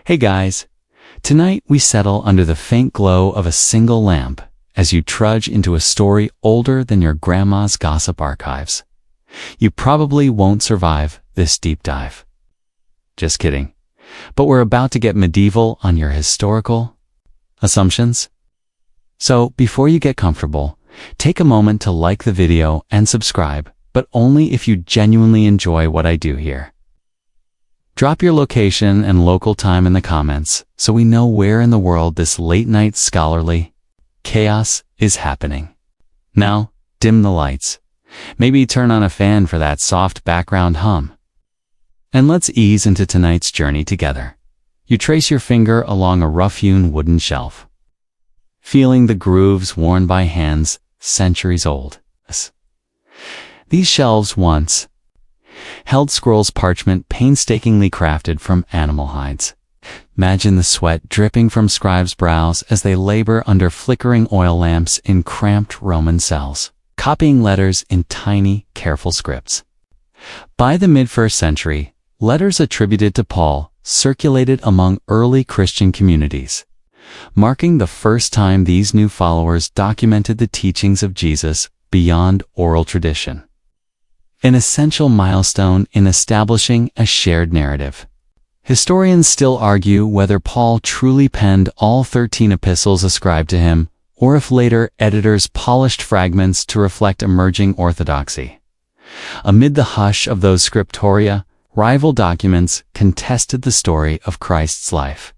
Hey guys, tonight we settle under the faint glow of a single lamp as you trudge into a story older than your grandma's gossip archives. You probably won't survive this deep dive. Just kidding. But we're about to get medieval on your historical assumptions. So before you get comfortable, take a moment to like the video and subscribe, but only if you genuinely enjoy what I do here. Drop your location and local time in the comments so we know where in the world this late-night scholarly chaos is happening. Now, dim the lights. Maybe turn on a fan for that soft background hum. And let's ease into tonight's journey together. You trace your finger along a rough-hewn wooden shelf, feeling the grooves worn by hands centuries old. These shelves once held scrolls parchment painstakingly crafted from animal hides. Imagine the sweat dripping from scribes' brows as they labor under flickering oil lamps in cramped Roman cells, copying letters in tiny, careful scripts. By the mid-1st century, letters attributed to Paul circulated among early Christian communities, marking the first time these new followers documented the teachings of Jesus beyond oral tradition. An essential milestone in establishing a shared narrative. Historians still argue whether Paul truly penned all 13 epistles ascribed to him, or if later editors polished fragments to reflect emerging orthodoxy. Amid the hush of those scriptoria, rival documents contested the story of Christ's life.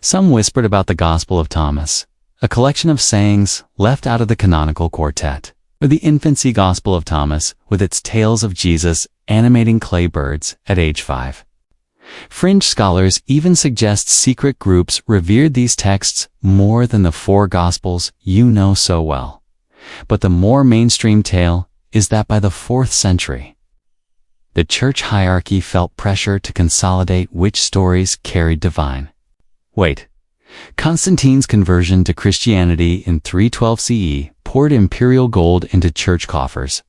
Some whispered about the Gospel of Thomas, a collection of sayings left out of the canonical quartet, or the infancy Gospel of Thomas with its tales of Jesus animating clay birds at age 5. Fringe scholars even suggest secret groups revered these texts more than the 4 Gospels you know so well. But the more mainstream tale is that by the 4th century, the church hierarchy felt pressure to consolidate which stories carried divine. Wait, Constantine's conversion to Christianity in 312 CE poured imperial gold into church coffers.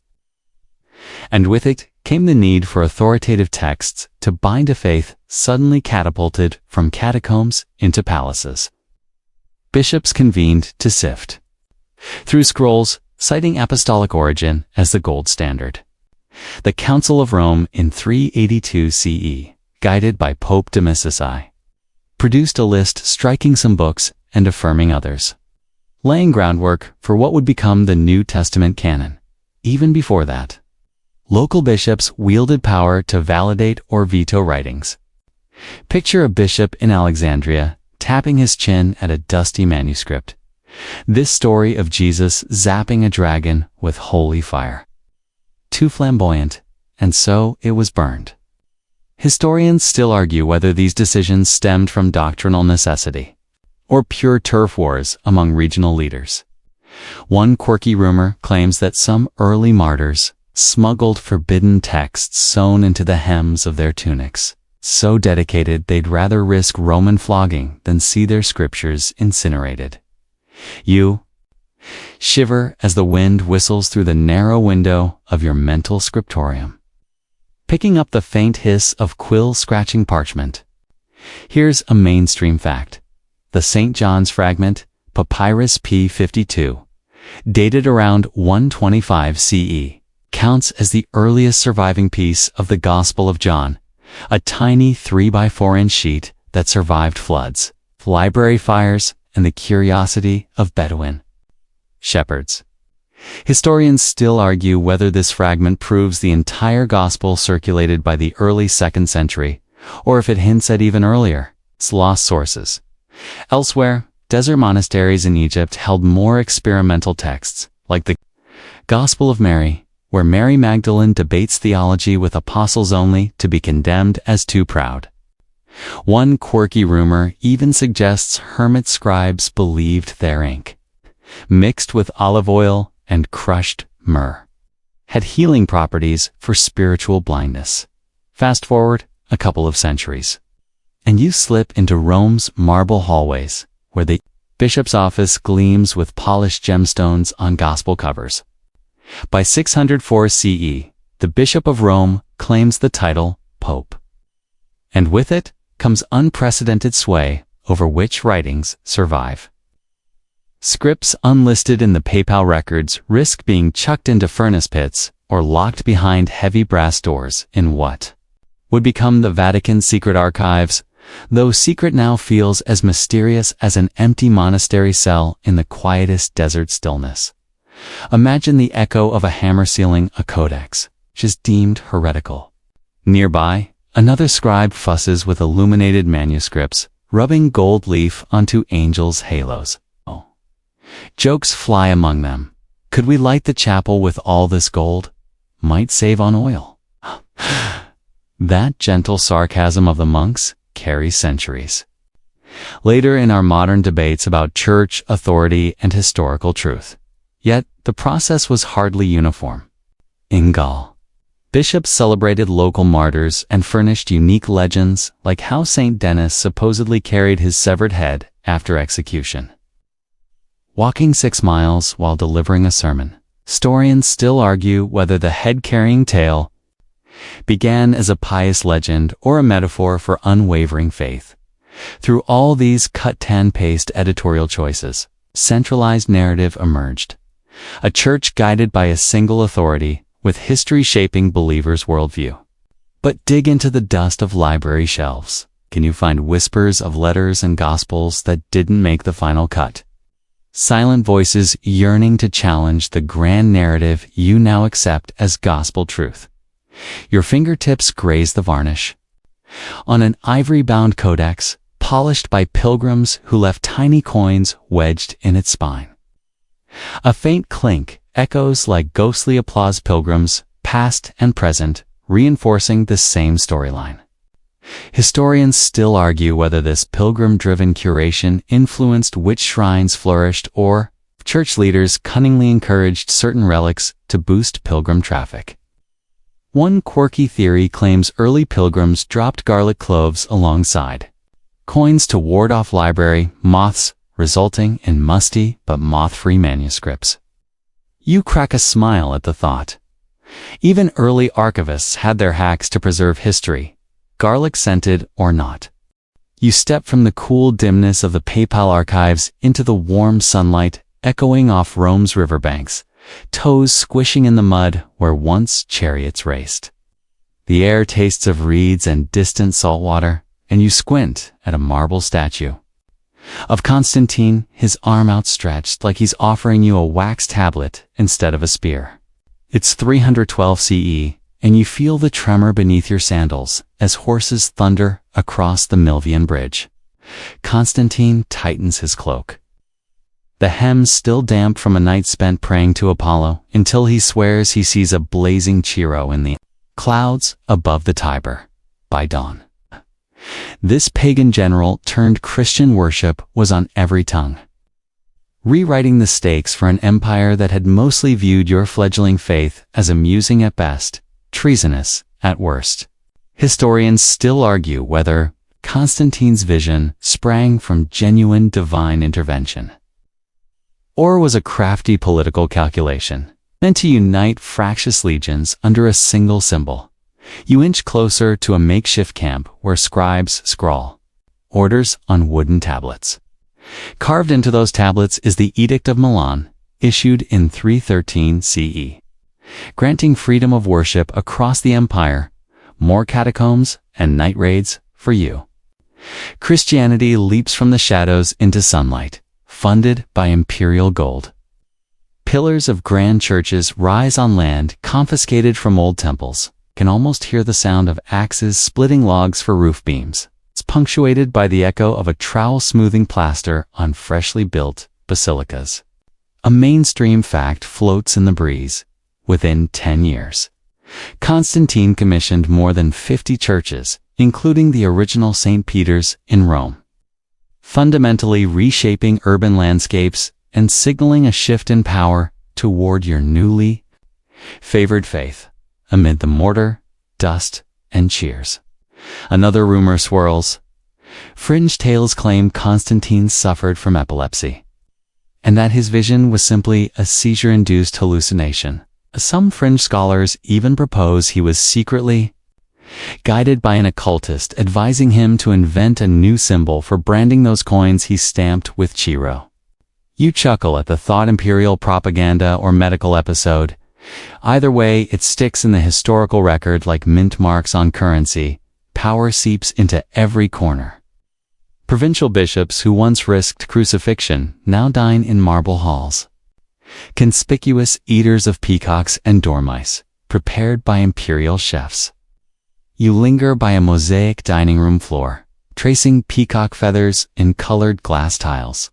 And with it came the need for authoritative texts to bind a faith suddenly catapulted from catacombs into palaces. Bishops convened to sift through scrolls, citing apostolic origin as the gold standard. The Council of Rome in 382 CE, guided by Pope Damasus I, produced a list striking some books and affirming others, laying groundwork for what would become the New Testament canon. Even before that, local bishops wielded power to validate or veto writings. Picture a bishop in Alexandria tapping his chin at a dusty manuscript. This story of Jesus zapping a dragon with holy fire. Too flamboyant, and so it was burned. Historians still argue whether these decisions stemmed from doctrinal necessity or pure turf wars among regional leaders. One quirky rumor claims that some early martyrs smuggled forbidden texts sewn into the hems of their tunics, so dedicated they'd rather risk Roman flogging than see their scriptures incinerated. You shiver as the wind whistles through the narrow window of your mental scriptorium, picking up the faint hiss of quill-scratching parchment. Here's a mainstream fact. The St. John's fragment, Papyrus P52, dated around 125 CE, counts as the earliest surviving piece of the Gospel of John, a tiny 3x4-inch sheet that survived floods, library fires, and the curiosity of Bedouin shepherds. Historians still argue whether this fragment proves the entire Gospel circulated by the early 2nd century, or if it hints at even earlier, lost sources. Elsewhere, desert monasteries in Egypt held more experimental texts, like the Gospel of Mary, where Mary Magdalene debates theology with apostles only to be condemned as too proud. One quirky rumor even suggests hermit scribes believed their ink, mixed with olive oil and crushed myrrh, had healing properties for spiritual blindness. Fast forward a couple of centuries, and you slip into Rome's marble hallways, where the bishop's office gleams with polished gemstones on gospel covers. By 604 CE, the Bishop of Rome claims the title Pope. And with it, comes unprecedented sway over which writings survive. Scripts unlisted in the papal records risk being chucked into furnace pits or locked behind heavy brass doors in what would become the Vatican's secret archives, though secret now feels as mysterious as an empty monastery cell in the quietest desert stillness. Imagine the echo of a hammer sealing a codex, which is deemed heretical. Nearby, another scribe fusses with illuminated manuscripts, rubbing gold leaf onto angels' halos. Oh. Jokes fly among them. Could we light the chapel with all this gold? Might save on oil. That gentle sarcasm of the monks carries centuries. Later in our modern debates about church authority and historical truth. Yet, the process was hardly uniform. In Gaul, bishops celebrated local martyrs and furnished unique legends like how Saint Denis supposedly carried his severed head after execution. Walking 6 miles while delivering a sermon, historians still argue whether the head-carrying tale began as a pious legend or a metaphor for unwavering faith. Through all these cut-and-paste editorial choices, centralized narrative emerged. A church guided by a single authority, with history shaping believers' worldview. But dig into the dust of library shelves. Can you find whispers of letters and gospels that didn't make the final cut? Silent voices yearning to challenge the grand narrative you now accept as gospel truth. Your fingertips graze the varnish. On an ivory-bound codex, polished by pilgrims who left tiny coins wedged in its spine. A faint clink echoes like ghostly applause, pilgrims, past and present, reinforcing the same storyline. Historians still argue whether this pilgrim-driven curation influenced which shrines flourished or church leaders cunningly encouraged certain relics to boost pilgrim traffic. One quirky theory claims early pilgrims dropped garlic cloves alongside coins to ward off library moths, resulting in musty but moth-free manuscripts. You crack a smile at the thought. Even early archivists had their hacks to preserve history, garlic-scented or not. You step from the cool dimness of the papal archives into the warm sunlight echoing off Rome's riverbanks, toes squishing in the mud where once chariots raced. The air tastes of reeds and distant salt water, and you squint at a marble statue of Constantine, his arm outstretched like he's offering you a wax tablet instead of a spear. It's 312 CE, and you feel the tremor beneath your sandals as horses thunder across the Milvian Bridge. Constantine tightens his cloak. The hem still damp from a night spent praying to Apollo, until he swears he sees a blazing Chiro in the clouds above the Tiber by dawn. This pagan general turned Christian worship was on every tongue. Rewriting the stakes for an empire that had mostly viewed your fledgling faith as amusing at best, treasonous at worst. Historians still argue whether Constantine's vision sprang from genuine divine intervention, or was a crafty political calculation meant to unite fractious legions under a single symbol. You inch closer to a makeshift camp where scribes scrawl orders on wooden tablets. Carved into those tablets is the Edict of Milan, issued in 313 CE, granting freedom of worship across the empire, more catacombs and night raids for you. Christianity leaps from the shadows into sunlight, funded by imperial gold. Pillars of grand churches rise on land confiscated from old temples. Can almost hear the sound of axes splitting logs for roof beams. It's punctuated by the echo of a trowel smoothing plaster on freshly built basilicas. A mainstream fact floats in the breeze. Within 10 years, Constantine commissioned more than 50 churches, including the original St. Peter's in Rome, fundamentally reshaping urban landscapes and signaling a shift in power toward your newly favored faith. Amid the mortar, dust, and cheers, another rumor swirls. Fringe tales claim Constantine suffered from epilepsy, and that his vision was simply a seizure-induced hallucination. Some fringe scholars even propose he was secretly guided by an occultist advising him to invent a new symbol for branding those coins he stamped with Chiro. You chuckle at the thought imperial propaganda or medical episode. Either way, it sticks in the historical record like mint marks on currency. Power seeps into every corner. Provincial bishops who once risked crucifixion now dine in marble halls. Conspicuous eaters of peacocks and dormice, prepared by imperial chefs. You linger by a mosaic dining room floor, tracing peacock feathers in colored glass tiles,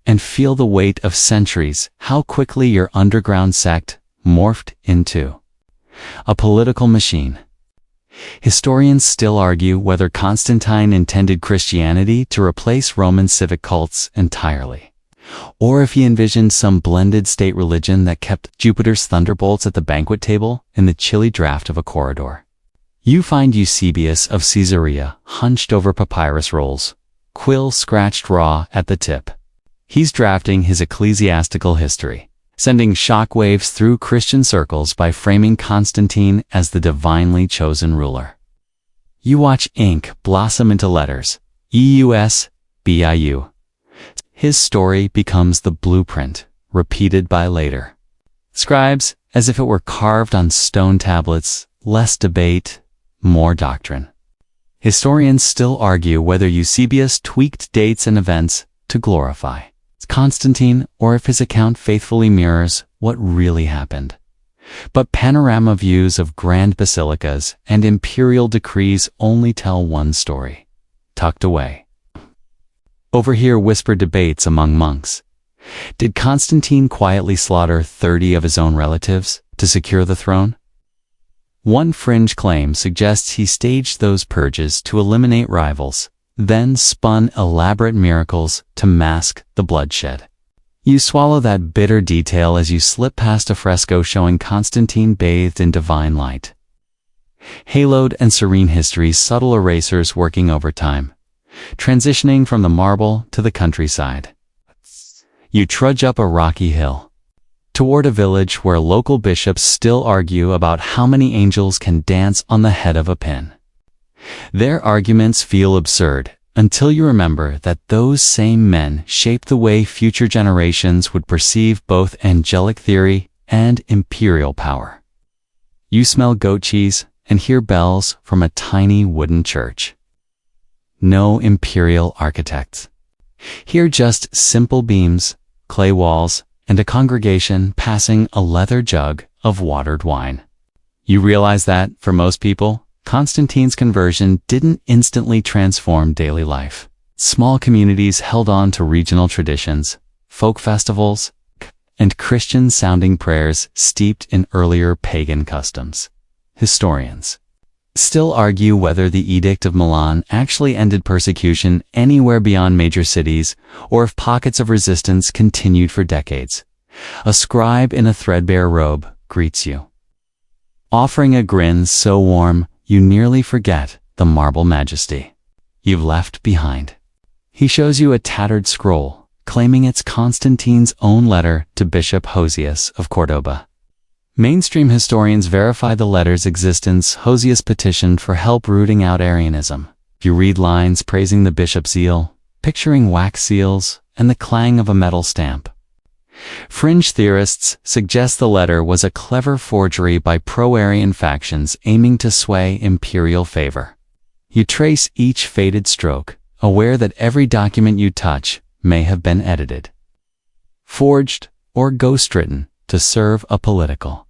and feel the weight of centuries, how quickly your underground sect morphed into a political machine. Historians still argue whether Constantine intended Christianity to replace Roman civic cults entirely, or if he envisioned some blended state religion that kept Jupiter's thunderbolts at the banquet table in the chilly draft of a corridor. You find Eusebius of Caesarea hunched over papyrus rolls, quill scratched raw at the tip. He's drafting his ecclesiastical history, sending shockwaves through Christian circles by framing Constantine as the divinely chosen ruler. You watch ink blossom into letters, EUS, BIU. His story becomes the blueprint, repeated by later scribes, as if it were carved on stone tablets, less debate, more doctrine. Historians still argue whether Eusebius tweaked dates and events to glorify Constantine or if his account faithfully mirrors what really happened. But panorama views of grand basilicas and imperial decrees only tell one story, tucked away. Overhear whispered debates among monks. Did Constantine quietly slaughter 30 of his own relatives to secure the throne? One fringe claim suggests he staged those purges to eliminate rivals, then spun elaborate miracles to mask the bloodshed. You swallow that bitter detail as you slip past a fresco showing Constantine bathed in divine light. Haloed and serene history's subtle erasers working overtime, transitioning from the marble to the countryside. You trudge up a rocky hill, toward a village where local bishops still argue about how many angels can dance on the head of a pin. Their arguments feel absurd until you remember that those same men shaped the way future generations would perceive both angelic theory and imperial power. You smell goat cheese and hear bells from a tiny wooden church. No imperial architects. Here just simple beams, clay walls, and a congregation passing a leather jug of watered wine. You realize that, for most people, Constantine's conversion didn't instantly transform daily life. Small communities held on to regional traditions, folk festivals, and Christian-sounding prayers steeped in earlier pagan customs. Historians still argue whether the Edict of Milan actually ended persecution anywhere beyond major cities, or if pockets of resistance continued for decades. A scribe in a threadbare robe greets you, offering a grin so warm you nearly forget the marble majesty you've left behind. He shows you a tattered scroll, claiming it's Constantine's own letter to Bishop Hosius of Cordoba. Mainstream historians verify the letter's existence. Hosius petitioned for help rooting out Arianism. You read lines praising the bishop's zeal, picturing wax seals and the clang of a metal stamp. Fringe theorists suggest the letter was a clever forgery by pro-Arian factions aiming to sway imperial favor. You trace each faded stroke, aware that every document you touch may have been edited, forged, or ghostwritten to serve a political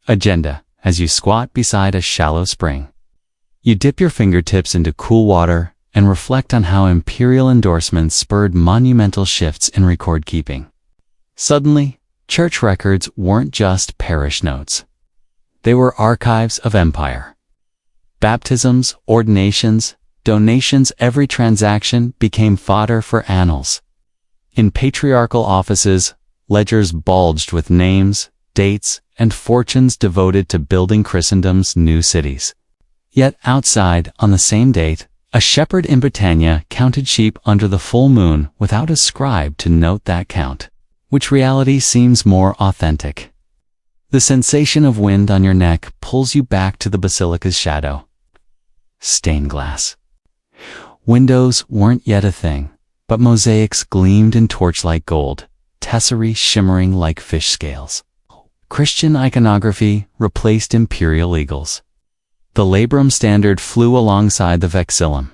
agenda. As you squat beside a shallow spring, you dip your fingertips into cool water and reflect on how imperial endorsements spurred monumental shifts in record keeping. Suddenly, church records weren't just parish notes. They were archives of empire. Baptisms, ordinations, donations, every transaction became fodder for annals. In patriarchal offices, ledgers bulged with names, dates, and fortunes devoted to building Christendom's new cities. Yet outside, on the same date, a shepherd in Britannia counted sheep under the full moon without a scribe to note that count. Which reality seems more authentic? The sensation of wind on your neck pulls you back to the basilica's shadow. stained glass. Windows weren't yet a thing, but mosaics gleamed in torchlight gold, tesserae shimmering like fish scales. Christian iconography replaced imperial eagles. The labrum standard flew alongside the vexillum.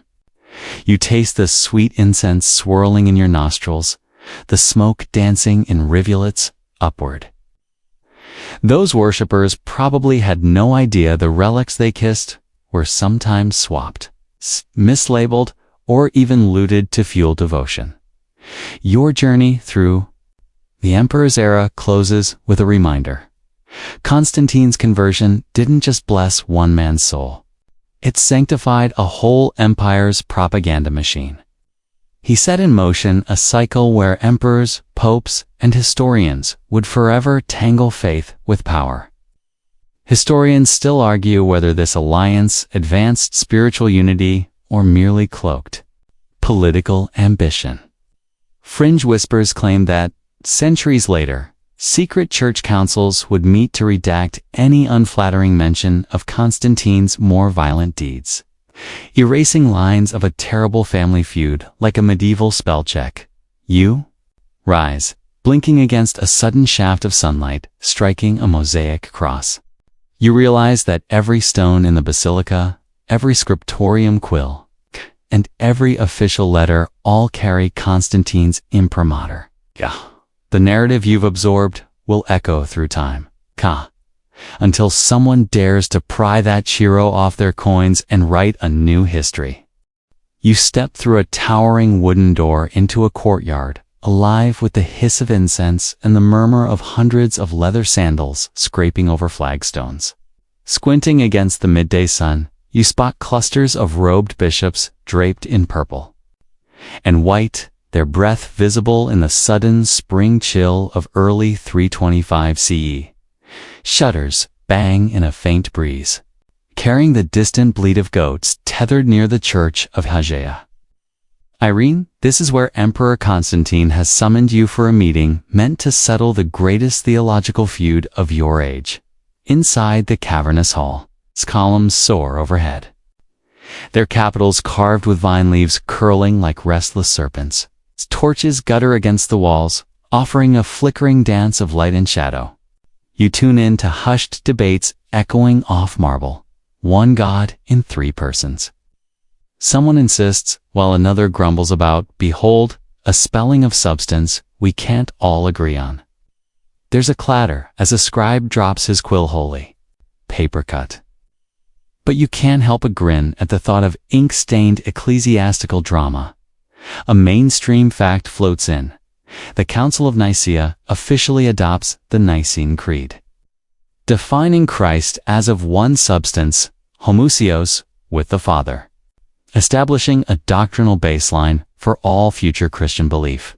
You taste the sweet incense swirling in your nostrils, the smoke dancing in rivulets upward. Those worshippers probably had no idea the relics they kissed were sometimes swapped, mislabeled, or even looted to fuel devotion. Your journey through the emperor's era closes with a reminder. Constantine's conversion didn't just bless one man's soul. It sanctified a whole empire's propaganda machine. He set in motion a cycle where emperors, popes, and historians would forever tangle faith with power. Historians still argue whether this alliance advanced spiritual unity or merely cloaked political ambition. Fringe whispers claim that, centuries later, secret church councils would meet to redact any unflattering mention of Constantine's more violent deeds, erasing lines of a terrible family feud like a medieval spell check. You rise, blinking against a sudden shaft of sunlight, striking a mosaic cross. You realize that every stone in the basilica, every scriptorium quill, and every official letter all carry Constantine's imprimatur. The narrative you've absorbed will echo through time, until someone dares to pry that chiro off their coins and write a new history. You step through a towering wooden door into a courtyard, alive with the hiss of incense and the murmur of hundreds of leather sandals scraping over flagstones. Squinting against the midday sun, you spot clusters of robed bishops draped in purple and white, their breath visible in the sudden spring chill of early 325 CE. Shutters bang in a faint breeze, carrying the distant bleat of goats tethered near the church of Hagea. Irene, this is where Emperor Constantine has summoned you for a meeting meant to settle the greatest theological feud of your age. Inside the cavernous hall, its columns soar overhead, their capitals carved with vine leaves curling like restless serpents. Its torches gutter against the walls, offering a flickering dance of light and shadow. You tune in to hushed debates echoing off marble. One God in three persons. Someone insists, while another grumbles about, behold, a spelling of substance we can't all agree on. There's a clatter as a scribe drops his quill wholly. Paper cut. But you can't help but grin at the thought of ink-stained ecclesiastical drama. A mainstream fact floats in. The Council of Nicaea officially adopts the Nicene Creed, defining Christ as of one substance, homoousios, with the Father, establishing a doctrinal baseline for all future Christian belief.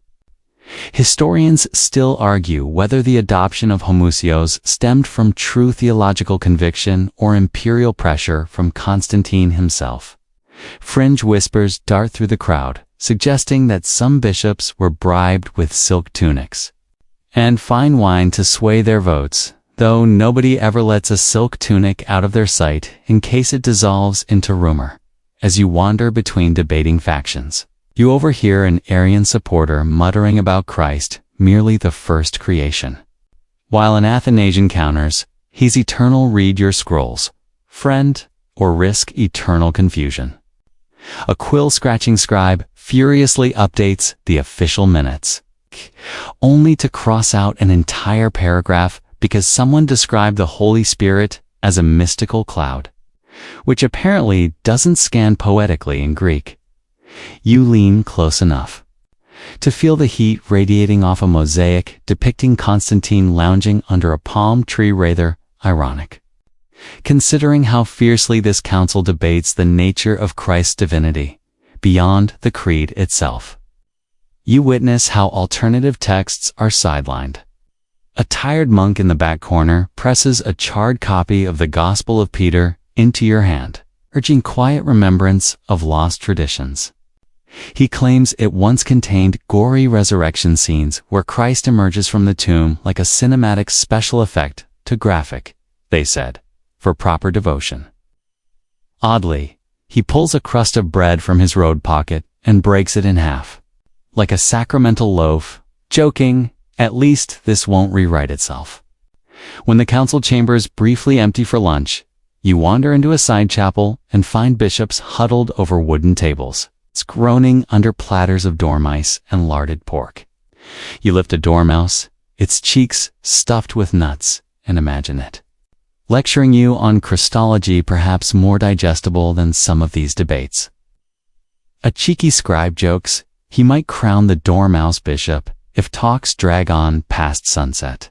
Historians still argue whether the adoption of homoousios stemmed from true theological conviction or imperial pressure from Constantine himself. Fringe whispers dart through the crowd, suggesting that some bishops were bribed with silk tunics and fine wine to sway their votes, though nobody ever lets a silk tunic out of their sight in case it dissolves into rumor. As you wander between debating factions, you overhear an Arian supporter muttering about Christ, merely the first creation, while an Athanasian counters, he's eternal. Read your scrolls, friend, or risk eternal confusion. A quill-scratching scribe furiously updates the official minutes, only to cross out an entire paragraph because someone described the Holy Spirit as a mystical cloud, which apparently doesn't scan poetically in Greek. You lean close enough to feel the heat radiating off a mosaic depicting Constantine lounging under a palm tree, rather ironic, considering how fiercely this council debates the nature of Christ's divinity beyond the creed itself. You witness how alternative texts are sidelined. A tired monk in the back corner presses a charred copy of the Gospel of Peter into your hand, urging quiet remembrance of lost traditions. He claims it once contained gory resurrection scenes where Christ emerges from the tomb like a cinematic special effect, too graphic, they said, for proper devotion. Oddly, he pulls a crust of bread from his robe pocket and breaks it in half. Like a sacramental loaf, joking, "At least this won't rewrite itself." When the council chambers briefly empty for lunch, you wander into a side chapel and find bishops huddled over wooden tables, groaning under platters of dormice and larded pork. You lift a dormouse, its cheeks stuffed with nuts, and imagine it lecturing you on Christology, perhaps more digestible than some of these debates. A cheeky scribe jokes he might crown the dormouse bishop if talks drag on past sunset.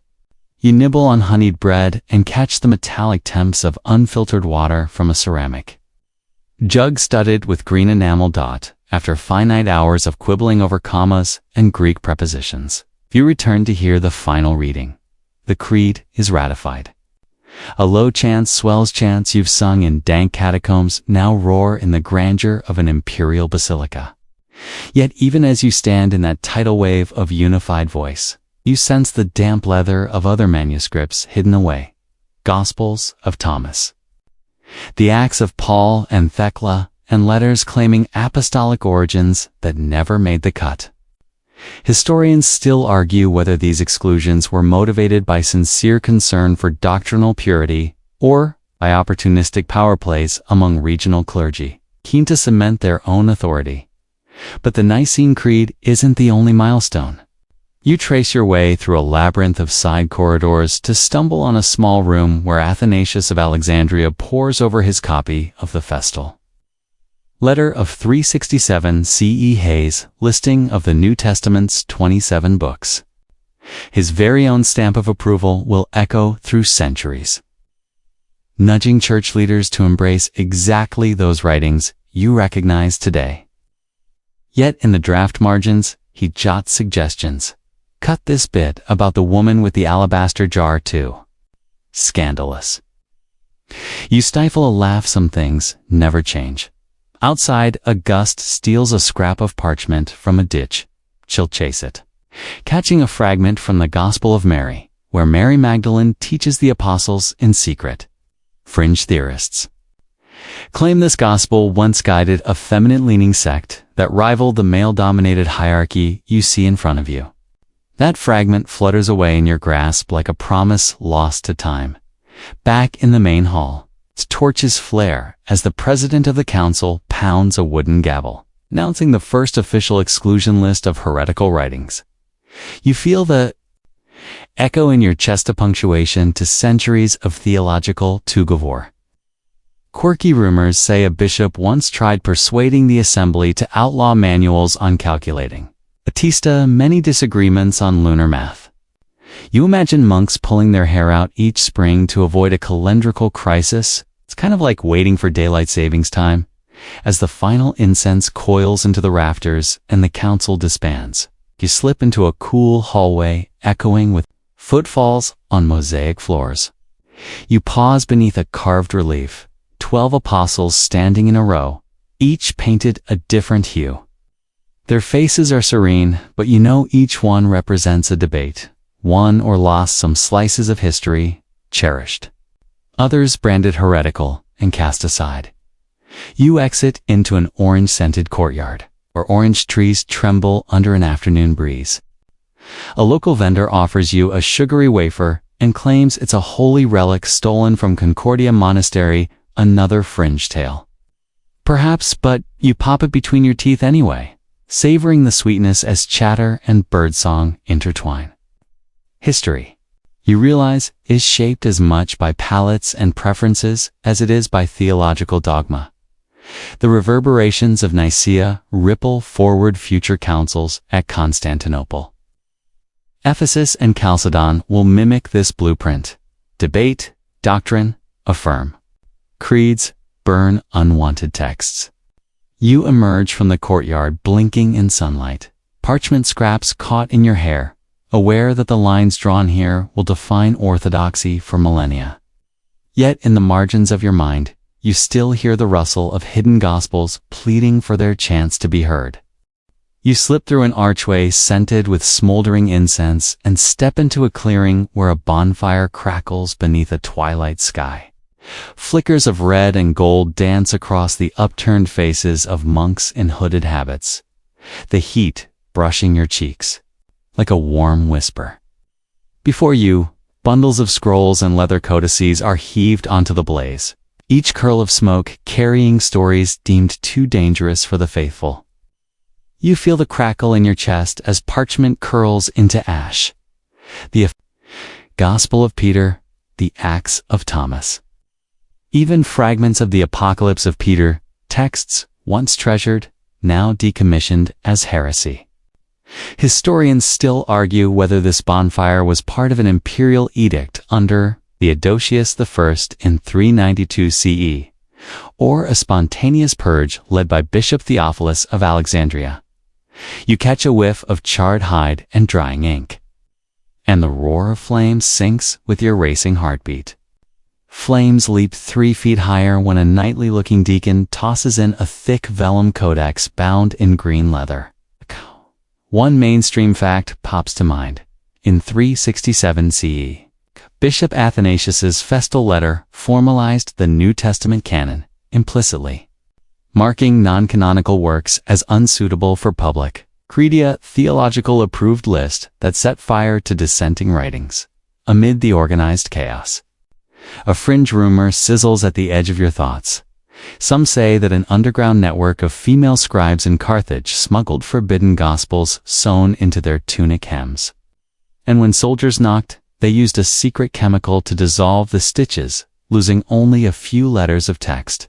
You nibble on honeyed bread and catch the metallic temps of unfiltered water from a ceramic jug studded with green enamel dot after finite hours of quibbling over commas and Greek prepositions. You return to hear the final reading. The creed is ratified. A low chant swells chants you've sung in dank catacombs now roar in the grandeur of an imperial basilica. Yet even as you stand in that tidal wave of unified voice, you sense the damp leather of other manuscripts hidden away. Gospels of Thomas, the Acts of Paul and Thecla, and letters claiming apostolic origins that never made the cut. Historians still argue whether these exclusions were motivated by sincere concern for doctrinal purity or by opportunistic power plays among regional clergy, keen to cement their own authority. But the Nicene Creed isn't the only milestone. You trace your way through a labyrinth of side corridors to stumble on a small room where Athanasius of Alexandria pores over his copy of the Festal Letter of 367 C.E. Hayes, listing of the New Testament's 27 books. His very own stamp of approval will echo through centuries, nudging church leaders to embrace exactly those writings you recognize today. Yet in the draft margins, he jots suggestions. Cut this bit about the woman with the alabaster jar too. Scandalous. You stifle a laugh. Some things never change. Outside, a gust steals a scrap of parchment from a ditch. She'll chase it, catching a fragment from the Gospel of Mary, where Mary Magdalene teaches the apostles in secret. Fringe theorists claim this gospel once guided a feminine-leaning sect that rivaled the male-dominated hierarchy you see in front of you. That fragment flutters away in your grasp like a promise lost to time. Back in the main hall, torches flare as the president of the council pounds a wooden gavel, announcing the first official exclusion list of heretical writings. You feel the echo in your chest, a punctuation to centuries of theological tug-of-war. Quirky rumors say a bishop once tried persuading the assembly to outlaw manuals on calculating. Batista, many disagreements on lunar math. You imagine monks pulling their hair out each spring to avoid a calendrical crisis. It's kind of like waiting for daylight savings time, as the final incense coils into the rafters and the council disbands. You slip into a cool hallway echoing with footfalls on mosaic floors. You pause beneath a carved relief, 12 apostles standing in a row, each painted a different hue. Their faces are serene, but you know each one represents a debate, won or lost some slices of history, cherished. Others branded heretical and cast aside. You exit into an orange-scented courtyard, where orange trees tremble under an afternoon breeze. A local vendor offers you a sugary wafer and claims it's a holy relic stolen from Concordia Monastery, another fringe tale. Perhaps, but you pop it between your teeth anyway, savoring the sweetness as chatter and birdsong intertwine. History, you realize, is shaped as much by palates and preferences as it is by theological dogma. The reverberations of Nicaea ripple forward future councils at Constantinople. Ephesus and Chalcedon will mimic this blueprint. Debate, doctrine, affirm. Creeds, burn unwanted texts. You emerge from the courtyard blinking in sunlight, parchment scraps caught in your hair, aware that the lines drawn here will define orthodoxy for millennia. Yet in the margins of your mind, you still hear the rustle of hidden gospels pleading for their chance to be heard. You slip through an archway scented with smoldering incense and step into a clearing where a bonfire crackles beneath a twilight sky. Flickers of red and gold dance across the upturned faces of monks in hooded habits, the heat brushing your cheeks like a warm whisper. Before you, bundles of scrolls and leather codices are heaved onto the blaze, each curl of smoke carrying stories deemed too dangerous for the faithful. You feel the crackle in your chest as parchment curls into ash. The Gospel of Peter, the Acts of Thomas. Even fragments of the Apocalypse of Peter, texts once treasured, now decommissioned as heresy. Historians still argue whether this bonfire was part of an imperial edict under Theodosius I in 392 CE, or a spontaneous purge led by Bishop Theophilus of Alexandria. You catch a whiff of charred hide and drying ink, and the roar of flames syncs with your racing heartbeat. Flames leap 3 feet higher when a knightly-looking deacon tosses in a thick vellum codex bound in green leather. One mainstream fact pops to mind. In 367 CE, Bishop Athanasius's festal letter formalized the New Testament canon implicitly, marking non-canonical works as unsuitable for public credia, theological approved list that set fire to dissenting writings amid the organized chaos. A fringe rumor sizzles at the edge of your thoughts. Some say that an underground network of female scribes in Carthage smuggled forbidden gospels sewn into their tunic hems. And when soldiers knocked, they used a secret chemical to dissolve the stitches, losing only a few letters of text.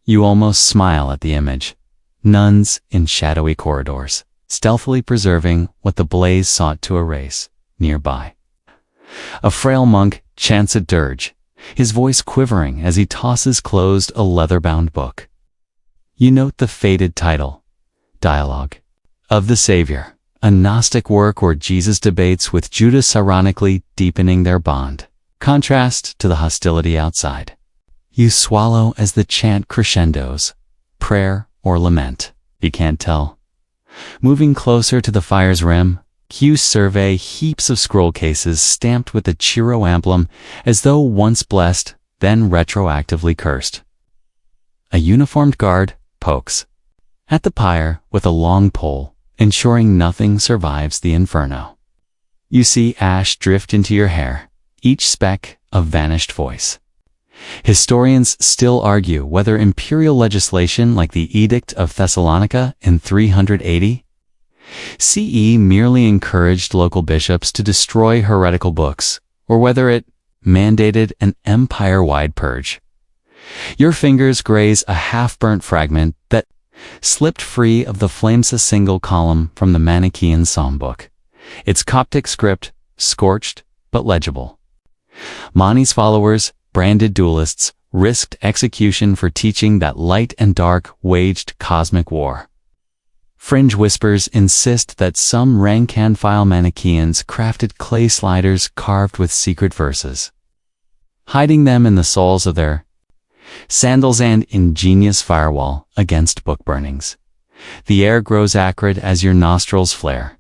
You almost smile at the image. Nuns in shadowy corridors, stealthily preserving what the blaze sought to erase. Nearby, a frail monk chants a dirge, his voice quivering as he tosses closed a leather-bound book. You note the faded title, Dialogue of the Savior, a Gnostic work where Jesus debates with Judas, ironically deepening their bond. Contrast to the hostility outside. You swallow as the chant crescendos, prayer or lament. You can't tell. Moving closer to the fire's rim, you survey heaps of scroll cases stamped with the Chiro emblem as though once blessed, then retroactively cursed. A uniformed guard pokes at the pyre with a long pole, ensuring nothing survives the inferno. You see ash drift into your hair, each speck a vanished voice. Historians still argue whether imperial legislation like the Edict of Thessalonica in 380 CE merely encouraged local bishops to destroy heretical books, or whether it mandated an empire-wide purge. Your fingers graze a half-burnt fragment that slipped free of the flames, a single column from the Manichaean Psalm book. Its Coptic script, scorched but legible. Mani's followers, branded duelists, risked execution for teaching that light and dark waged cosmic war. Fringe whispers insist that some rank-and-file Manichaeans crafted clay sliders carved with secret verses, hiding them in the soles of their sandals, and ingenious firewall against book burnings. The air grows acrid as your nostrils flare,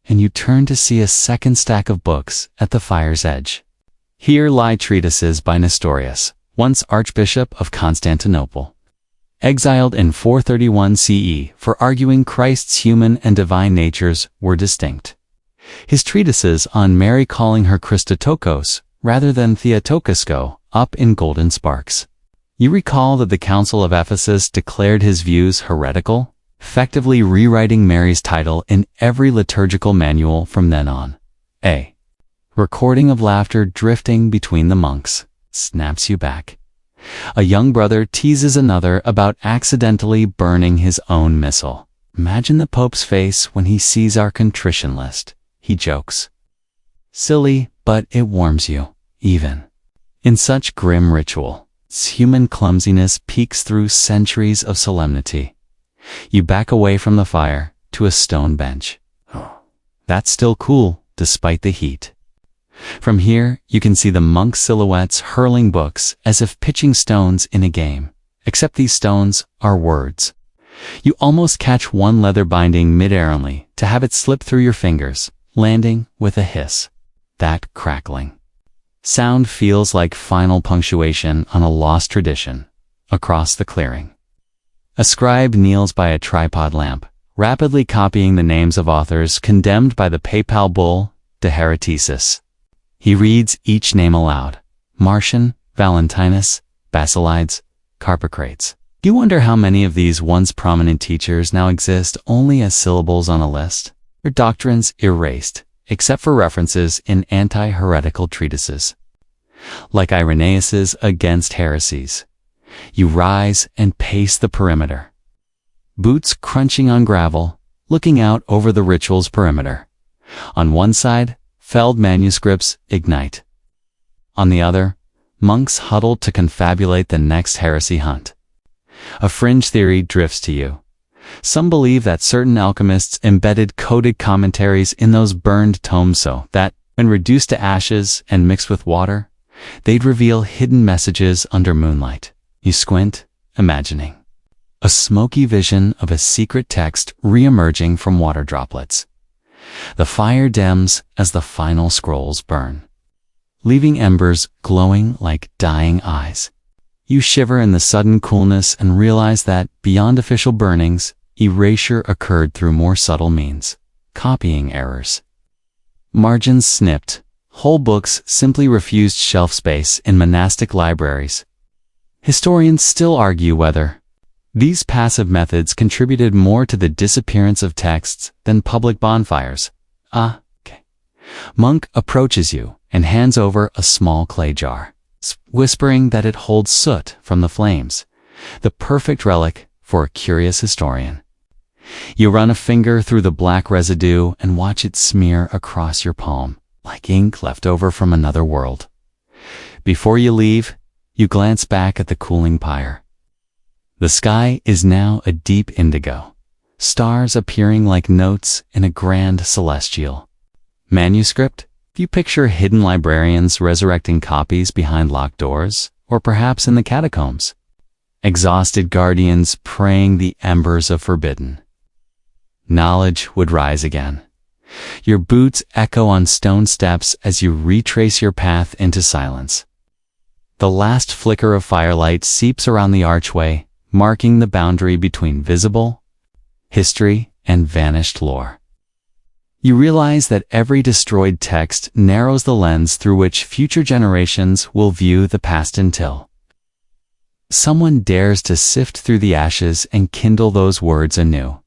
and you turn to see a second stack of books at the fire's edge. Here lie treatises by Nestorius, once Archbishop of Constantinople, exiled in 431 CE for arguing Christ's human and divine natures were distinct. His treatises on Mary calling her Christotokos rather than Theotokos go up in golden sparks. You recall that the Council of Ephesus declared his views heretical, effectively rewriting Mary's title in every liturgical manual from then on. A recording of laughter drifting between the monks snaps you back. A young brother teases another about accidentally burning his own missal. Imagine the Pope's face when he sees our contrition list. He jokes. Silly, but it warms you, even in such grim ritual. Human clumsiness peeks through centuries of solemnity. You back away from the fire to a stone bench. That's still cool, despite the heat. From here, you can see the monk silhouettes hurling books as if pitching stones in a game, except these stones are words. You almost catch one leather binding mid-air only to have it slip through your fingers, landing with a hiss. That crackling Sound feels like final punctuation on a lost tradition across the clearing. A scribe kneels by a tripod lamp, rapidly copying the names of authors condemned by the papal bull De Heretesis. He reads each name aloud: Martian, Valentinus, Basilides, Carpocrates. You wonder how many of these once prominent teachers now exist only as syllables on a list, their doctrines erased, except for references in anti-heretical treatises. Like Irenaeus's Against Heresies, you rise and pace the perimeter. Boots crunching on gravel, looking out over the ritual's perimeter. On one side, felled manuscripts ignite. On the other, monks huddle to confabulate the next heresy hunt. A fringe theory drifts to you. Some believe that certain alchemists embedded coded commentaries in those burned tomes so that, when reduced to ashes and mixed with water, they'd reveal hidden messages under moonlight. You squint, imagining a smoky vision of a secret text re-emerging from water droplets. The fire dims as the final scrolls burn, leaving embers glowing like dying eyes. You shiver in the sudden coolness and realize that, beyond official burnings, erasure occurred through more subtle means: copying errors. Margins snipped, whole books simply refused shelf space in monastic libraries. Historians still argue whether these passive methods contributed more to the disappearance of texts than public bonfires. Monk approaches you and hands over a small clay jar, whispering that it holds soot from the flames, the perfect relic for a curious historian. You run a finger through the black residue and watch it smear across your palm, like ink left over from another world. Before you leave, you glance back at the cooling pyre. The sky is now a deep indigo, stars appearing like notes in a grand celestial. Manuscript? Do you picture hidden librarians resurrecting copies behind locked doors, or perhaps in the catacombs? Exhausted guardians praying the embers of forbidden. Knowledge would rise again. Your boots echo on stone steps as you retrace your path into silence. The last flicker of firelight seeps around the archway, marking the boundary between visible history and vanished lore. You realize that every destroyed text narrows the lens through which future generations will view the past until someone dares to sift through the ashes and kindle those words anew.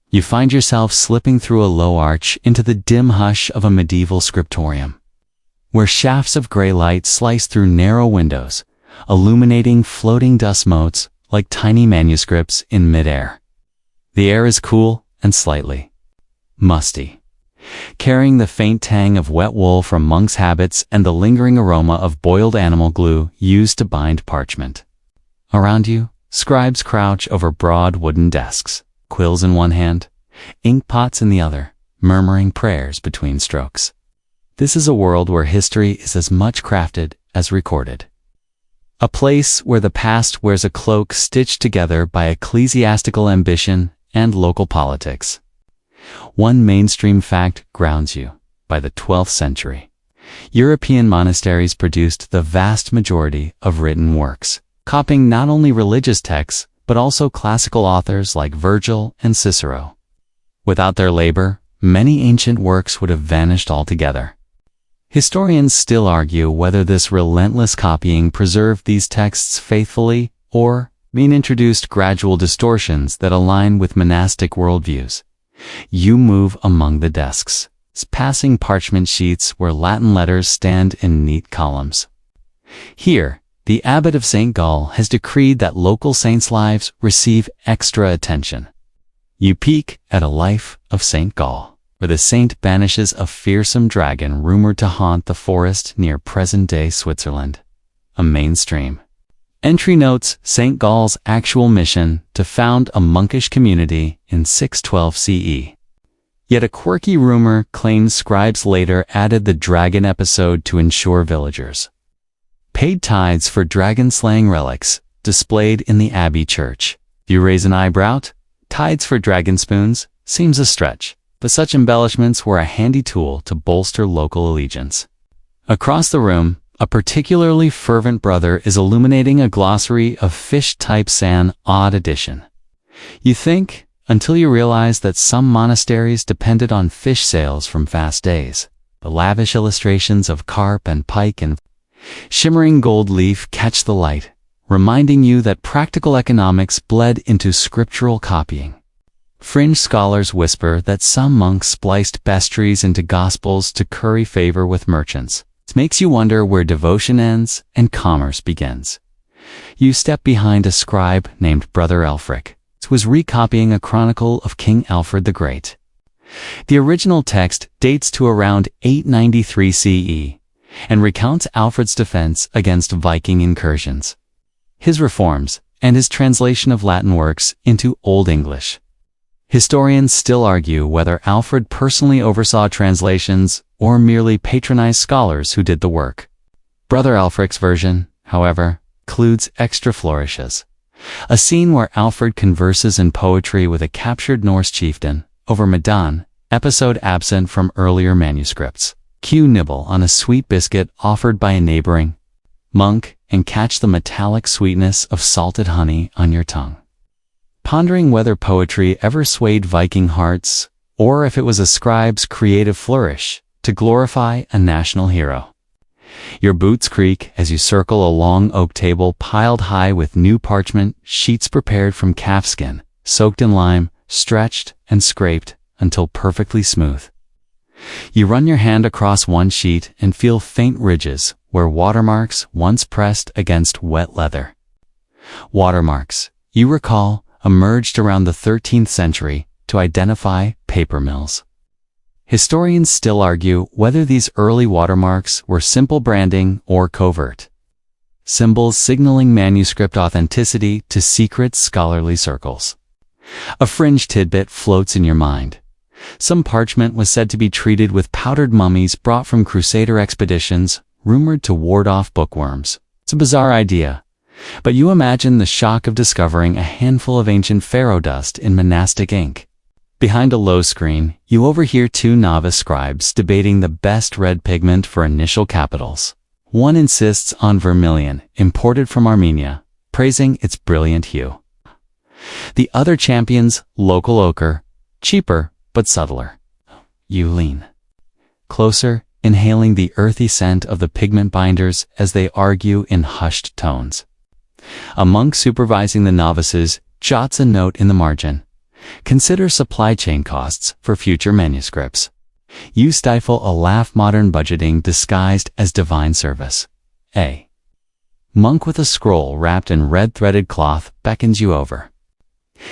You find yourself slipping through a low arch into the dim hush of a medieval scriptorium, where shafts of gray light slice through narrow windows, illuminating floating dust motes like tiny manuscripts in midair. The air is cool and slightly musty, carrying the faint tang of wet wool from monks' habits and the lingering aroma of boiled animal glue used to bind parchment. Around you, scribes crouch over broad wooden desks, quills in one hand, ink pots in the other, murmuring prayers between strokes. This is a world where history is as much crafted as recorded. A place where the past wears a cloak stitched together by ecclesiastical ambition and local politics. One mainstream fact grounds you. By the 12th century, European monasteries produced the vast majority of written works, copying not only religious texts, but also classical authors like Virgil and Cicero. Without their labor, many ancient works would have vanished altogether. Historians still argue whether this relentless copying preserved these texts faithfully or introduced gradual distortions that align with monastic worldviews. You move among the desks, passing parchment sheets where Latin letters stand in neat columns. Here, the abbot of St. Gall has decreed that local saints' lives receive extra attention. You peek at a life of St. Gall, where the saint banishes a fearsome dragon rumored to haunt the forest near present-day Switzerland. A mainstream entry notes St. Gall's actual mission to found a monkish community in 612 CE. Yet a quirky rumor claims scribes later added the dragon episode to ensure villagers paid tithes for dragon-slaying relics displayed in the abbey church. You raise an eyebrow? Tithes for dragon spoons seems a stretch, but such embellishments were a handy tool to bolster local allegiance. Across the room, a particularly fervent brother is illuminating a glossary of fish types, an odd edition. You think, until you realize that some monasteries depended on fish sales from fast days. The lavish illustrations of carp and pike and shimmering gold leaf catch the light, reminding you that practical economics bled into scriptural copying. Fringe scholars whisper that some monks spliced bestiaries into gospels to curry favor with merchants. It makes you wonder where devotion ends and commerce begins. You step behind a scribe named Brother Elfric, who was recopying a chronicle of King Alfred the Great. The original text dates to around 893 CE and recounts Alfred's defense against Viking incursions, his reforms, and his translation of Latin works into Old English. Historians still argue whether Alfred personally oversaw translations or merely patronized scholars who did the work. Brother Elfric's version, however, includes extra flourishes. A scene where Alfred converses in poetry with a captured Norse chieftain over Medan, episode absent from earlier manuscripts. Cue nibble on a sweet biscuit offered by a neighboring monk and catch the metallic sweetness of salted honey on your tongue. Pondering whether poetry ever swayed Viking hearts, or if it was a scribe's creative flourish to glorify a national hero. Your boots creak as you circle a long oak table piled high with new parchment sheets prepared from calfskin, soaked in lime, stretched and scraped until perfectly smooth. You run your hand across one sheet and feel faint ridges where watermarks once pressed against wet leather. Watermarks, you recall, emerged around the 13th century to identify paper mills. Historians still argue whether these early watermarks were simple branding or covert symbols signaling manuscript authenticity to secret scholarly circles. A fringe tidbit floats in your mind. Some parchment was said to be treated with powdered mummies brought from Crusader expeditions, rumored to ward off bookworms. It's a bizarre idea, but you imagine the shock of discovering a handful of ancient pharaoh dust in monastic ink. Behind a low screen, you overhear two novice scribes debating the best red pigment for initial capitals. One insists on vermilion, imported from Armenia, praising its brilliant hue. The other champions local ochre, cheaper but subtler. You lean closer, inhaling the earthy scent of the pigment binders as they argue in hushed tones. A monk supervising the novices jots a note in the margin. Consider supply chain costs for future manuscripts. You stifle a laugh, modern budgeting disguised as divine service. A monk with a scroll wrapped in red threaded cloth beckons you over.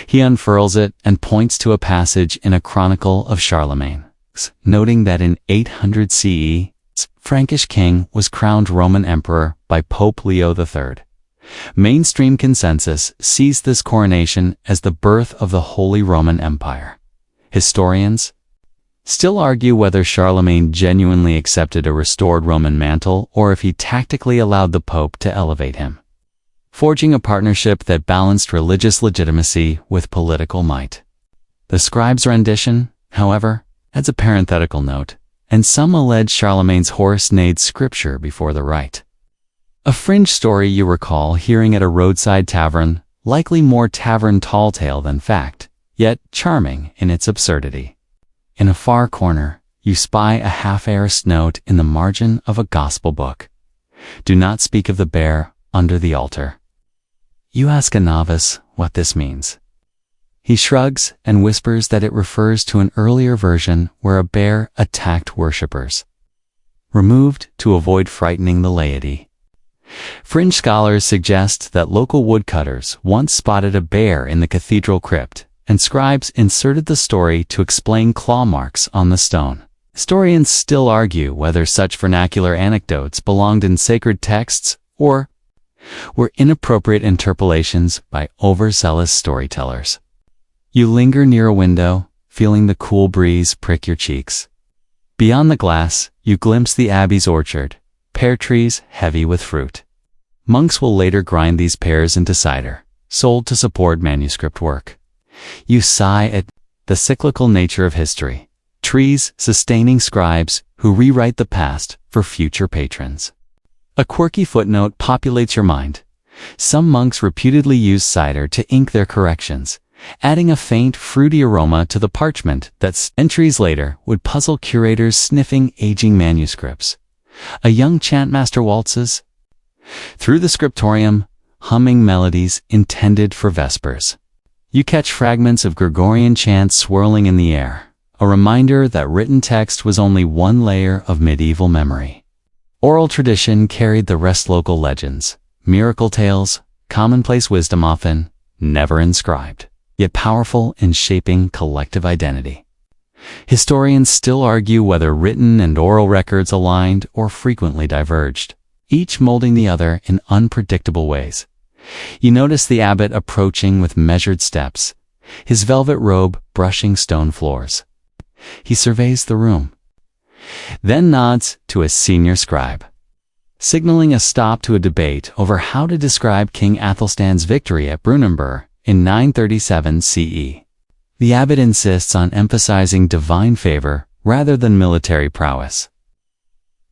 He unfurls it and points to a passage in a chronicle of Charlemagne, noting that in 800 CE, Frankish king was crowned Roman emperor by Pope Leo III. Mainstream consensus sees this coronation as the birth of the Holy Roman Empire. Historians still argue whether Charlemagne genuinely accepted a restored Roman mantle or if he tactically allowed the Pope to elevate him, forging a partnership that balanced religious legitimacy with political might. The scribe's rendition, however, adds a parenthetical note, and some allege Charlemagne's horse neighed scripture before the rite. A fringe story you recall hearing at a roadside tavern, likely more tavern tall tale than fact, yet charming in its absurdity. In a far corner, you spy a half-heiressed note in the margin of a gospel book. Do not speak of the bear under the altar. You ask a novice what this means. He shrugs and whispers that it refers to an earlier version where a bear attacked worshippers, removed to avoid frightening the laity. Fringe scholars suggest that local woodcutters once spotted a bear in the cathedral crypt, and scribes inserted the story to explain claw marks on the stone. Historians still argue whether such vernacular anecdotes belonged in sacred texts or were inappropriate interpolations by overzealous storytellers. You linger near a window, feeling the cool breeze prick your cheeks. Beyond the glass, you glimpse the abbey's orchard, pear trees heavy with fruit. Monks will later grind these pears into cider, sold to support manuscript work. You sigh at the cyclical nature of history. Trees sustaining scribes who rewrite the past for future patrons. A quirky footnote populates your mind. Some monks reputedly use cider to ink their corrections, adding a faint, fruity aroma to the parchment that centuries later would puzzle curators sniffing aging manuscripts. A young chantmaster waltzes through the scriptorium, humming melodies intended for Vespers. You catch fragments of Gregorian chants swirling in the air, a reminder that written text was only one layer of medieval memory. Oral tradition carried the rest: local legends, miracle tales, commonplace wisdom, often never inscribed, yet powerful in shaping collective identity. Historians still argue whether written and oral records aligned or frequently diverged, each molding the other in unpredictable ways. You notice the abbot approaching with measured steps, his velvet robe brushing stone floors. He surveys the room, then nods to a senior scribe, signaling a stop to a debate over how to describe King Athelstan's victory at Brunanburh in 937 CE. The abbot insists on emphasizing divine favor rather than military prowess.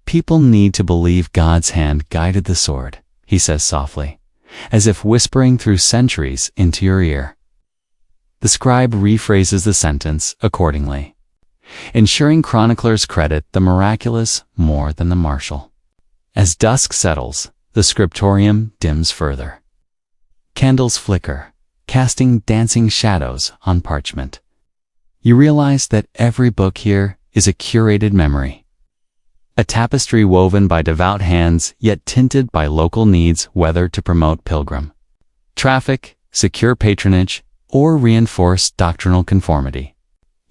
"People need to believe God's hand guided the sword," he says softly, as if whispering through centuries into your ear. The scribe rephrases the sentence accordingly, ensuring chroniclers credit the miraculous more than the martial. As dusk settles, the scriptorium dims further. Candles flicker, casting dancing shadows on parchment. You realize that every book here is a curated memory. A tapestry woven by devout hands, yet tinted by local needs, whether to promote pilgrim traffic, secure patronage, or reinforce doctrinal conformity.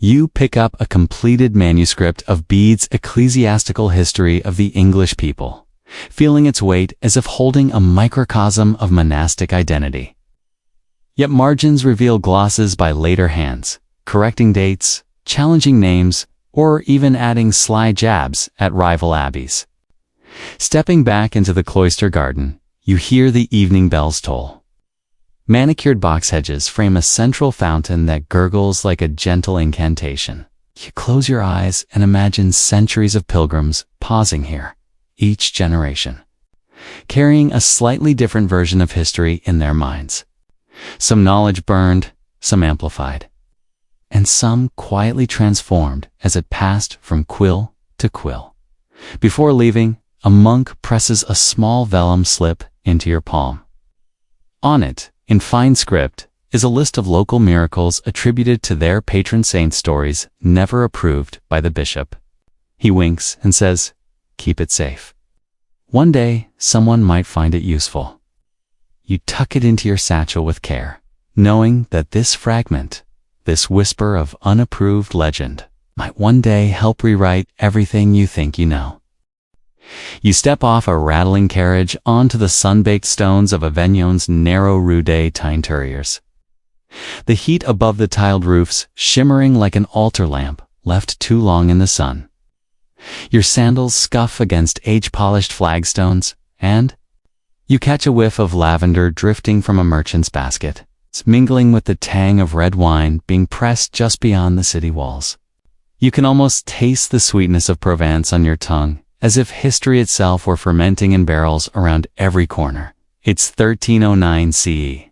You pick up a completed manuscript of Bede's ecclesiastical history of the English people, feeling its weight as if holding a microcosm of monastic identity. Yet margins reveal glosses by later hands, correcting dates, challenging names, or even adding sly jabs at rival abbeys. Stepping back into the cloister garden, you hear the evening bells toll. Manicured box hedges frame a central fountain that gurgles like a gentle incantation. You close your eyes and imagine centuries of pilgrims pausing here, each generation, carrying a slightly different version of history in their minds. Some knowledge burned, some amplified, and some quietly transformed as it passed from quill to quill. Before leaving, a monk presses a small vellum slip into your palm. On it, in fine script, is a list of local miracles attributed to their patron saint, stories never approved by the bishop. He winks and says, "Keep it safe. One day, someone might find it useful." You tuck it into your satchel with care, knowing that this fragment, this whisper of unapproved legend, might one day help rewrite everything you think you know. You step off a rattling carriage onto the sun-baked stones of Avignon's narrow Rue des Teinturiers. The heat above the tiled roofs, shimmering like an altar lamp, left too long in the sun. Your sandals scuff against age-polished flagstones, and you catch a whiff of lavender drifting from a merchant's basket, mingling with the tang of red wine being pressed just beyond the city walls. You can almost taste the sweetness of Provence on your tongue, as if history itself were fermenting in barrels around every corner. It's 1309 CE.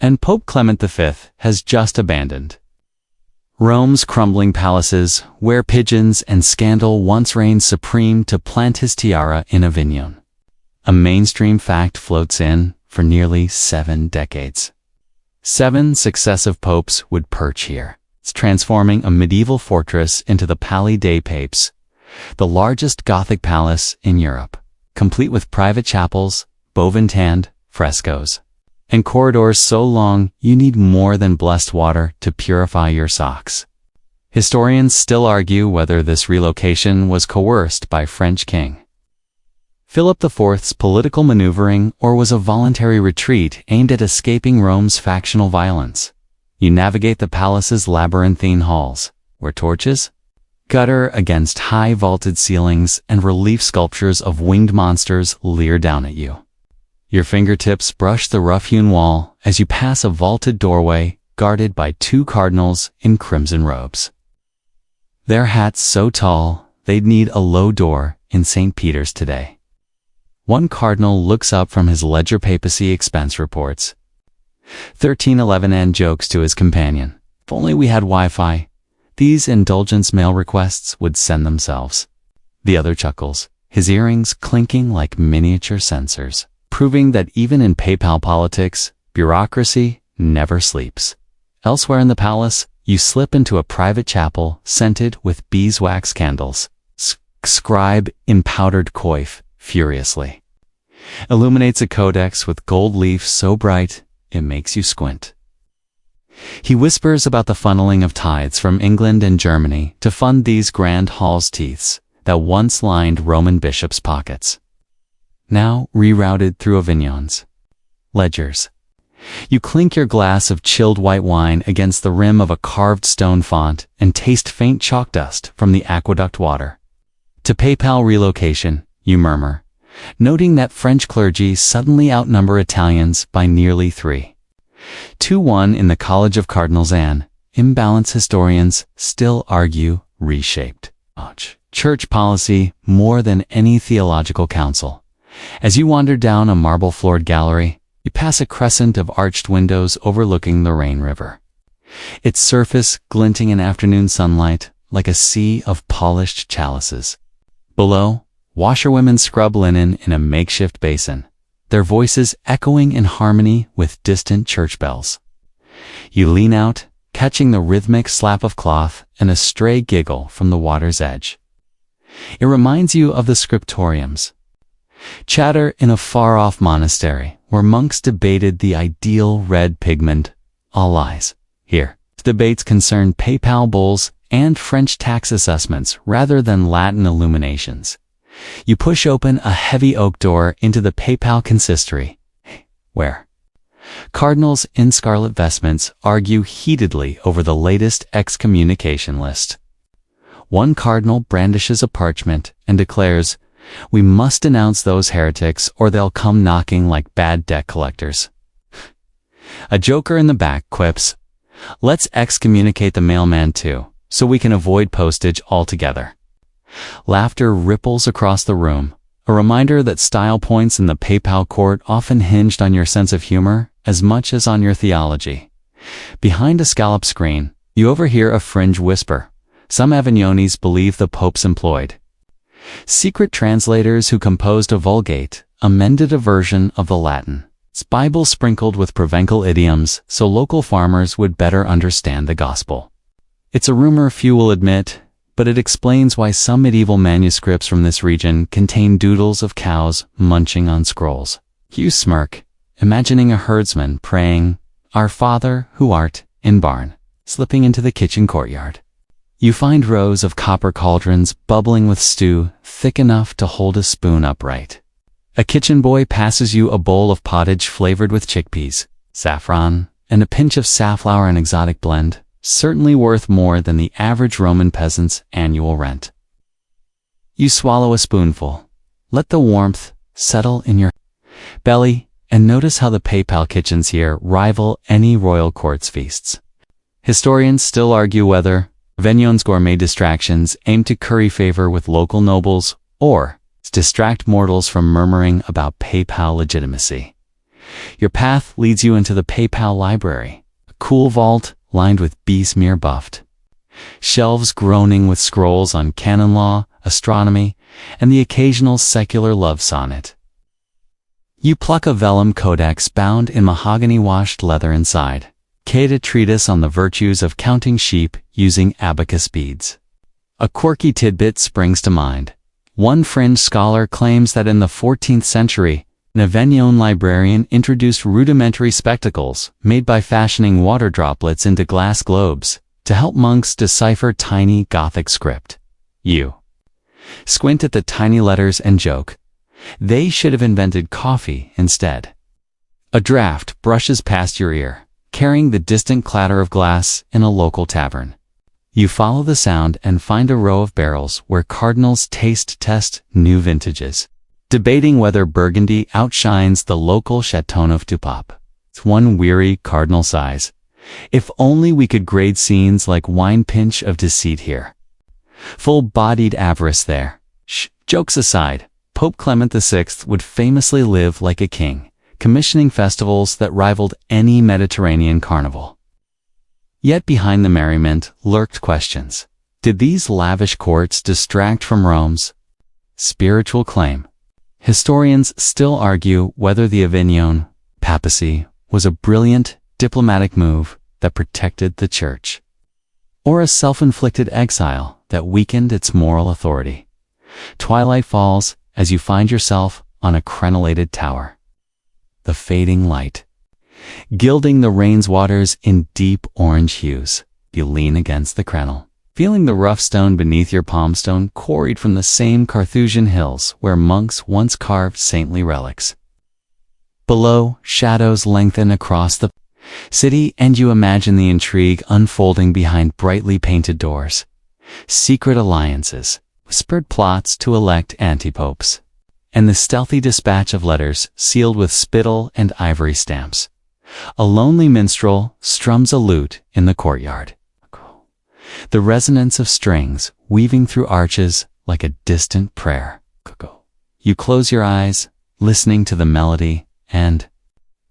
And Pope Clement V has just abandoned Rome's crumbling palaces, where pigeons and scandal once reigned supreme, to plant his tiara in Avignon. A mainstream fact floats in for nearly 7 decades. 7 successive popes would perch here, transforming a medieval fortress into the Palais des Papes, the largest Gothic palace in Europe, complete with private chapels, Beauventand frescoes, and corridors so long you need more than blessed water to purify your socks. Historians still argue whether this relocation was coerced by French King Philip IV's political maneuvering or was a voluntary retreat aimed at escaping Rome's factional violence. You navigate the palace's labyrinthine halls, where torches gutter against high vaulted ceilings and relief sculptures of winged monsters leer down at you. Your fingertips brush the rough-hewn wall as you pass a vaulted doorway guarded by 2 cardinals in crimson robes. Their hats so tall they'd need a low door in St. Peter's today. One cardinal looks up from his ledger papacy expense reports. 1311 and jokes to his companion. If only we had Wi-Fi, these indulgence mail requests would send themselves. The other chuckles, his earrings clinking like miniature censors, proving that even in PayPal politics, bureaucracy never sleeps. Elsewhere in the palace, you slip into a private chapel scented with beeswax candles. Scribe in powdered coif furiously illuminates a codex with gold leaf so bright it makes you squint. He whispers about the funneling of tithes from England and Germany to fund these grand halls teeths that once lined Roman bishops' pockets, now rerouted through avignons. Ledgers. You clink your glass of chilled white wine against the rim of a carved stone font and taste faint chalk dust from the aqueduct water. To PayPal relocation, you murmur, noting that French clergy suddenly outnumber Italians by nearly 3 to 1 in the College of Cardinals, and imbalance historians still argue reshaped church policy more than any theological council. As you wander down a marble-floored gallery, you pass a crescent of arched windows overlooking the Rhine River, its surface glinting in afternoon sunlight like a sea of polished chalices. Below, washerwomen scrub linen in a makeshift basin, their voices echoing in harmony with distant church bells. You lean out, catching the rhythmic slap of cloth and a stray giggle from the water's edge. It reminds you of the scriptoriums, chatter in a far-off monastery where monks debated the ideal red pigment. All lies. Here, debates concern PayPal bulls and French tax assessments rather than Latin illuminations. You push open a heavy oak door into the PayPal consistory, where cardinals in scarlet vestments argue heatedly over the latest excommunication list. One cardinal brandishes a parchment and declares, "We must denounce those heretics or they'll come knocking like bad debt collectors." A joker in the back quips, "Let's excommunicate the mailman too, so we can avoid postage altogether." Laughter ripples across the room, a reminder that style points in the PayPal court often hinged on your sense of humor as much as on your theology. Behind a scallop screen, you overhear a fringe whisper. Some Avignonis believe the Pope's employed secret translators who composed a Vulgate, amended a version of the Latin. Its Bible sprinkled with Provencal idioms so local farmers would better understand the gospel. It's a rumor few will admit, but it explains why some medieval manuscripts from this region contain doodles of cows munching on scrolls. You smirk, imagining a herdsman praying, "Our Father who art in barn," slipping into the kitchen courtyard. You find rows of copper cauldrons bubbling with stew thick enough to hold a spoon upright. A kitchen boy passes you a bowl of pottage flavored with chickpeas, saffron, and a pinch of safflower, an exotic blend, certainly worth more than the average Roman peasant's annual rent. You swallow a spoonful, let the warmth settle in your belly, and notice how the PayPal kitchens here rival any royal court's feasts. Historians still argue whether Avignon's gourmet distractions aim to curry favor with local nobles or distract mortals from murmuring about PayPal legitimacy. Your path leads you into the PayPal Library, a cool vault lined with bee-smear buffed shelves groaning with scrolls on canon law, astronomy, and the occasional secular love sonnet. You pluck a vellum codex bound in mahogany-washed leather inside, a treatise on the virtues of counting sheep using abacus beads. A quirky tidbit springs to mind. One fringe scholar claims that in the 14th century, an Avignon librarian introduced rudimentary spectacles made by fashioning water droplets into glass globes to help monks decipher tiny Gothic script. You squint at the tiny letters and joke, they should have invented coffee instead. A draft brushes past your ear, carrying the distant clatter of glass in a local tavern. You follow the sound and find a row of barrels where cardinals taste test new vintages, debating whether Burgundy outshines the local Chateauneuf du Pape. It's one weary cardinal sighs. If only we could grade scenes like wine pinch of deceit here. Full-bodied avarice there. Jokes aside, Pope Clement VI would famously live like a king, commissioning festivals that rivaled any Mediterranean carnival. Yet behind the merriment lurked questions. Did these lavish courts distract from Rome's spiritual claim? Historians still argue whether the Avignon papacy was a brilliant diplomatic move that protected the Church, or a self-inflicted exile that weakened its moral authority. Twilight falls as you find yourself on a crenellated tower. The fading light, gilding the rain's waters in deep orange hues. You lean against the crenel, feeling the rough stone beneath your palm, stone quarried from the same Carthusian hills where monks once carved saintly relics. Below, shadows lengthen across the city, and you imagine the intrigue unfolding behind brightly painted doors. Secret alliances, whispered plots to elect antipopes, and the stealthy dispatch of letters sealed with spittle and ivory stamps. A lonely minstrel strums a lute in the courtyard, the resonance of strings weaving through arches like a distant prayer. You close your eyes, listening to the melody, and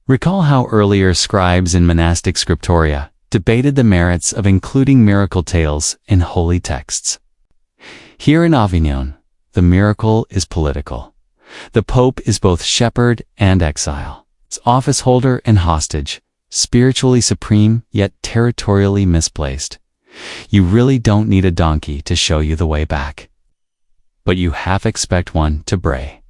recall how earlier scribes in monastic scriptoria debated the merits of including miracle tales in holy texts. Here in Avignon, the miracle is political. The Pope is both shepherd and exile, office holder and hostage, spiritually supreme yet territorially misplaced. You really don't need a donkey to show you the way back, but you half expect one to bray.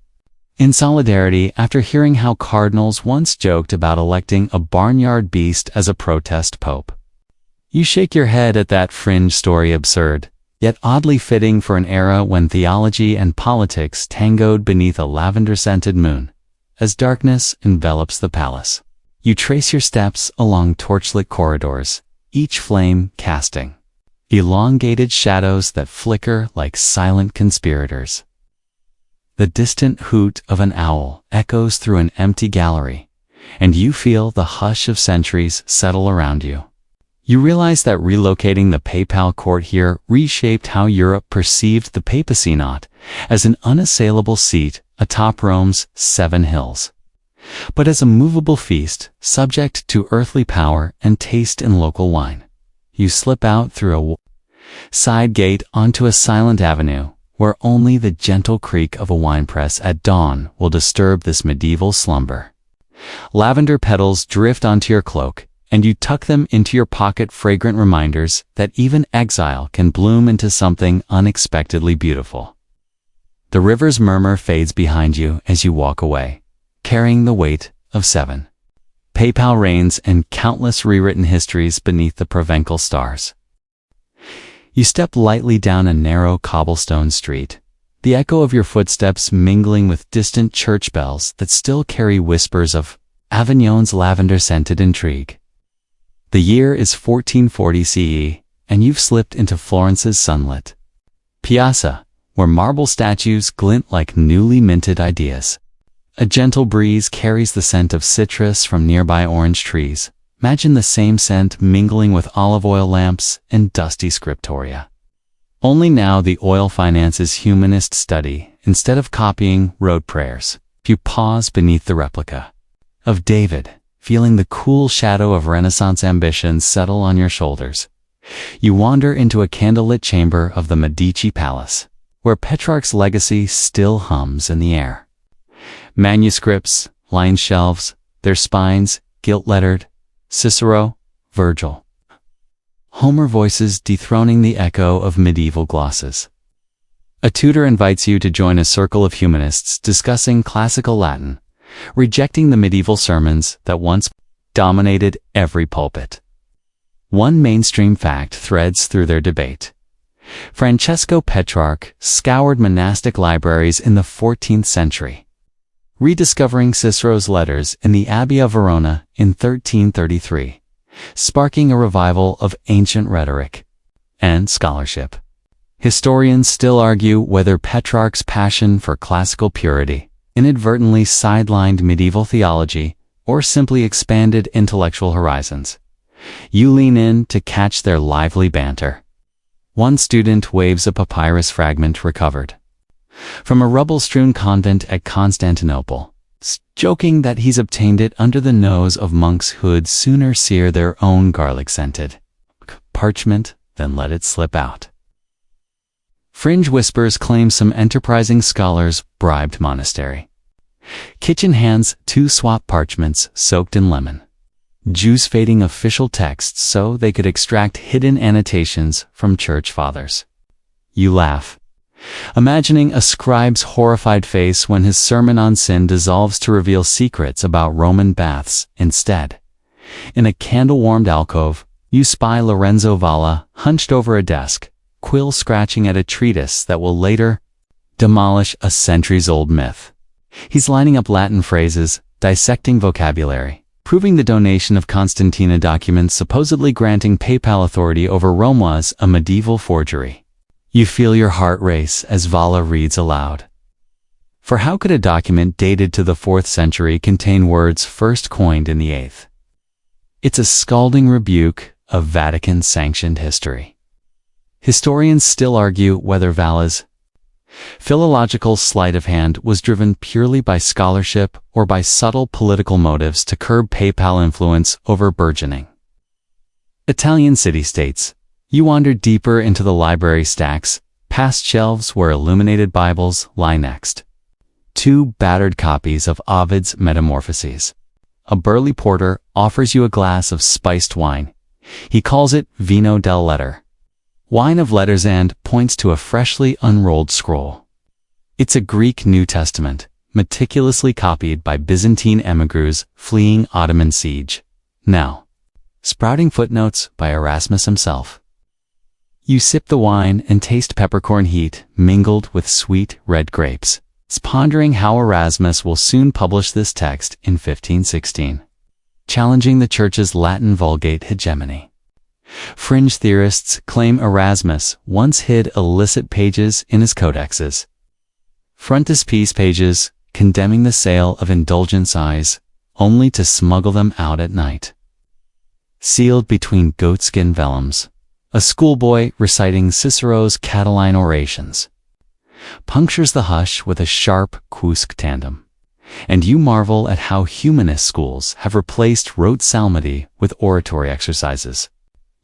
In solidarity, after hearing how cardinals once joked about electing a barnyard beast as a protest pope, you shake your head at that fringe story, absurd, yet oddly fitting for an era when theology and politics tangoed beneath a lavender-scented moon. As darkness envelops the palace, you trace your steps along torchlit corridors, each flame casting elongated shadows that flicker like silent conspirators. The distant hoot of an owl echoes through an empty gallery, and you feel the hush of centuries settle around you. You realize that relocating the papal court here reshaped how Europe perceived the papacy, not as an unassailable seat atop Rome's 7 hills, but as a movable feast subject to earthly power and taste in local wine. You slip out through a side gate onto a silent avenue where only the gentle creak of a winepress at dawn will disturb this medieval slumber. Lavender petals drift onto your cloak, and you tuck them into your pocket, fragrant reminders that even exile can bloom into something unexpectedly beautiful. The river's murmur fades behind you as you walk away, carrying the weight of 7 papal reigns and countless rewritten histories beneath the Provencal stars. You step lightly down a narrow cobblestone street, the echo of your footsteps mingling with distant church bells that still carry whispers of Avignon's lavender-scented intrigue. The year is 1440 CE, and you've slipped into Florence's sunlit piazza, where marble statues glint like newly minted ideas. A gentle breeze carries the scent of citrus from nearby orange trees. Imagine the same scent mingling with olive oil lamps and dusty scriptoria. Only now the oil finances humanist study instead of copying rote prayers. You pause beneath the replica of David, feeling the cool shadow of Renaissance ambitions settle on your shoulders. You wander into a candlelit chamber of the Medici Palace, where Petrarch's legacy still hums in the air. Manuscripts line shelves, their spines gilt-lettered, Cicero, Virgil, Homer voices dethroning the echo of medieval glosses. A tutor invites you to join a circle of humanists discussing classical Latin, rejecting the medieval sermons that once dominated every pulpit. One mainstream fact threads through their debate. Francesco Petrarch scoured monastic libraries in the 14th century, rediscovering Cicero's letters in the Abbey of Verona in 1333, sparking a revival of ancient rhetoric and scholarship. Historians still argue whether Petrarch's passion for classical purity inadvertently sidelined medieval theology or simply expanded intellectual horizons. You lean in to catch their lively banter. One student waves a papyrus fragment recovered from a rubble-strewn convent at Constantinople, joking that he's obtained it under the nose of monks who'd sooner sear their own garlic-scented parchment than let it slip out. Fringe whispers claim some enterprising scholars bribed monastery kitchen hands to swap parchments soaked in lemon juice, fading official texts so they could extract hidden annotations from church fathers. You laugh, imagining a scribe's horrified face when his sermon on sin dissolves to reveal secrets about Roman baths instead. In a candle-warmed alcove, you spy Lorenzo Valla hunched over a desk, quill scratching at a treatise that will later demolish a centuries-old myth. He's lining up Latin phrases, dissecting vocabulary, proving the donation of Constantina documents supposedly granting papal authority over Rome was a medieval forgery. You feel your heart race as Valla reads aloud. For how could a document dated to the 4th century contain words first coined in the 8th? It's a scalding rebuke of Vatican-sanctioned history. Historians still argue whether Valla's philological sleight of hand was driven purely by scholarship or by subtle political motives to curb papal influence over burgeoning Italian city-states. You wander deeper into the library stacks, past shelves where illuminated Bibles lie next. 2 battered copies of Ovid's Metamorphoses. A burly porter offers you a glass of spiced wine. He calls it vino del letter, wine of letters, and points to a freshly unrolled scroll. It's a Greek New Testament, meticulously copied by Byzantine emigres fleeing Ottoman siege. Now, sprouting footnotes by Erasmus himself. You sip the wine and taste peppercorn heat mingled with sweet red grapes, pondering how Erasmus will soon publish this text in 1516, challenging the Church's Latin Vulgate hegemony. Fringe theorists claim Erasmus once hid illicit pages in his codexes, frontispiece pages condemning the sale of indulgence eyes, only to smuggle them out at night. Sealed between goatskin vellums, a schoolboy reciting Cicero's Catiline orations punctures the hush with a sharp quousque tandem, and you marvel at how humanist schools have replaced rote psalmody with oratory exercises.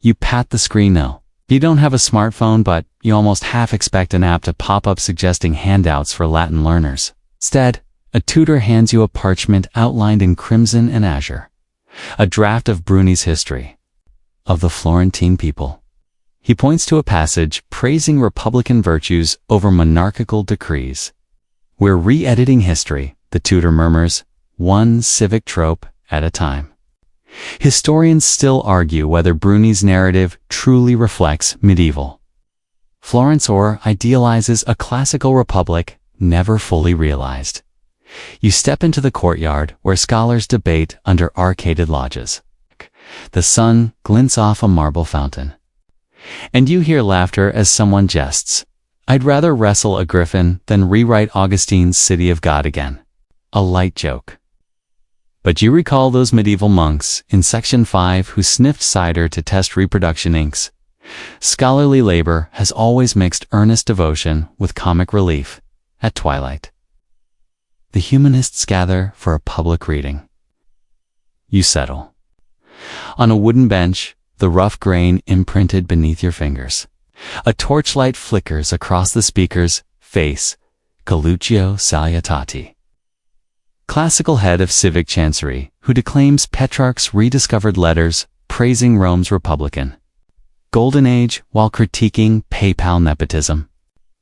You pat the screen now. You don't have a smartphone, but you almost half expect an app to pop up suggesting handouts for Latin learners. Instead, a tutor hands you a parchment outlined in crimson and azure, a draft of Bruni's history of the Florentine people. He points to a passage praising republican virtues over monarchical decrees. We're re-editing history, the tutor murmurs, one civic trope at a time. Historians still argue whether Bruni's narrative truly reflects medieval Florence or idealizes a classical republic never fully realized. You step into the courtyard where scholars debate under arcaded lodges. The sun glints off a marble fountain, and you hear laughter as someone jests. I'd rather wrestle a griffin than rewrite Augustine's City of God again. A light joke. But you recall those medieval monks in Section 5 who sniffed cider to test reproduction inks. Scholarly labor has always mixed earnest devotion with comic relief at twilight. The humanists gather for a public reading. You settle on a wooden bench, the rough grain imprinted beneath your fingers. A torchlight flickers across the speaker's face. Galluccio Salutati, classical head of civic chancery, who declaims Petrarch's rediscovered letters praising Rome's Republican Golden Age while critiquing papal nepotism.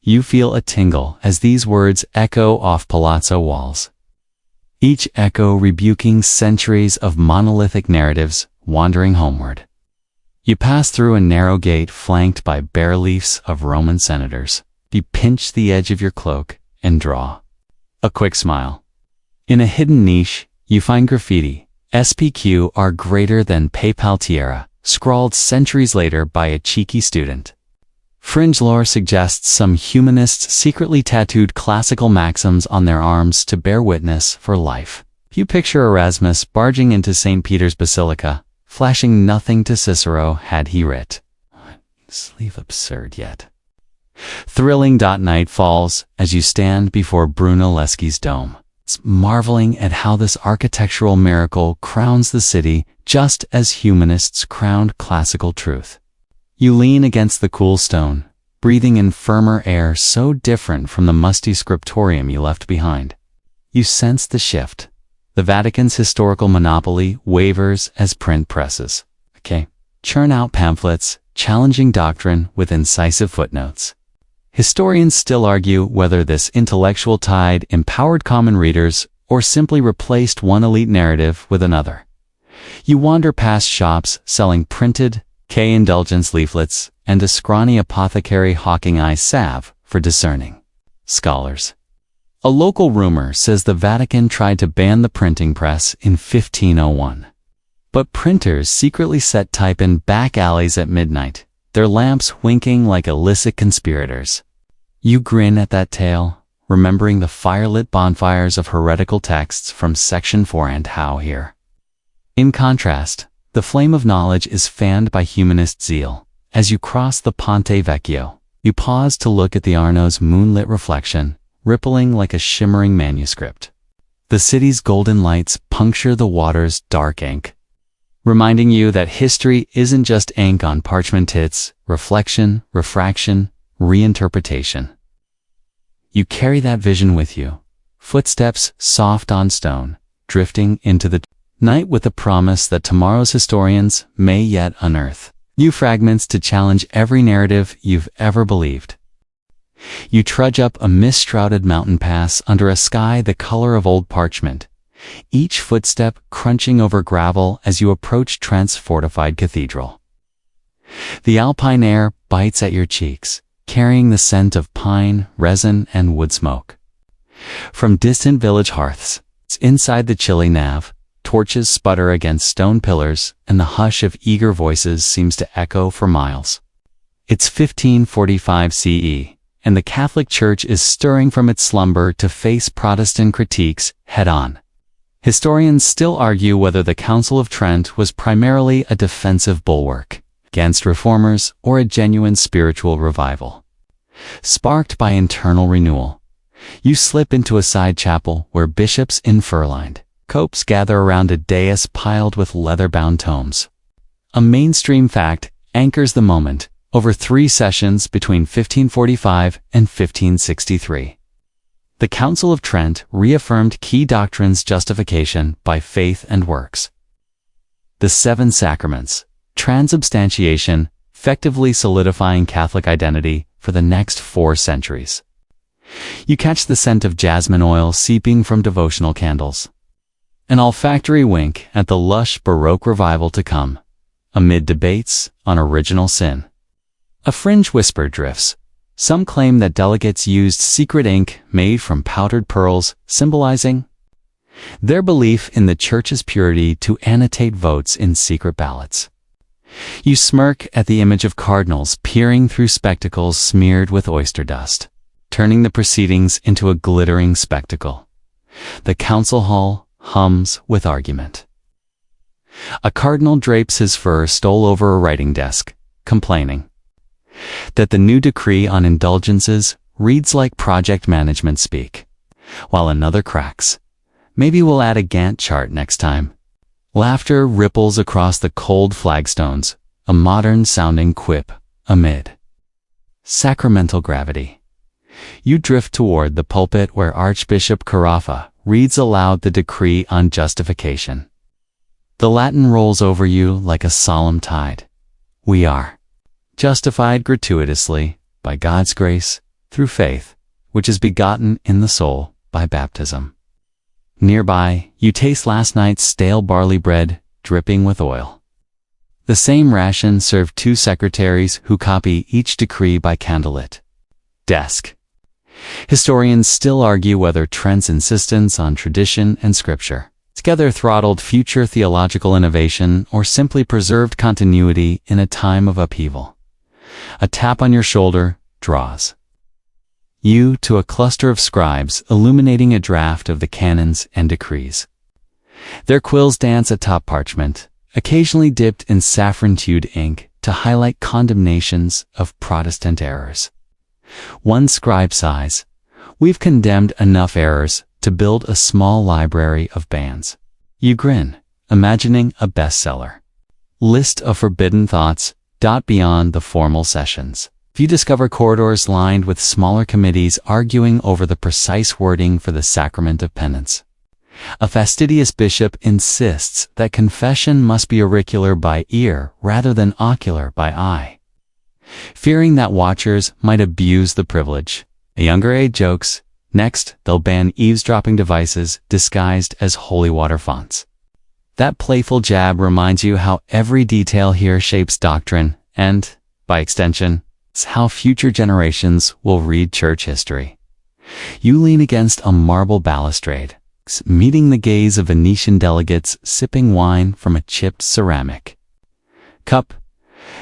You feel a tingle as these words echo off palazzo walls, each echo rebuking centuries of monolithic narratives wandering homeward. You pass through a narrow gate flanked by bare-leafs of Roman senators. You pinch the edge of your cloak and draw a quick smile. In a hidden niche, you find graffiti. SPQ are greater than papal tiara, scrawled centuries later by a cheeky student. Fringe lore suggests some humanists secretly tattooed classical maxims on their arms to bear witness for life. You picture Erasmus barging into St. Peter's Basilica, flashing nothing to Cicero had he writ. Sleep absurd yet. Thrilling. Night falls as you stand before Brunelleschi's dome, marveling at how this architectural miracle crowns the city just as humanists crowned classical truth. You lean against the cool stone, breathing in firmer air so different from the musty scriptorium you left behind. You sense the shift. The Vatican's historical monopoly wavers as print presses. Churn out pamphlets, challenging doctrine with incisive footnotes. Historians still argue whether this intellectual tide empowered common readers or simply replaced one elite narrative with another. You wander past shops selling printed indulgence leaflets and a scrawny apothecary hawking eye salve for discerning scholars. A local rumor says the Vatican tried to ban the printing press in 1501. But printers secretly set type in back alleys at midnight, their lamps winking like illicit conspirators. You grin at that tale, remembering the firelit bonfires of heretical texts from Section 4 and how here. In contrast, the flame of knowledge is fanned by humanist zeal. As you cross the Ponte Vecchio, you pause to look at the Arno's moonlit reflection, rippling like a shimmering manuscript. The city's golden lights puncture the water's dark ink, reminding you that history isn't just ink on parchment. It's reflection, refraction, reinterpretation. You carry that vision with you, footsteps soft on stone, drifting into the night with the promise that tomorrow's historians may yet unearth new fragments to challenge every narrative you've ever believed. You trudge up a mist-shrouded mountain pass under a sky the color of old parchment, each footstep crunching over gravel as you approach Trent's fortified cathedral. The alpine air bites at your cheeks, carrying the scent of pine, resin, and wood smoke. From distant village hearths, inside the chilly nave, torches sputter against stone pillars, and the hush of eager voices seems to echo for miles. It's 1545 CE, and the Catholic Church is stirring from its slumber to face Protestant critiques head-on. Historians still argue whether the Council of Trent was primarily a defensive bulwark against reformers or a genuine spiritual revival. Sparked by internal renewal, you slip into a side chapel where bishops in fur-lined copes gather around a dais piled with leather-bound tomes. A mainstream fact anchors the moment over 3 sessions between 1545 and 1563. The Council of Trent reaffirmed key doctrines: justification by faith and works, the 7 sacraments, transubstantiation, effectively solidifying Catholic identity for the next 4 centuries. You catch the scent of jasmine oil seeping from devotional candles, an olfactory wink at the lush Baroque revival to come, amid debates on original sin. A fringe whisper drifts. Some claim that delegates used secret ink made from powdered pearls, symbolizing their belief in the Church's purity to annotate votes in secret ballots. You smirk at the image of cardinals peering through spectacles smeared with oyster dust, turning the proceedings into a glittering spectacle. The council hall hums with argument. A cardinal drapes his fur stole over a writing desk, complaining that the new decree on indulgences reads like project management speak, while another cracks. Maybe we'll add a Gantt chart next time. Laughter ripples across the cold flagstones, a modern-sounding quip amid sacramental gravity. You drift toward the pulpit where Archbishop Carafa reads aloud the decree on justification. The Latin rolls over you like a solemn tide. We are justified gratuitously by God's grace through faith, which is begotten in the soul by baptism. Nearby, you taste last night's stale barley bread dripping with oil. The same ration served 2 secretaries who copy each decree by candlelit desk. Historians still argue whether Trent's insistence on tradition and scripture together throttled future theological innovation or simply preserved continuity in a time of upheaval. A tap on your shoulder draws you to a cluster of scribes illuminating a draft of the canons and decrees. Their quills dance atop parchment, occasionally dipped in saffron-hued ink, to highlight condemnations of Protestant errors. One scribe sighs, "We've condemned enough errors to build a small library of bans." You grin, imagining a bestseller. List of forbidden thoughts. Beyond the formal sessions, you discover corridors lined with smaller committees arguing over the precise wording for the sacrament of penance. A fastidious bishop insists that confession must be auricular by ear rather than ocular by eye. Fearing that watchers might abuse the privilege, a younger aide jokes, next they'll ban eavesdropping devices disguised as holy water fonts. That playful jab reminds you how every detail here shapes doctrine and, by extension, it's how future generations will read church history. You lean against a marble balustrade, meeting the gaze of Venetian delegates sipping wine from a chipped ceramic cup.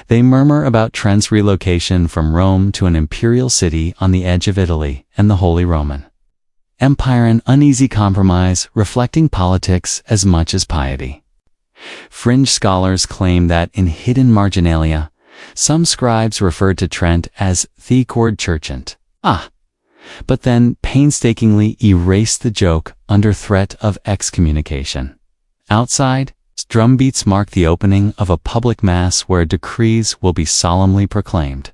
They murmur about Trent's relocation from Rome to an imperial city on the edge of Italy and the Holy Roman Empire, an uneasy compromise reflecting politics as much as piety. Fringe scholars claim that in hidden marginalia, some scribes referred to Trent as the cord churchant. But then painstakingly erase the joke under threat of excommunication. Outside, drumbeats mark the opening of a public mass where decrees will be solemnly proclaimed.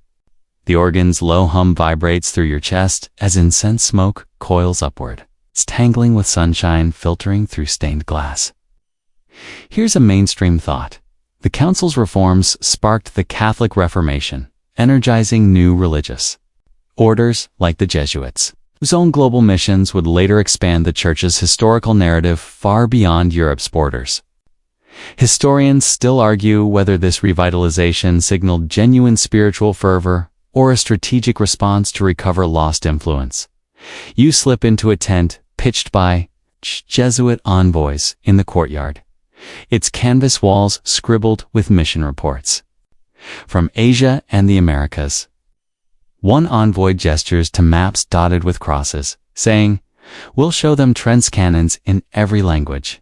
The organ's low hum vibrates through your chest as incense smoke coils upward, tangling with sunshine filtering through stained glass. Here's a mainstream thought. The Council's reforms sparked the Catholic Reformation, energizing new religious orders like the Jesuits, whose own global missions would later expand the Church's historical narrative far beyond Europe's borders. Historians still argue whether this revitalization signaled genuine spiritual fervor or a strategic response to recover lost influence. You slip into a tent pitched by Jesuit envoys in the courtyard, its canvas walls scribbled with mission reports from Asia and the Americas. One envoy gestures to maps dotted with crosses, saying, "We'll show them Trent's canons in every language."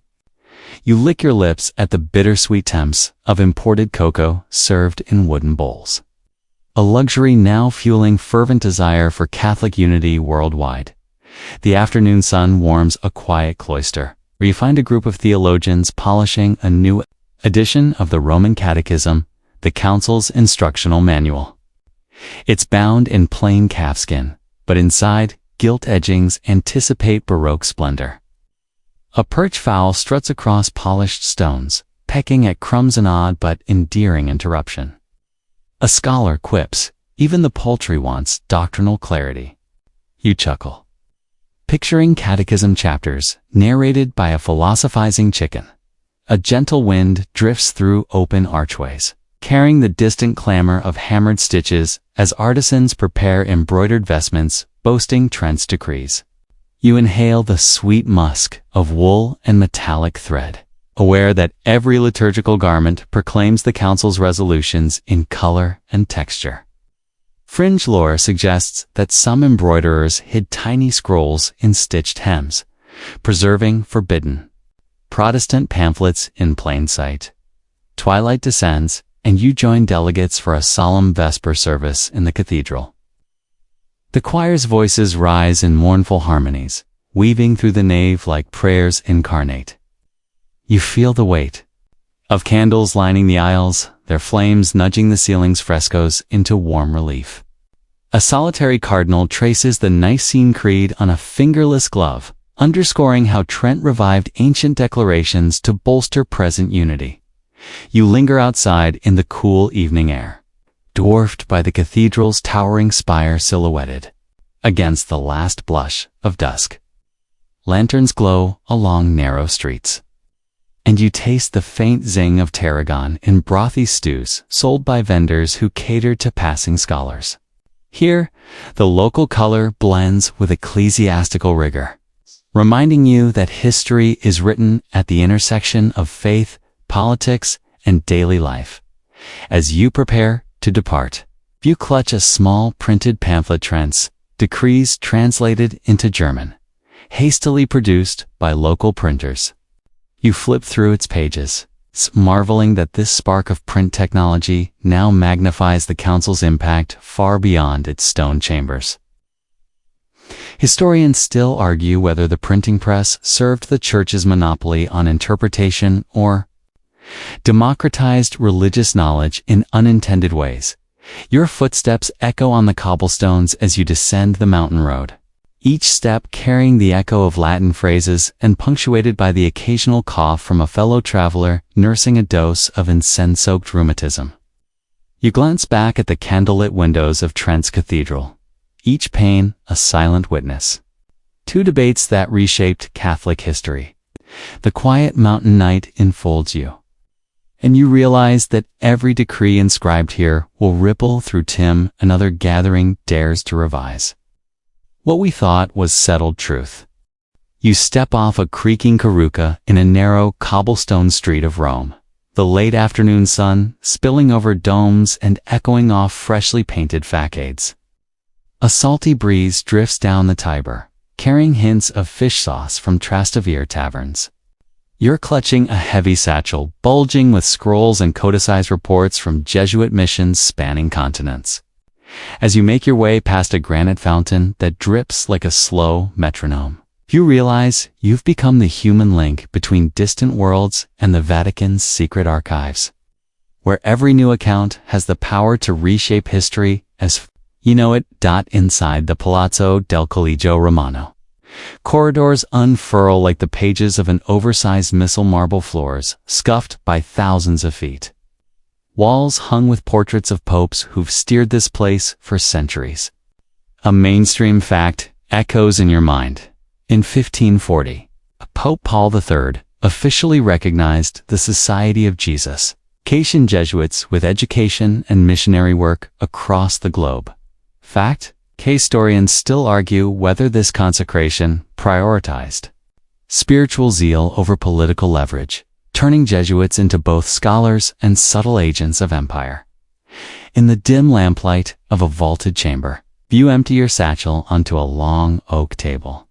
You lick your lips at the bittersweet temps of imported cocoa served in wooden bowls, a luxury now fueling fervent desire for Catholic unity worldwide. The afternoon sun warms a quiet cloister, where you find a group of theologians polishing a new edition of the Roman Catechism, the Council's instructional manual. It's bound in plain calfskin, but inside, gilt edgings anticipate Baroque splendor. A perch fowl struts across polished stones, pecking at crumbs, an odd but endearing interruption. A scholar quips, "Even the poultry wants doctrinal clarity." You chuckle, picturing catechism chapters narrated by a philosophizing chicken. A gentle wind drifts through open archways, carrying the distant clamor of hammered stitches as artisans prepare embroidered vestments boasting Trent's decrees. You inhale the sweet musk of wool and metallic thread, aware that every liturgical garment proclaims the Council's resolutions in color and texture. Fringe lore suggests that some embroiderers hid tiny scrolls in stitched hems, preserving forbidden Protestant pamphlets in plain sight. Twilight descends, and you join delegates for a solemn Vesper service in the cathedral. The choir's voices rise in mournful harmonies, weaving through the nave like prayers incarnate. You feel the weight of candles lining the aisles, their flames nudging the ceiling's frescoes into warm relief. A solitary cardinal traces the Nicene Creed on a fingerless glove, underscoring how Trent revived ancient declarations to bolster present unity. You linger outside in the cool evening air, dwarfed by the cathedral's towering spire silhouetted against the last blush of dusk. Lanterns glow along narrow streets, and you taste the faint zing of tarragon in brothy stews sold by vendors who cater to passing scholars. Here, the local color blends with ecclesiastical rigor, reminding you that history is written at the intersection of faith, politics, and daily life. As you prepare to depart, you clutch a small printed pamphlet, Trent's decrees translated into German, hastily produced by local printers. You flip through its pages, marveling that this spark of print technology now magnifies the council's impact far beyond its stone chambers. Historians still argue whether the printing press served the church's monopoly on interpretation or democratized religious knowledge in unintended ways. Your footsteps echo on the cobblestones as you descend the mountain road, each step carrying the echo of Latin phrases and punctuated by the occasional cough from a fellow traveler nursing a dose of incense-soaked rheumatism. You glance back at the candlelit windows of Trent's Cathedral, each pane a silent witness. Two debates that reshaped Catholic history. The quiet mountain night enfolds you, and you realize that every decree inscribed here will ripple through Tim another gathering dares to revise what we thought was settled truth. You step off a creaking carruca in a narrow cobblestone street of Rome, the late afternoon sun spilling over domes and echoing off freshly painted facades. A salty breeze drifts down the Tiber, carrying hints of fish sauce from Trastevere taverns. You're clutching a heavy satchel, bulging with scrolls and codicized reports from Jesuit missions spanning continents. As you make your way past a granite fountain that drips like a slow metronome, you realize you've become the human link between distant worlds and the Vatican's secret archives, where every new account has the power to reshape history as you know it. Inside the Palazzo del Collegio Romano, corridors unfurl like the pages of an oversized missal, marble floors scuffed by thousands of feet. Walls hung with portraits of popes who've steered this place for centuries. A mainstream fact echoes in your mind. In 1540, Pope Paul III officially recognized the Society of Jesus, Caitian Jesuits with education and missionary work across the globe. Fact: historians still argue whether this consecration prioritized spiritual zeal over political leverage, turning Jesuits into both scholars and subtle agents of empire. In the dim lamplight of a vaulted chamber, you empty your satchel onto a long oak table.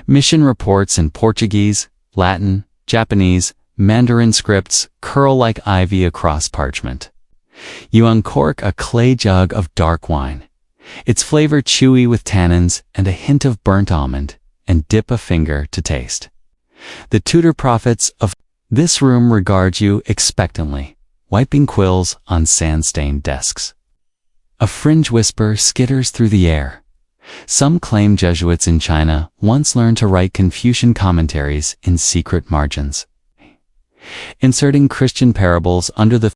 Mission reports in Portuguese, Latin, Japanese, Mandarin scripts curl like ivy across parchment. You uncork a clay jug of dark wine, its flavor chewy with tannins and a hint of burnt almond, and dip a finger to taste. The Tudor prophets of this room regard you expectantly, wiping quills on sand-stained desks. A fringe whisper skitters through the air. Some claim Jesuits in China once learned to write Confucian commentaries in secret margins, inserting Christian parables under the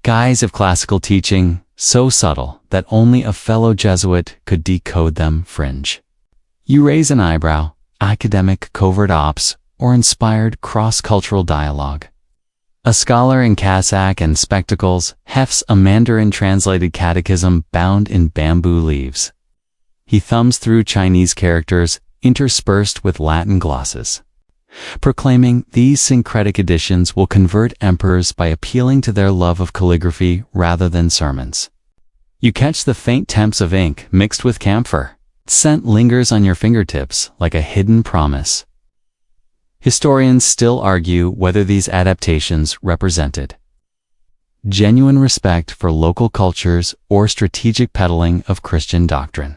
guise of classical teaching, so subtle that only a fellow Jesuit could decode them. Fringe. You raise an eyebrow, academic covert ops, or inspired cross-cultural dialogue. A scholar in cassock and spectacles hefts a Mandarin-translated catechism bound in bamboo leaves. He thumbs through Chinese characters interspersed with Latin glosses, proclaiming these syncretic editions will convert emperors by appealing to their love of calligraphy rather than sermons. You catch the faint temps of ink mixed with camphor. Scent lingers on your fingertips like a hidden promise. Historians still argue whether these adaptations represented genuine respect for local cultures or strategic peddling of Christian doctrine.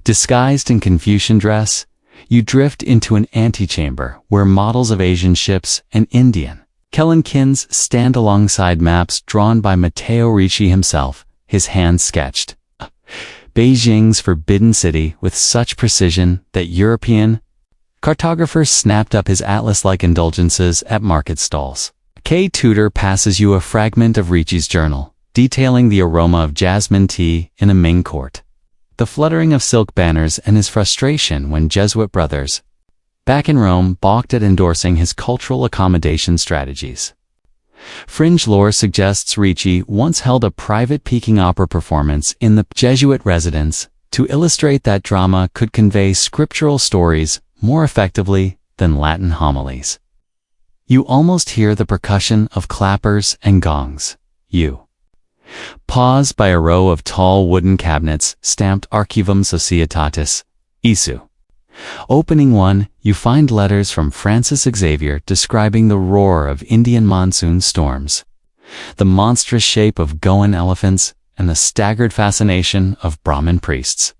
Disguised in Confucian dress, you drift into an antechamber where models of Asian ships and Indian Kelenkins stand alongside maps drawn by Matteo Ricci himself, his hand sketched Beijing's forbidden city with such precision that European cartographers snapped up his atlas-like indulgences at market stalls. K. Tudor passes you a fragment of Ricci's journal, detailing the aroma of jasmine tea in a Ming court, the fluttering of silk banners, and his frustration when Jesuit brothers, back in Rome, balked at endorsing his cultural accommodation strategies. Fringe lore suggests Ricci once held a private Peking opera performance in the Jesuit residence to illustrate that drama could convey scriptural stories more effectively than Latin homilies. You almost hear the percussion of clappers and gongs. You pause by a row of tall wooden cabinets stamped Archivum Societatis, ISU, Opening one, you find letters from Francis Xavier describing the roar of Indian monsoon storms, the monstrous shape of Goan elephants, and the staggered fascination of Brahmin priests.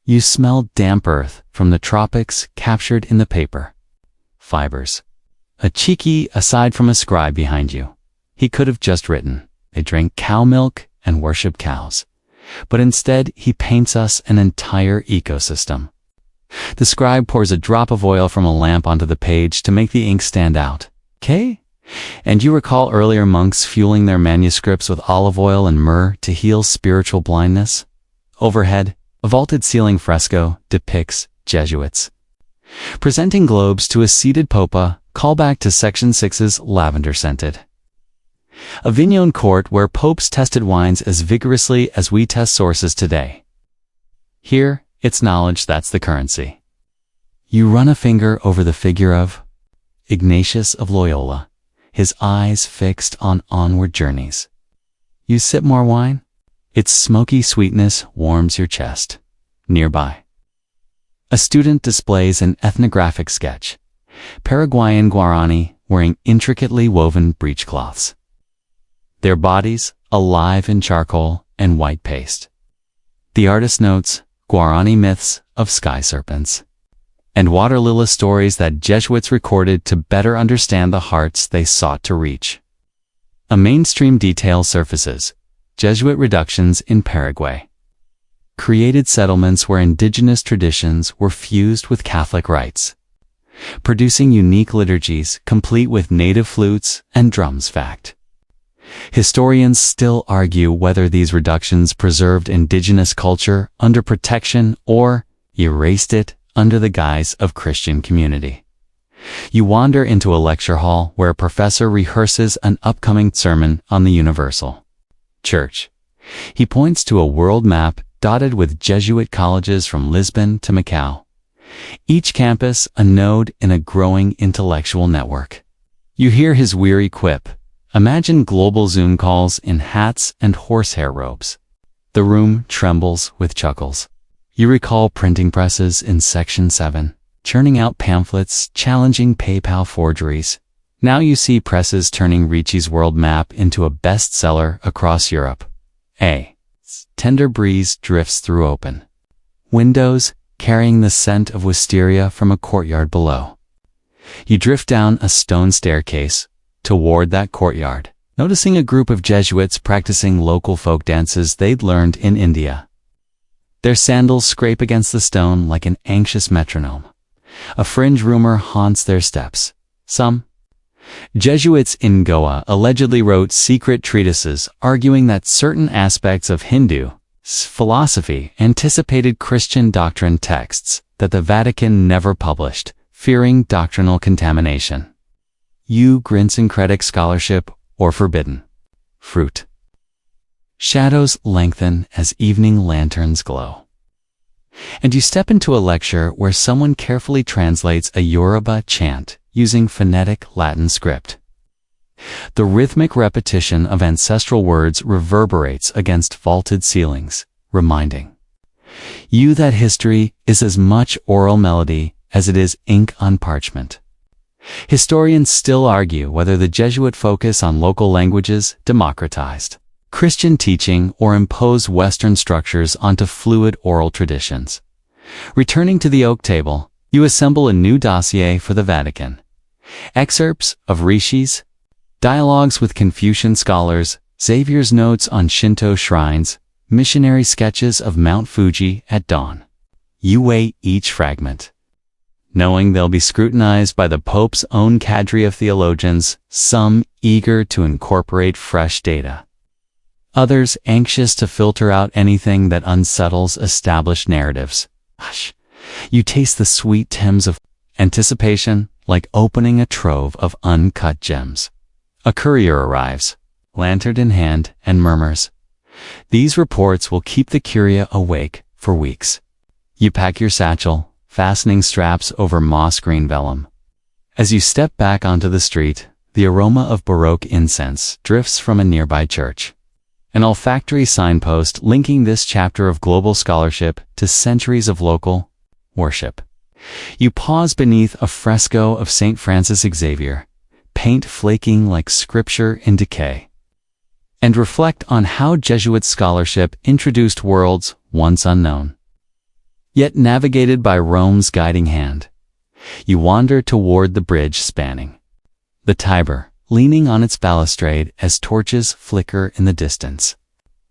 You smell damp earth from the tropics captured in the paper. Fibers. A cheeky aside from a scribe behind you. He could have just written, "They drink cow milk and worship cows." But instead, he paints us an entire ecosystem. The scribe pours a drop of oil from a lamp onto the page to make the ink stand out. Okay? And you recall earlier monks fueling their manuscripts with olive oil and myrrh to heal spiritual blindness? Overhead, a vaulted ceiling fresco depicts Jesuits presenting globes to a seated popa, callback to Section 6's lavender-scented. A Vignon court where popes tested wines as vigorously as we test sources today. Here, it's knowledge that's the currency. You run a finger over the figure of Ignatius of Loyola, his eyes fixed on onward journeys. You sip more wine? Its smoky sweetness warms your chest. Nearby, a student displays an ethnographic sketch. Paraguayan Guarani wearing intricately woven breechcloths. Their bodies alive in charcoal and white paste. The artist notes Guarani myths of sky serpents and water lily stories that Jesuits recorded to better understand the hearts they sought to reach. A mainstream detail surfaces. Jesuit reductions in Paraguay created settlements where indigenous traditions were fused with Catholic rites, producing unique liturgies complete with native flutes and drums. Fact. Historians still argue whether these reductions preserved indigenous culture under protection or erased it under the guise of Christian community. You wander into a lecture hall where a professor rehearses an upcoming sermon on the universal church. He points to a world map dotted with Jesuit colleges from Lisbon to Macau. Each campus a node in a growing intellectual network. You hear his weary quip. Imagine global Zoom calls in hats and horsehair robes. The room trembles with chuckles. You recall printing presses in Section 7, churning out pamphlets challenging PayPal forgeries. Now you see presses turning Ricci's world map into a bestseller across Europe. A tender breeze drifts through open windows, carrying the scent of wisteria from a courtyard below. You drift down a stone staircase toward that courtyard, noticing a group of Jesuits practicing local folk dances they'd learned in India. Their sandals scrape against the stone like an anxious metronome. A fringe rumor haunts their steps. Some Jesuits in Goa allegedly wrote secret treatises arguing that certain aspects of Hindu philosophy anticipated Christian doctrine texts that the Vatican never published, fearing doctrinal contamination. You grin syncretic scholarship or forbidden fruit. Shadows lengthen as evening lanterns glow. And you step into a lecture where someone carefully translates a Yoruba chant using phonetic Latin script. The rhythmic repetition of ancestral words reverberates against vaulted ceilings, reminding you that history is as much oral melody as it is ink on parchment. Historians still argue whether the Jesuit focus on local languages democratized Christian teaching or imposed Western structures onto fluid oral traditions. Returning to the oak table, you assemble a new dossier for the Vatican. Excerpts of Ricci's dialogues with Confucian scholars, Xavier's notes on Shinto shrines, missionary sketches of Mount Fuji at dawn. You weigh each fragment, knowing they'll be scrutinized by the Pope's own cadre of theologians, some eager to incorporate fresh data, others anxious to filter out anything that unsettles established narratives. Hush! You taste the sweet Thames of anticipation, like opening a trove of uncut gems. A courier arrives, lantern in hand, and murmurs, "These reports will keep the curia awake for weeks." You pack your satchel, fastening straps over moss green vellum. As you step back onto the street, the aroma of Baroque incense drifts from a nearby church. An olfactory signpost linking this chapter of global scholarship to centuries of local worship. You pause beneath a fresco of St. Francis Xavier, paint flaking like scripture in decay, and reflect on how Jesuit scholarship introduced worlds once unknown, yet navigated by Rome's guiding hand. You wander toward the bridge spanning the Tiber, leaning on its balustrade as torches flicker in the distance.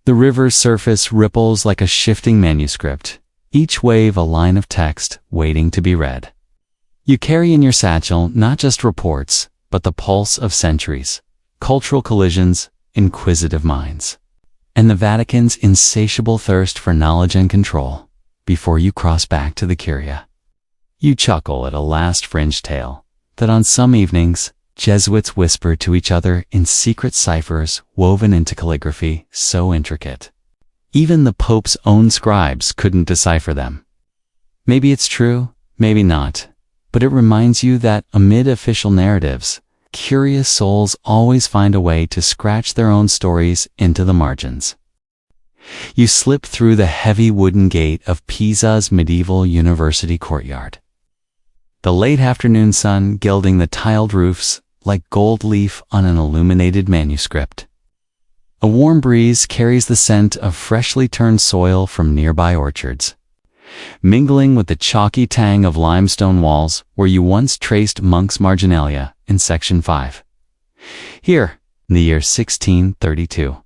The river's surface ripples like a shifting manuscript, each wave a line of text waiting to be read. You carry in your satchel not just reports, but the pulse of centuries, cultural collisions, inquisitive minds, and the Vatican's insatiable thirst for knowledge and control before you cross back to the Curia. You chuckle at a last fringe tale that on some evenings, Jesuits whispered to each other in secret ciphers woven into calligraphy so intricate, even the Pope's own scribes couldn't decipher them. Maybe it's true, maybe not, but it reminds you that amid official narratives, curious souls always find a way to scratch their own stories into the margins. You slip through the heavy wooden gate of Pisa's medieval university courtyard, the late afternoon sun gilding the tiled roofs like gold leaf on an illuminated manuscript. A warm breeze carries the scent of freshly turned soil from nearby orchards, mingling with the chalky tang of limestone walls where you once traced monks' marginalia in Section 5. Here, in the year 1632,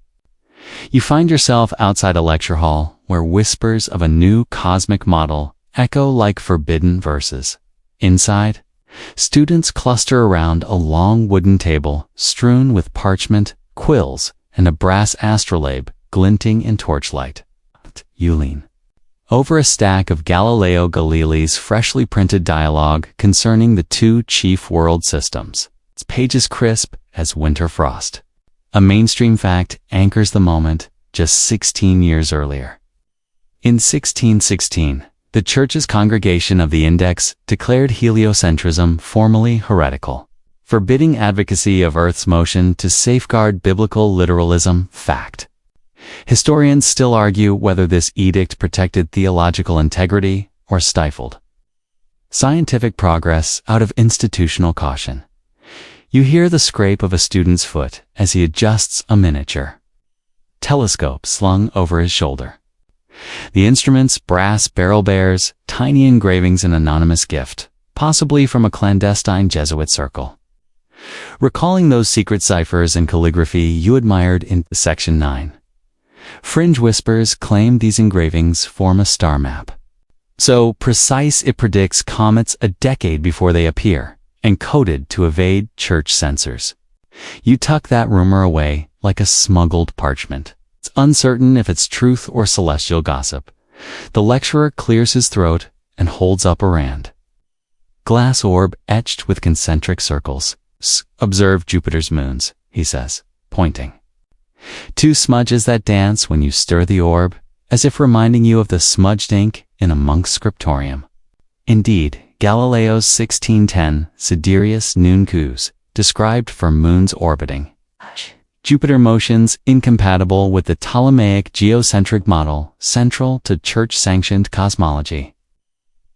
you find yourself outside a lecture hall where whispers of a new cosmic model echo like forbidden verses. Inside, students cluster around a long wooden table strewn with parchment, quills, and a brass astrolabe glinting in torchlight. You lean over a stack of Galileo Galilei's freshly printed dialogue concerning the two chief world systems, its pages crisp as winter frost. A mainstream fact anchors the moment just 16 years earlier. In 1616, the Church's Congregation of the Index declared heliocentrism formally heretical, forbidding advocacy of Earth's motion to safeguard biblical literalism. Fact. Historians still argue whether this edict protected theological integrity or stifled scientific progress out of institutional caution. You hear the scrape of a student's foot as he adjusts a miniature telescope slung over his shoulder. The instrument's brass barrel bears tiny engravings, an anonymous gift, possibly from a clandestine Jesuit circle, recalling those secret ciphers and calligraphy you admired in Section 9. Fringe whispers claim these engravings form a star map, so precise it predicts comets a decade before they appear, and coded to evade church censors. You tuck that rumor away like a smuggled parchment. It's uncertain if it's truth or celestial gossip. The lecturer clears his throat and holds up a rand. Glass orb etched with concentric circles. Observe Jupiter's moons, he says, pointing. Two smudges that dance when you stir the orb, as if reminding you of the smudged ink in a monk's scriptorium. Indeed, Galileo's 1610 Sidereus Nuncus described for moons orbiting Jupiter motions incompatible with the Ptolemaic geocentric model central to church-sanctioned cosmology.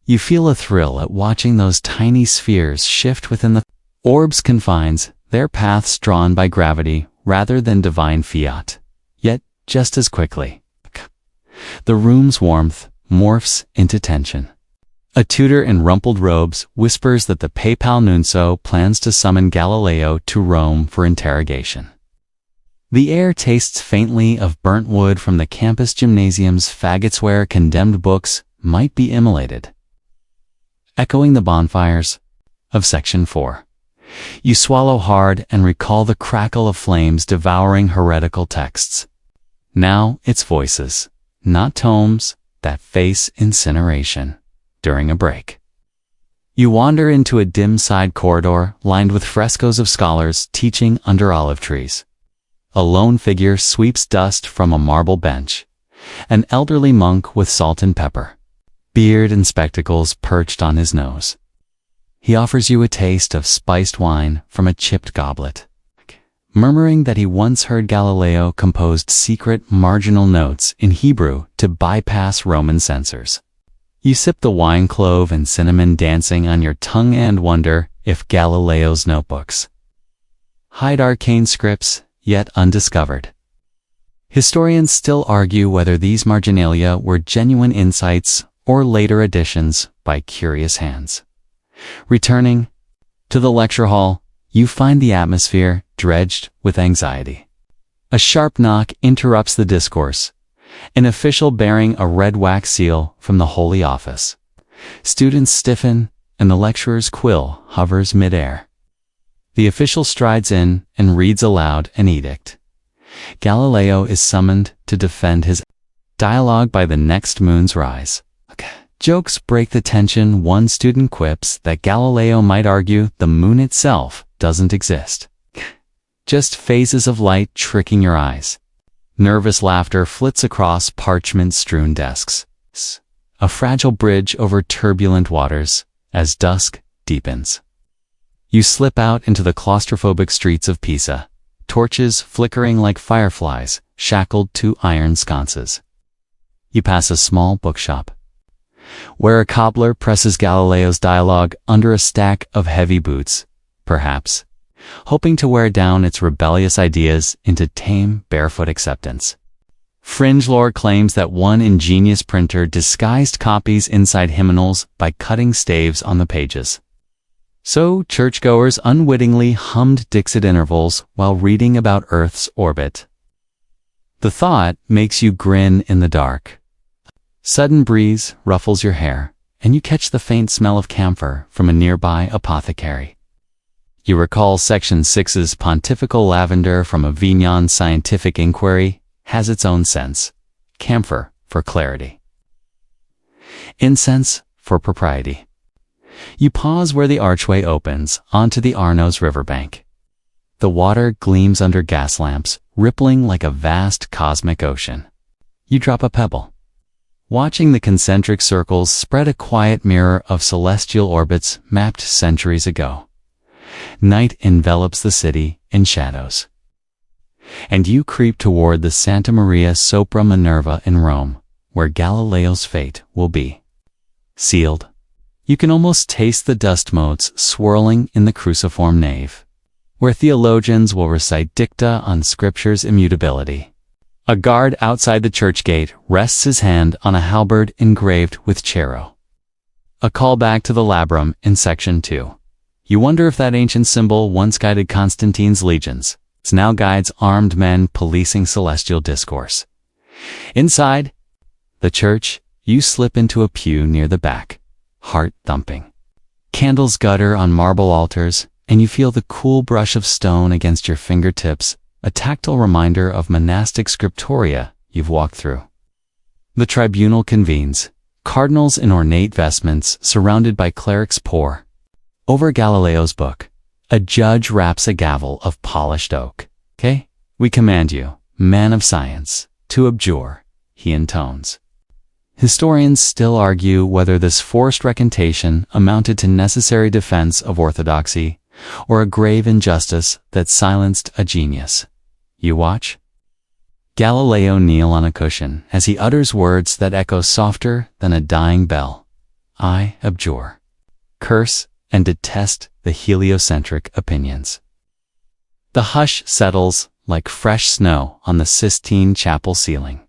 You feel a thrill at watching those tiny spheres shift within the orb's confines, their paths drawn by gravity rather than divine fiat. Yet, just as quickly, the room's warmth morphs into tension. A tutor in rumpled robes whispers that the papal nuncio plans to summon Galileo to Rome for interrogation. The air tastes faintly of burnt wood from the campus gymnasium's faggots where condemned books might be immolated, echoing the bonfires of Section 4. You swallow hard and recall the crackle of flames devouring heretical texts. Now it's voices, not tomes, that face incineration during a break. You wander into a dim side corridor lined with frescoes of scholars teaching under olive trees. A lone figure sweeps dust from a marble bench, an elderly monk with salt and pepper, beard and spectacles perched on his nose. He offers you a taste of spiced wine from a chipped goblet, murmuring that he once heard Galileo composed secret marginal notes in Hebrew to bypass Roman censors. You sip the wine, clove and cinnamon dancing on your tongue, and wonder if Galileo's notebooks hide arcane scripts yet undiscovered. Historians still argue whether these marginalia were genuine insights or later additions by curious hands. Returning to the lecture hall, you find the atmosphere dredged with anxiety. A sharp knock interrupts the discourse, an official bearing a red wax seal from the Holy Office. Students stiffen, and the lecturer's quill hovers midair. The official strides in and reads aloud an edict. Galileo is summoned to defend his dialogue by the next moon's rise. Jokes break the tension. One student quips that Galileo might argue the moon itself doesn't exist. Just phases of light tricking your eyes. Nervous laughter flits across parchment-strewn desks. A fragile bridge over turbulent waters as dusk deepens. You slip out into the claustrophobic streets of Pisa, torches flickering like fireflies shackled to iron sconces. You pass a small bookshop, where a cobbler presses Galileo's dialogue under a stack of heavy boots, perhaps hoping to wear down its rebellious ideas into tame, barefoot acceptance. Fringe lore claims that one ingenious printer disguised copies inside hymnals by cutting staves on the pages. So churchgoers unwittingly hummed Dixit intervals while reading about Earth's orbit. The thought makes you grin in the dark. Sudden breeze ruffles your hair, and you catch the faint smell of camphor from a nearby apothecary. You recall Section 6's pontifical lavender from a Vignon scientific inquiry has its own sense. Camphor for clarity. Incense for propriety. You pause where the archway opens onto the Arno's riverbank. The water gleams under gas lamps, rippling like a vast cosmic ocean. You drop a pebble. Watching the concentric circles spread a quiet mirror of celestial orbits mapped centuries ago. Night envelops the city in shadows. And you creep toward the Santa Maria sopra Minerva in Rome, where Galileo's fate will be sealed. You can almost taste the dust motes swirling in the cruciform nave, where theologians will recite dicta on Scripture's immutability. A guard outside the church gate rests his hand on a halberd engraved with Chero. A callback to the labrum in Section 2. You wonder if that ancient symbol once guided Constantine's legions, it now guides armed men policing celestial discourse. Inside the church, you slip into a pew near the back, heart thumping. Candles gutter on marble altars, and you feel the cool brush of stone against your fingertips, a tactile reminder of monastic scriptoria you've walked through. The tribunal convenes, cardinals in ornate vestments surrounded by clerics pour over Galileo's book. A judge raps a gavel of polished oak. "Okay, we command you, man of science, to abjure," he intones. Historians still argue whether this forced recantation amounted to necessary defense of orthodoxy or a grave injustice that silenced a genius. You watch Galileo kneel on a cushion as he utters words that echo softer than a dying bell. "I abjure, curse, and detest the heliocentric opinions." The hush settles like fresh snow on the Sistine Chapel ceiling.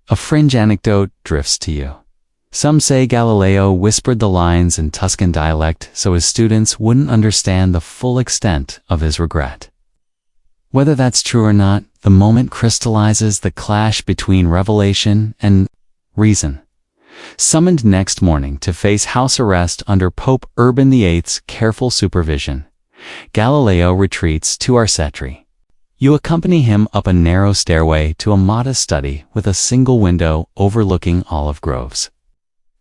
A fringe anecdote drifts to you. Some say Galileo whispered the lines in Tuscan dialect so his students wouldn't understand the full extent of his regret. Whether that's true or not, the moment crystallizes the clash between revelation and reason. Summoned next morning to face house arrest under Pope Urban VIII's careful supervision, Galileo retreats to Arcetri. You accompany him up a narrow stairway to a modest study with a single window overlooking olive groves.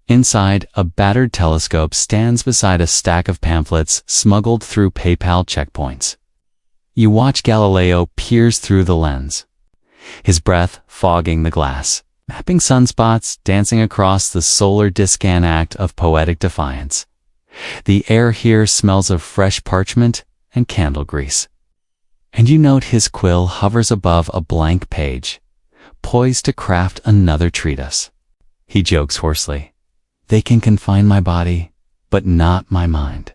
Inside, a battered telescope stands beside a stack of pamphlets smuggled through PayPal checkpoints. You watch Galileo peers through the lens, his breath fogging the glass, mapping sunspots dancing across the solar disk, an act of poetic defiance. The air here smells of fresh parchment and candle grease. And you note his quill hovers above a blank page, poised to craft another treatise. He jokes hoarsely, they can confine my body, but not my mind.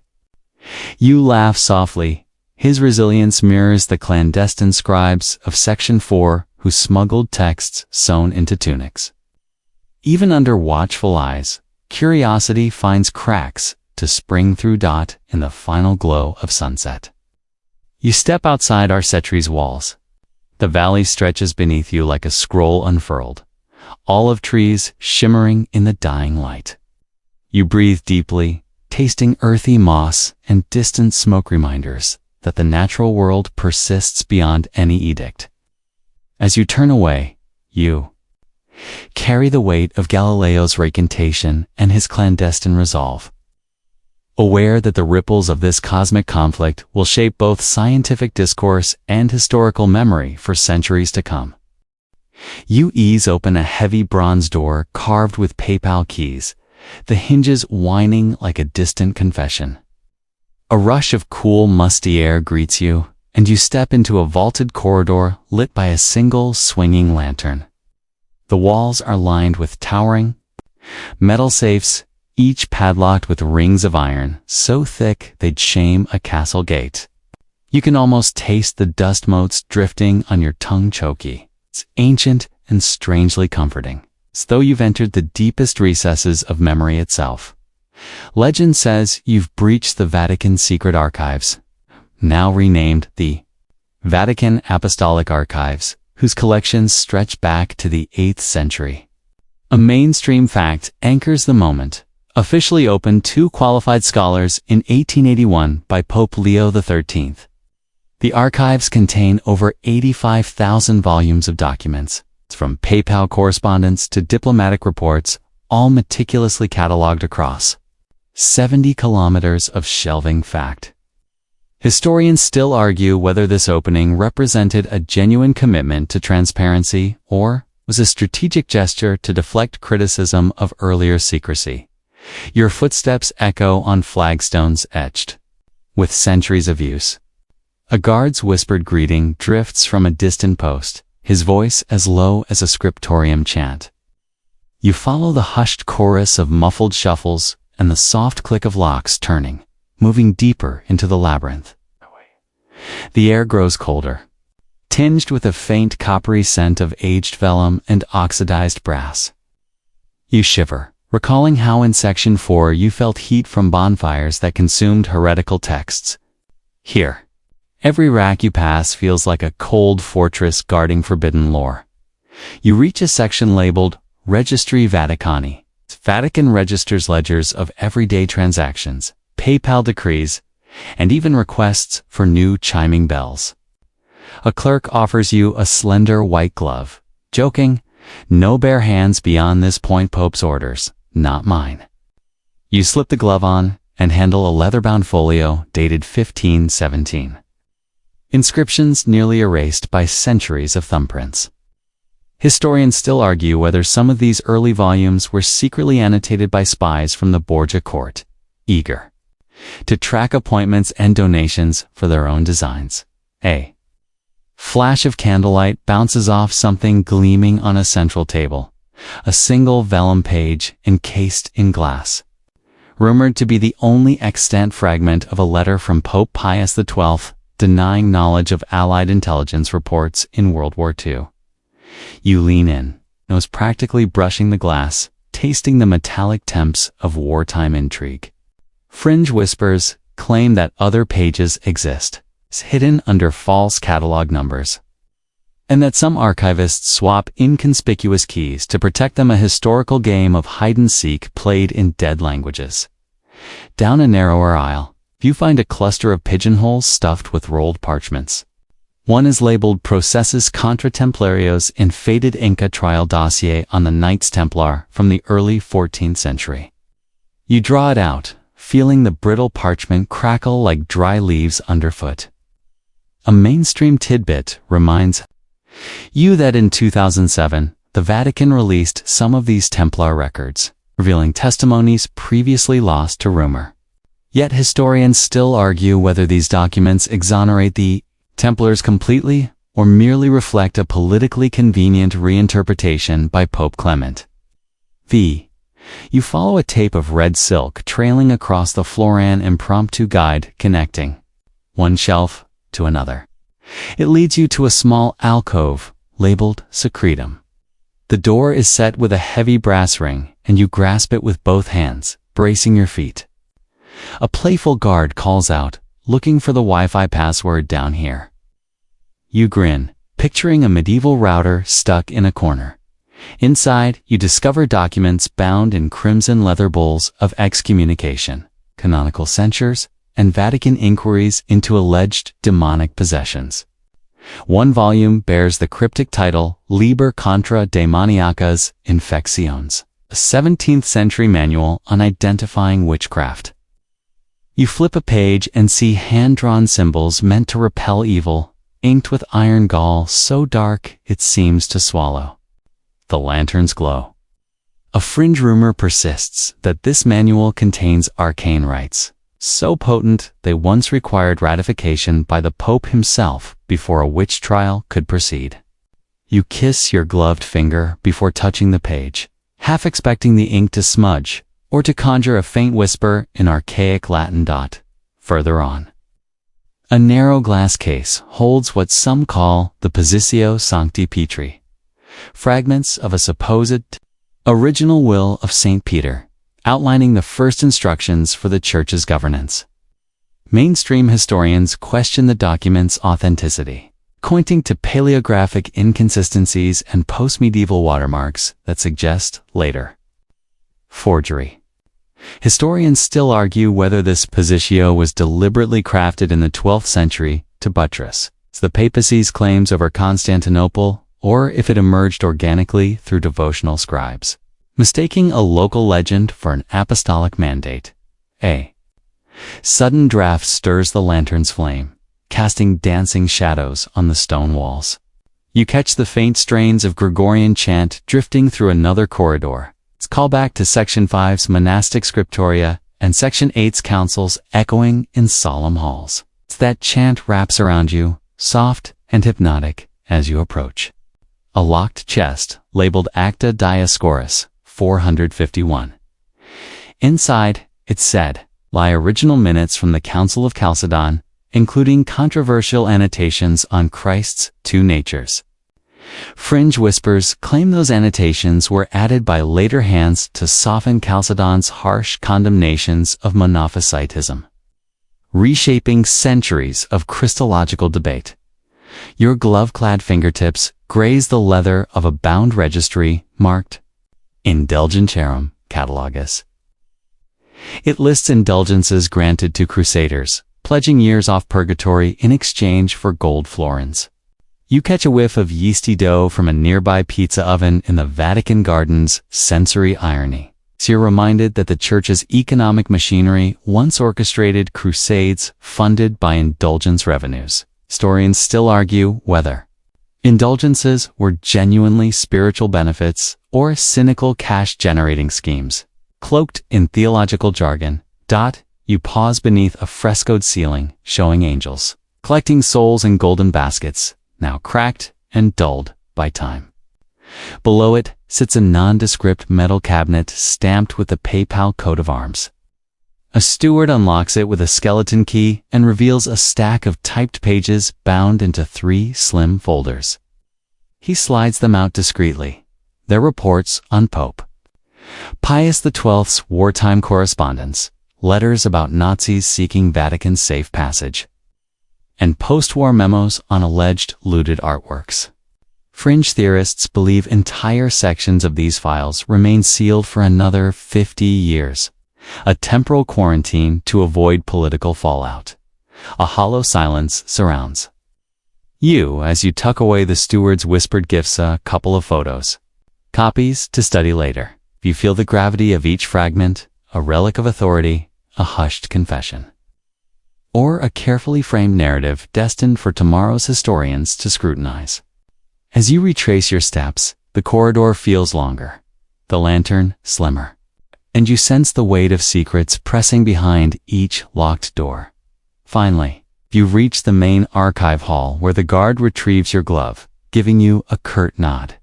You laugh softly. His resilience mirrors the clandestine scribes of Section 4 who smuggled texts sewn into tunics. Even under watchful eyes, curiosity finds cracks to spring through in the final glow of sunset. You step outside Arcetri's walls. The valley stretches beneath you like a scroll unfurled, olive trees shimmering in the dying light. You breathe deeply, tasting earthy moss and distant smoke reminders that the natural world persists beyond any edict. As you turn away, you carry the weight of Galileo's recantation and his clandestine resolve. Aware that the ripples of this cosmic conflict will shape both scientific discourse and historical memory for centuries to come. You ease open a heavy bronze door carved with PayPal keys, the hinges whining like a distant confession. A rush of cool, musty air greets you, and you step into a vaulted corridor lit by a single swinging lantern. The walls are lined with towering metal safes, each padlocked with rings of iron so thick they'd shame a castle gate. You can almost taste the dust motes drifting on your tongue choky. It's ancient and strangely comforting, as though you've entered the deepest recesses of memory itself. Legend says you've breached the Vatican secret archives, now renamed the Vatican Apostolic Archives, whose collections stretch back to the 8th century. A mainstream fact anchors the moment. Officially opened to qualified scholars in 1881 by Pope Leo XIII. The archives contain over 85,000 volumes of documents, from PayPal correspondence to diplomatic reports, all meticulously catalogued across 70 kilometers of shelving fact. Historians still argue whether this opening represented a genuine commitment to transparency or was a strategic gesture to deflect criticism of earlier secrecy. Your footsteps echo on flagstones etched with centuries of use. A guard's whispered greeting drifts from a distant post, his voice as low as a scriptorium chant. You follow the hushed chorus of muffled shuffles and the soft click of locks turning, moving deeper into the labyrinth. The air grows colder, tinged with a faint coppery scent of aged vellum and oxidized brass. You shiver, recalling how in Section 4 you felt heat from bonfires that consumed heretical texts. Here, every rack you pass feels like a cold fortress guarding forbidden lore. You reach a section labeled Registri Vaticani. Vatican registers ledgers of everyday transactions, PayPal decrees, and even requests for new chiming bells. A clerk offers you a slender white glove, joking, "No bare hands beyond this point, Pope's orders. Not mine." You slip the glove on and handle a leather-bound folio dated 1517. Inscriptions nearly erased by centuries of thumbprints. Historians still argue whether some of these early volumes were secretly annotated by spies from the Borgia court, eager to track appointments and donations for their own designs. A flash of candlelight bounces off something gleaming on a central table. A single vellum page encased in glass, rumored to be the only extant fragment of a letter from Pope Pius XII denying knowledge of Allied intelligence reports in World War II. You lean in, nose practically brushing the glass, tasting the metallic temps of wartime intrigue. Fringe whispers claim that other pages exist, hidden under false catalog numbers, and that some archivists swap inconspicuous keys to protect them, a historical game of hide-and-seek played in dead languages. Down a narrower aisle, you find a cluster of pigeonholes stuffed with rolled parchments. One is labeled Procesus contra Templarios in faded Inca trial dossier on the Knights Templar from the early 14th century. You draw it out, feeling the brittle parchment crackle like dry leaves underfoot. A mainstream tidbit reminds you that in 2007, the Vatican released some of these Templar records, revealing testimonies previously lost to rumor. Yet historians still argue whether these documents exonerate the Templars completely or merely reflect a politically convenient reinterpretation by Pope Clement V You follow a tape of red silk trailing across the floor, an impromptu guide connecting one shelf to another. It leads you to a small alcove labeled secretum. The door is set with a heavy brass ring, and you grasp it with both hands, bracing your feet. A playful guard calls out, looking for the Wi-Fi password down here. You grin, picturing a medieval router stuck in a corner. Inside, you discover documents bound in crimson leather bowls of excommunication, canonical censures, and Vatican inquiries into alleged demonic possessions. One volume bears the cryptic title Liber contra demoniacas infecciones, a 17th century manual on identifying witchcraft. You flip a page and see hand-drawn symbols meant to repel evil, inked with iron gall so dark it seems to swallow. The lanterns glow. A fringe rumor persists that this manual contains arcane rites, so potent they once required ratification by the Pope himself before a witch trial could proceed. You kiss your gloved finger before touching the page, half expecting the ink to smudge, or to conjure a faint whisper in archaic Latin. Further on, a narrow glass case holds what some call the Positio Sancti Petri, fragments of a supposed original will of St. Peter, outlining the first instructions for the Church's governance. Mainstream historians question the document's authenticity, pointing to paleographic inconsistencies and post-medieval watermarks that suggest later forgery. Historians still argue whether this Positio was deliberately crafted in the 12th century to buttress the papacy's claims over Constantinople, or if it emerged organically through devotional scribes, mistaking a local legend for an apostolic mandate. A sudden draft stirs the lantern's flame, casting dancing shadows on the stone walls. You catch the faint strains of Gregorian chant drifting through another corridor. It's callback to Section 5's monastic scriptoria and Section 8's councils echoing in solemn halls. It's that chant wraps around you, soft and hypnotic, as you approach. A locked chest labeled Acta Dioscorus 451. Inside, it said, lie original minutes from the Council of Chalcedon, including controversial annotations on Christ's two natures. Fringe whispers claim those annotations were added by later hands to soften Chalcedon's harsh condemnations of Monophysitism, reshaping centuries of Christological debate. Your glove-clad fingertips graze the leather of a bound registry marked Indulgentiarum Catalogus. It lists indulgences granted to crusaders, pledging years off purgatory in exchange for gold florins. You catch a whiff of yeasty dough from a nearby pizza oven in the Vatican Gardens' sensory irony. So you're reminded that the Church's economic machinery once orchestrated crusades funded by indulgence revenues. Historians still argue whether indulgences were genuinely spiritual benefits or cynical cash-generating schemes. Cloaked in theological jargon, you pause beneath a frescoed ceiling showing angels, collecting souls in golden baskets, now cracked and dulled by time. Below it sits a nondescript metal cabinet stamped with the papal coat of arms. A steward unlocks it with a skeleton key and reveals a stack of typed pages bound into 3 slim folders. He slides them out discreetly. They're reports on Pope Pius XII's wartime correspondence, letters about Nazis seeking Vatican's safe passage, and post-war memos on alleged looted artworks. Fringe theorists believe entire sections of these files remain sealed for another 50 years, a temporal quarantine to avoid political fallout. A hollow silence surrounds you as you tuck away the steward's whispered gifts, a couple of photos, copies to study later. You feel the gravity of each fragment, a relic of authority, a hushed confession, or a carefully framed narrative destined for tomorrow's historians to scrutinize. As you retrace your steps, the corridor feels longer, the lantern slimmer, and you sense the weight of secrets pressing behind each locked door. Finally, you reach the main archive hall where the guard retrieves your glove, giving you a curt nod.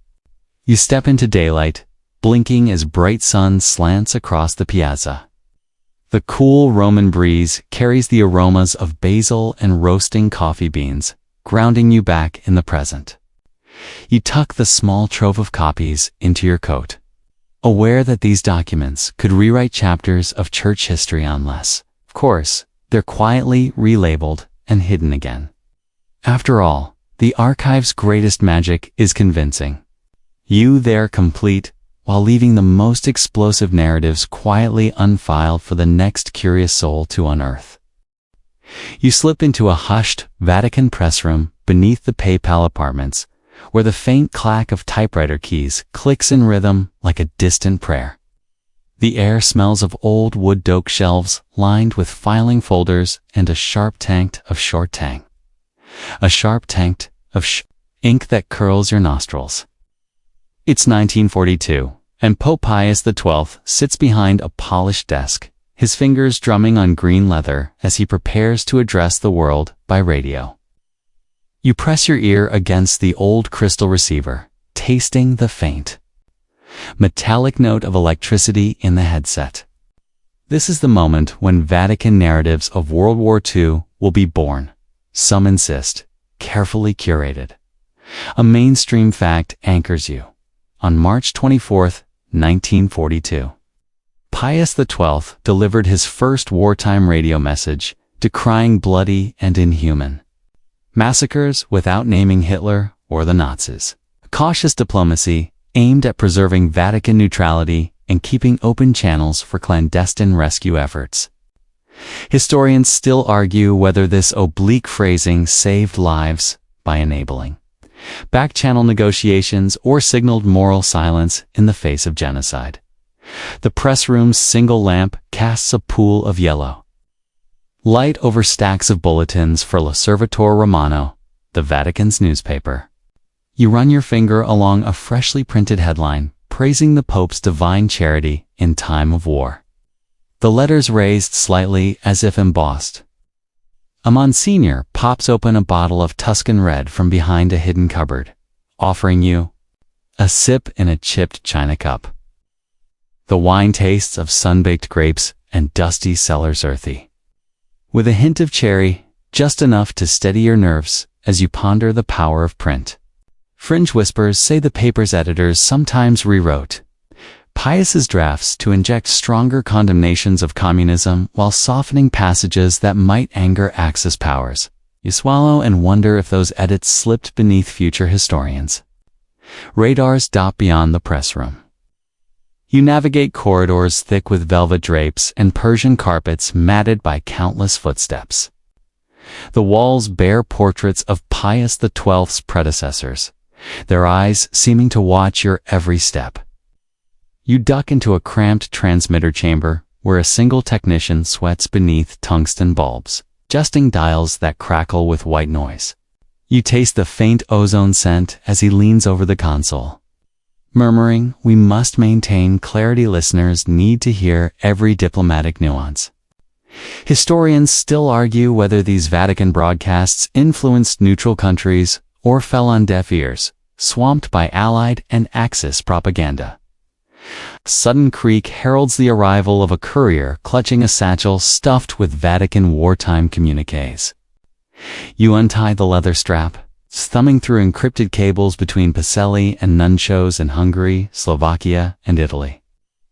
You step into daylight, blinking as bright sun slants across the piazza. The cool Roman breeze carries the aromas of basil and roasting coffee beans, grounding you back in the present. You tuck the small trove of copies into your coat, aware that these documents could rewrite chapters of church history unless, of course, they're quietly relabeled and hidden again. After all, the archive's greatest magic is convincing you they're complete while leaving the most explosive narratives quietly unfiled for the next curious soul to unearth. You slip into a hushed Vatican press room beneath the papal apartments, where the faint clack of typewriter keys clicks in rhythm like a distant prayer. The air smells of old wood oak shelves lined with filing folders and a sharp taint of short tang. A sharp taint of ink that curls your nostrils. It's 1942, and Pope Pius XII sits behind a polished desk, his fingers drumming on green leather as he prepares to address the world by radio. You press your ear against the old crystal receiver, tasting the faint, metallic note of electricity in the headset. This is the moment when Vatican narratives of World War II will be born. Some insist, carefully curated. A mainstream fact anchors you. On March 24, 1942, Pius XII delivered his first wartime radio message, decrying bloody and inhuman massacres without naming Hitler or the Nazis. Cautious diplomacy aimed at preserving Vatican neutrality and keeping open channels for clandestine rescue efforts. Historians still argue whether this oblique phrasing saved lives by enabling back-channel negotiations or signaled moral silence in the face of genocide. The press room's single lamp casts a pool of yellow light over stacks of bulletins for L'Osservatore Romano, the Vatican's newspaper. You run your finger along a freshly printed headline praising the Pope's divine charity in time of war. The letters raised slightly as if embossed. A Monsignor pops open a bottle of Tuscan red from behind a hidden cupboard, offering you a sip in a chipped china cup. The wine tastes of sun-baked grapes and dusty cellar's earthy, with a hint of cherry, just enough to steady your nerves as you ponder the power of print. Fringe whispers say the paper's editors sometimes rewrote Pius's drafts to inject stronger condemnations of communism while softening passages that might anger Axis powers. You swallow and wonder if those edits slipped beneath future historians. Radars dot beyond the press room. You navigate corridors thick with velvet drapes and Persian carpets matted by countless footsteps. The walls bear portraits of Pius XII's predecessors, their eyes seeming to watch your every step. You duck into a cramped transmitter chamber where a single technician sweats beneath tungsten bulbs, adjusting dials that crackle with white noise. You taste the faint ozone scent as he leans over the console, murmuring, "We must maintain clarity. Listeners need to hear every diplomatic nuance." Historians still argue whether these Vatican broadcasts influenced neutral countries or fell on deaf ears, swamped by Allied and Axis propaganda. A sudden creak heralds the arrival of a courier clutching a satchel stuffed with Vatican wartime communiques. You untie the leather strap, thumbing through encrypted cables between Pacelli and nunchos in Hungary, Slovakia, and Italy.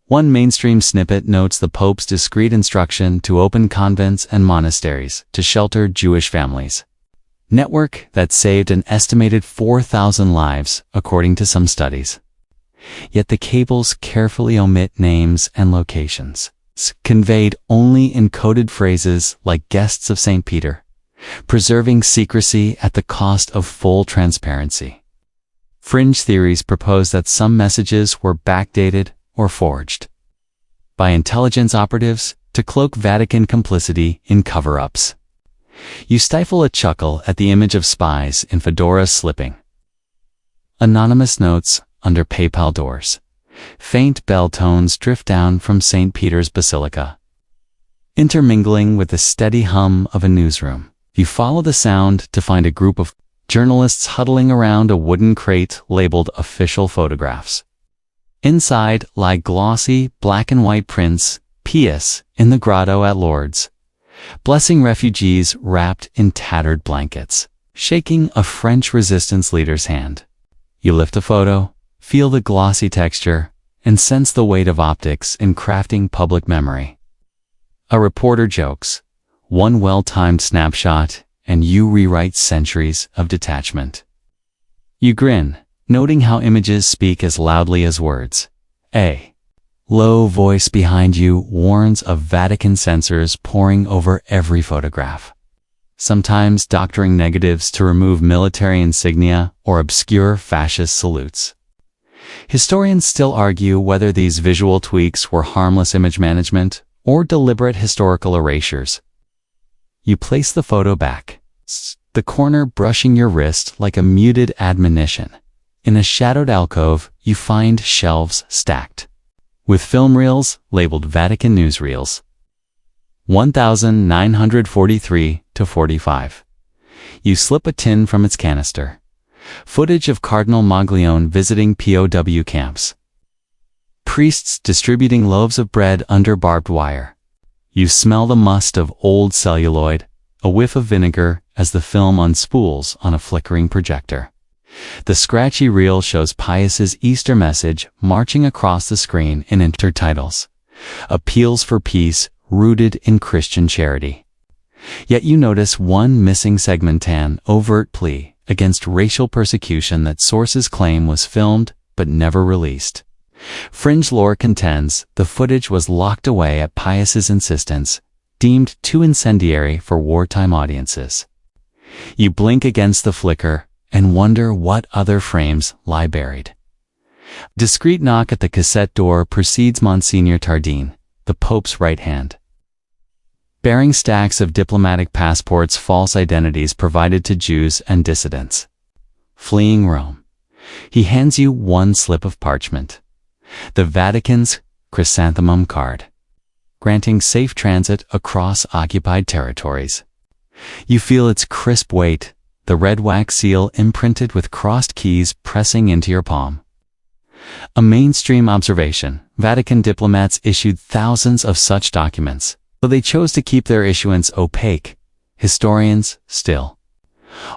One mainstream snippet notes the Pope's discreet instruction to open convents and monasteries to shelter Jewish families. Network that saved an estimated 4,000 lives, according to some studies. Yet the cables carefully omit names and locations, conveyed only in coded phrases like guests of St. Peter, preserving secrecy at the cost of full transparency. Fringe theories propose that some messages were backdated or forged by intelligence operatives to cloak Vatican complicity in cover-ups. You stifle a chuckle at the image of spies in fedoras slipping anonymous notes under papal doors. Faint bell tones drift down from St. Peter's Basilica, intermingling with the steady hum of a newsroom. You follow the sound to find a group of journalists huddling around a wooden crate labeled official photographs. Inside lie glossy black and white prints, Pius in the grotto at Lourdes, blessing refugees wrapped in tattered blankets, shaking a French resistance leader's hand. You lift a photo, feel the glossy texture, and sense the weight of optics in crafting public memory. A reporter jokes, one well-timed snapshot, and you rewrite centuries of detachment. You grin, noting how images speak as loudly as words. A low voice behind you warns of Vatican censors poring over every photograph, sometimes doctoring negatives to remove military insignia or obscure fascist salutes. Historians still argue whether these visual tweaks were harmless image management or deliberate historical erasures. You place the photo back, the corner brushing your wrist like a muted admonition. In a shadowed alcove, you find shelves stacked with film reels labeled Vatican newsreels. 1943 to 45. You slip a tin from its canister. Footage of Cardinal Maglione visiting POW camps. Priests distributing loaves of bread under barbed wire. You smell the must of old celluloid, a whiff of vinegar as the film unspools on a flickering projector. The scratchy reel shows Pius's Easter message marching across the screen in intertitles. Appeals for peace rooted in Christian charity. Yet you notice one missing segment: an overt plea against racial persecution that sources claim was filmed but never released. Fringe lore contends the footage was locked away at Pius's insistence, deemed too incendiary for wartime audiences. You blink against the flicker and wonder what other frames lie buried. Discreet knock at the cassette door precedes Monsignor Tardine, the Pope's right hand, bearing stacks of diplomatic passports, false identities provided to Jews and dissidents fleeing Rome. He hands you one slip of parchment, the Vatican's chrysanthemum card, granting safe transit across occupied territories. You feel its crisp weight, the red wax seal imprinted with crossed keys pressing into your palm. A mainstream observation: Vatican diplomats issued thousands of such documents, though they chose to keep their issuance opaque. Historians still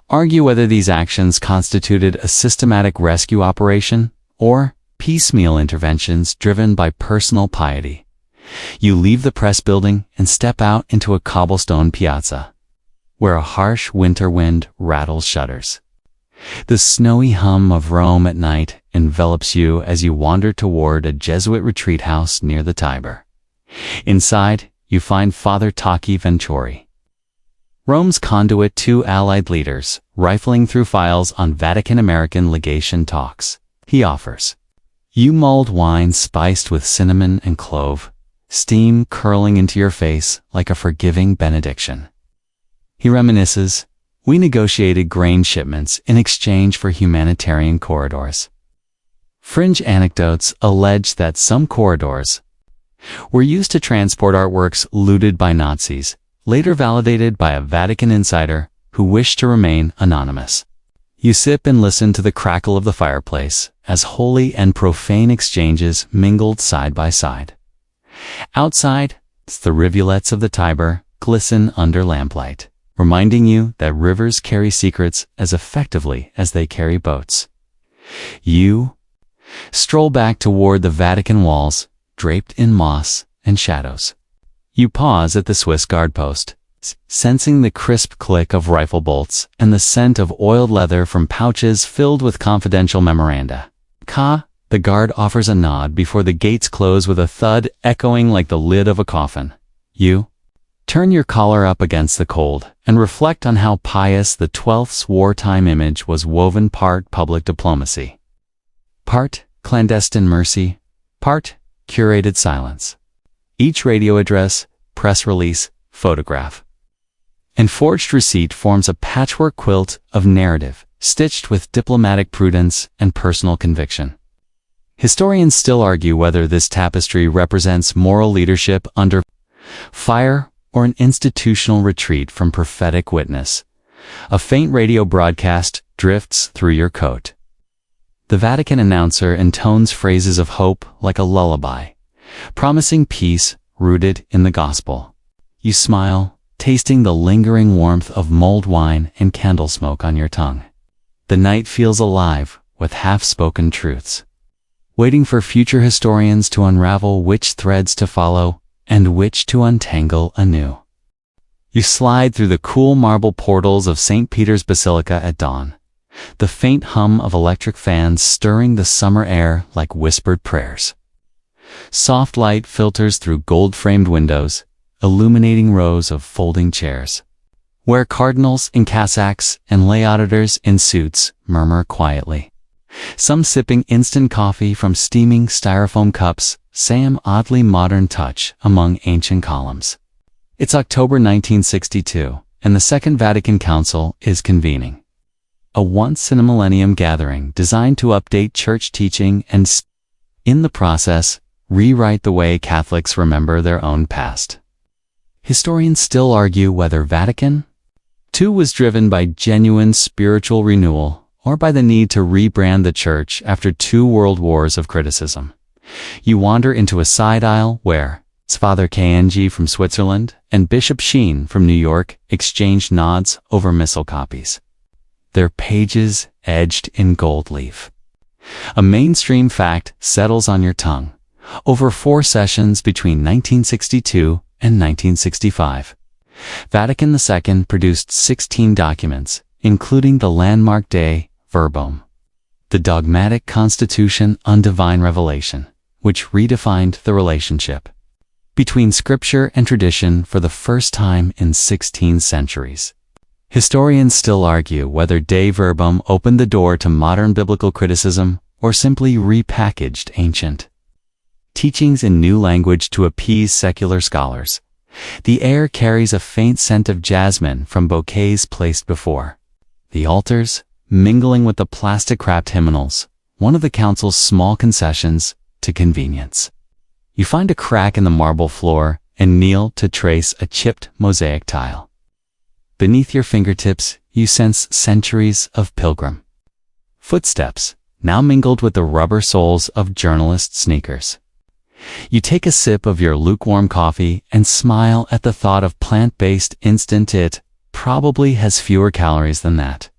argue whether these actions constituted a systematic rescue operation or piecemeal interventions driven by personal piety. You leave the press building and step out into a cobblestone piazza, where a harsh winter wind rattles shutters. The snowy hum of Rome at night envelops you as you wander toward a Jesuit retreat house near the Tiber. Inside, you find Father Taki Venturi, Rome's conduit to Allied leaders, rifling through files on Vatican-American legation talks. He offers you mulled wine spiced with cinnamon and clove, steam curling into your face like a forgiving benediction. He reminisces, we negotiated grain shipments in exchange for humanitarian corridors. Fringe anecdotes allege that some corridors were used to transport artworks looted by Nazis, later validated by a Vatican insider who wished to remain anonymous. You sip and listen to the crackle of the fireplace as holy and profane exchanges mingled side by side. Outside, the rivulets of the Tiber glisten under lamplight, reminding you that rivers carry secrets as effectively as they carry boats. You stroll back toward the Vatican walls, draped in moss and shadows. You pause at the Swiss guard post, sensing the crisp click of rifle bolts and the scent of oiled leather from pouches filled with confidential memoranda. The guard offers a nod before the gates close with a thud echoing like the lid of a coffin. You turn your collar up against the cold and reflect on how Pius XII's wartime image was woven part public diplomacy, part clandestine mercy, part curated silence. Each radio address, press release, photograph, and forged receipt forms a patchwork quilt of narrative, stitched with diplomatic prudence and personal conviction. Historians still argue whether this tapestry represents moral leadership under fire or an institutional retreat from prophetic witness. A faint radio broadcast drifts through your coat. The Vatican announcer intones phrases of hope like a lullaby, promising peace rooted in the gospel. You smile, tasting the lingering warmth of mulled wine and candle smoke on your tongue. The night feels alive with half-spoken truths, waiting for future historians to unravel which threads to follow and which to untangle anew. You slide through the cool marble portals of St. Peter's Basilica at dawn, the faint hum of electric fans stirring the summer air like whispered prayers. Soft light filters through gold-framed windows, illuminating rows of folding chairs, where cardinals in cassocks and lay auditors in suits murmur quietly. Some sipping instant coffee from steaming styrofoam cups, some oddly modern touch among ancient columns. It's October 1962, and the Second Vatican Council is convening. A once-in-a-millennium gathering designed to update church teaching and, in the process, rewrite the way Catholics remember their own past. Historians still argue whether Vatican II was driven by genuine spiritual renewal or by the need to rebrand the church after 2 world wars of criticism. You wander into a side aisle where Father KNG from Switzerland and Bishop Sheen from New York exchange nods over missal copies, their pages edged in gold leaf. A mainstream fact settles on your tongue. Over 4 sessions between 1962 and 1965, Vatican II produced 16 documents, including the landmark De Verbum, the dogmatic constitution on divine revelation, which redefined the relationship between scripture and tradition for the first time in 16 centuries. Historians still argue whether De Verbum opened the door to modern biblical criticism or simply repackaged ancient teachings in new language to appease secular scholars. The air carries a faint scent of jasmine from bouquets placed before the altars, mingling with the plastic-wrapped hymnals, one of the council's small concessions to convenience. You find a crack in the marble floor and kneel to trace a chipped mosaic tile. Beneath your fingertips, you sense centuries of pilgrim footsteps, now mingled with the rubber soles of journalist sneakers. You take a sip of your lukewarm coffee and smile at the thought of plant-based instant. It probably has fewer calories than that.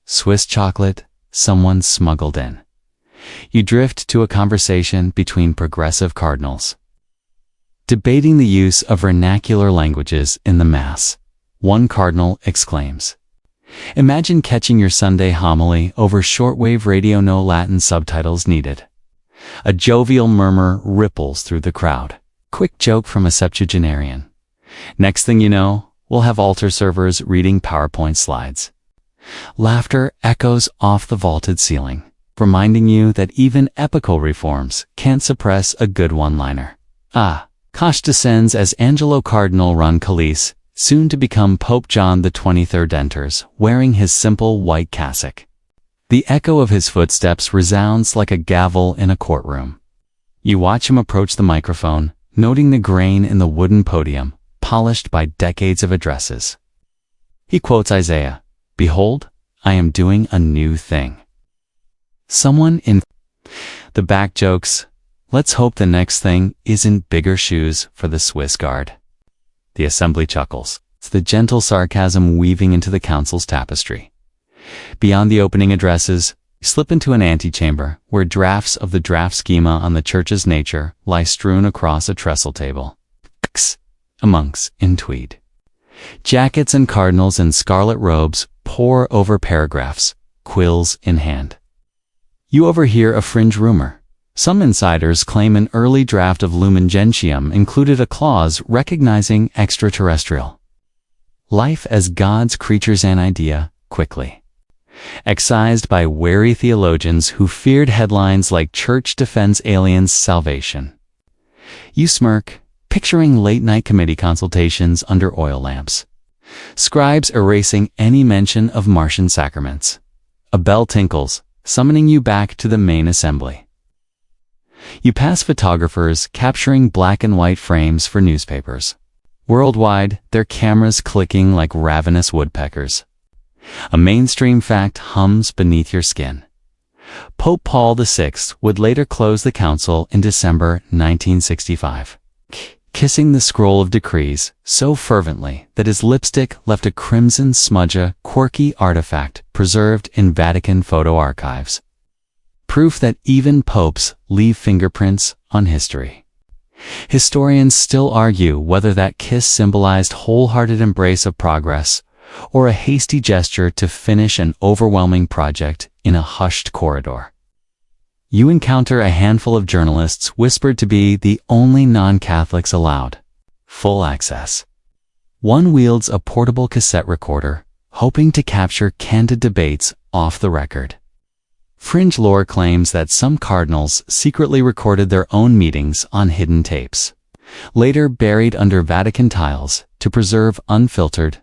Swiss chocolate, someone smuggled in. You drift to a conversation between progressive cardinals, debating the use of vernacular languages in the Mass. One cardinal exclaims, "Imagine catching your Sunday homily over shortwave radio, no Latin subtitles needed." A jovial murmur ripples through the crowd. Quick joke from a septuagenarian. Next thing you know, we'll have altar servers reading PowerPoint slides. Laughter echoes off the vaulted ceiling, reminding you that even epical reforms can't suppress a good one-liner. Kosh descends as Angelo Cardinal Roncallis, soon to become Pope John XXIII, enters, wearing his simple white cassock. The echo of his footsteps resounds like a gavel in a courtroom. You watch him approach the microphone, noting the grain in the wooden podium, polished by decades of addresses. He quotes Isaiah, "Behold, I am doing a new thing." Someone in the back jokes, "Let's hope the next thing isn't bigger shoes for the Swiss Guard." The assembly chuckles. It's the gentle sarcasm weaving into the council's tapestry. Beyond the opening addresses, you slip into an antechamber where drafts of the draft schema on the church's nature lie strewn across a trestle table. A monks in tweed jackets and cardinals in scarlet robes pore over paragraphs, quills in hand. You overhear a fringe rumor. Some insiders claim an early draft of Lumen Gentium included a clause recognizing extraterrestrial life as God's creatures, an idea quickly excised by wary theologians who feared headlines like "Church Defends Aliens' Salvation." You smirk, picturing late-night committee consultations under oil lamps, scribes erasing any mention of Martian sacraments. A bell tinkles, summoning you back to the main assembly. You pass photographers capturing black and white frames for newspapers. Worldwide, their cameras clicking like ravenous woodpeckers. A mainstream fact hums beneath your skin. Pope Paul VI would later close the council in December 1965, kissing the scroll of decrees so fervently that his lipstick left a crimson smudge, a quirky artifact preserved in Vatican photo archives. Proof that even popes leave fingerprints on history. Historians still argue whether that kiss symbolized wholehearted embrace of progress or a hasty gesture to finish an overwhelming project in a hushed corridor. You encounter a handful of journalists whispered to be the only non-Catholics allowed. Full access. One wields a portable cassette recorder, hoping to capture candid debates off the record. Fringe lore claims that some cardinals secretly recorded their own meetings on hidden tapes, later buried under Vatican tiles to preserve unfiltered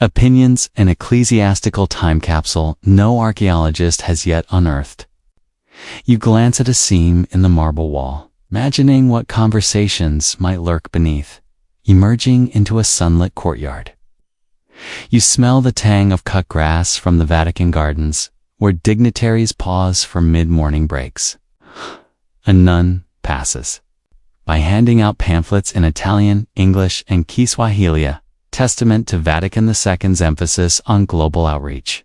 opinions, an ecclesiastical time capsule no archaeologist has yet unearthed. You glance at a seam in the marble wall, imagining what conversations might lurk beneath, emerging into a sunlit courtyard. You smell the tang of cut grass from the Vatican gardens, where dignitaries pause for mid-morning breaks. A nun passes by handing out pamphlets in Italian, English, and Kiswahili, testament to Vatican II's emphasis on global outreach.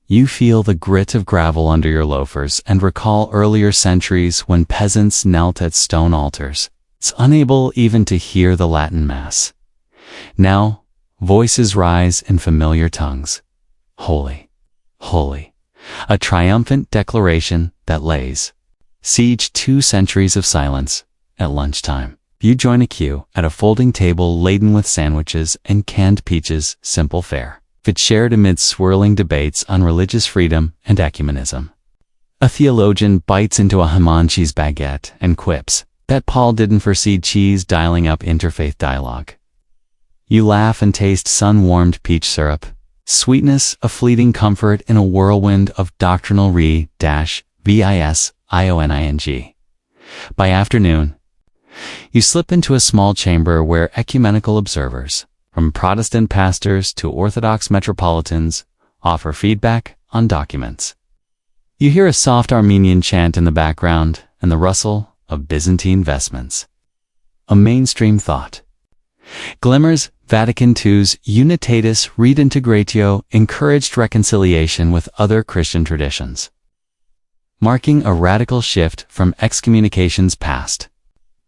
You feel the grit of gravel under your loafers and recall earlier centuries when peasants knelt at stone altars, unable even to hear the Latin Mass. Now, voices rise in familiar tongues. Holy, holy. A triumphant declaration that lays siege 2 centuries of silence. At lunchtime, you join a queue at a folding table laden with sandwiches and canned peaches, simple fare, but shared amid swirling debates on religious freedom and ecumenism. A theologian bites into a Haman cheese baguette and quips that Paul didn't foresee cheese dialing up interfaith dialogue. You laugh and taste sun-warmed peach syrup, sweetness a fleeting comfort in a whirlwind of doctrinal visioning. By afternoon, you slip into a small chamber where ecumenical observers, from Protestant pastors to Orthodox metropolitans, offer feedback on documents. You hear a soft Armenian chant in the background and the rustle of Byzantine vestments. A mainstream thought. Glimmers. Vatican II's Unitatis Redintegratio encouraged reconciliation with other Christian traditions, marking a radical shift from excommunications past.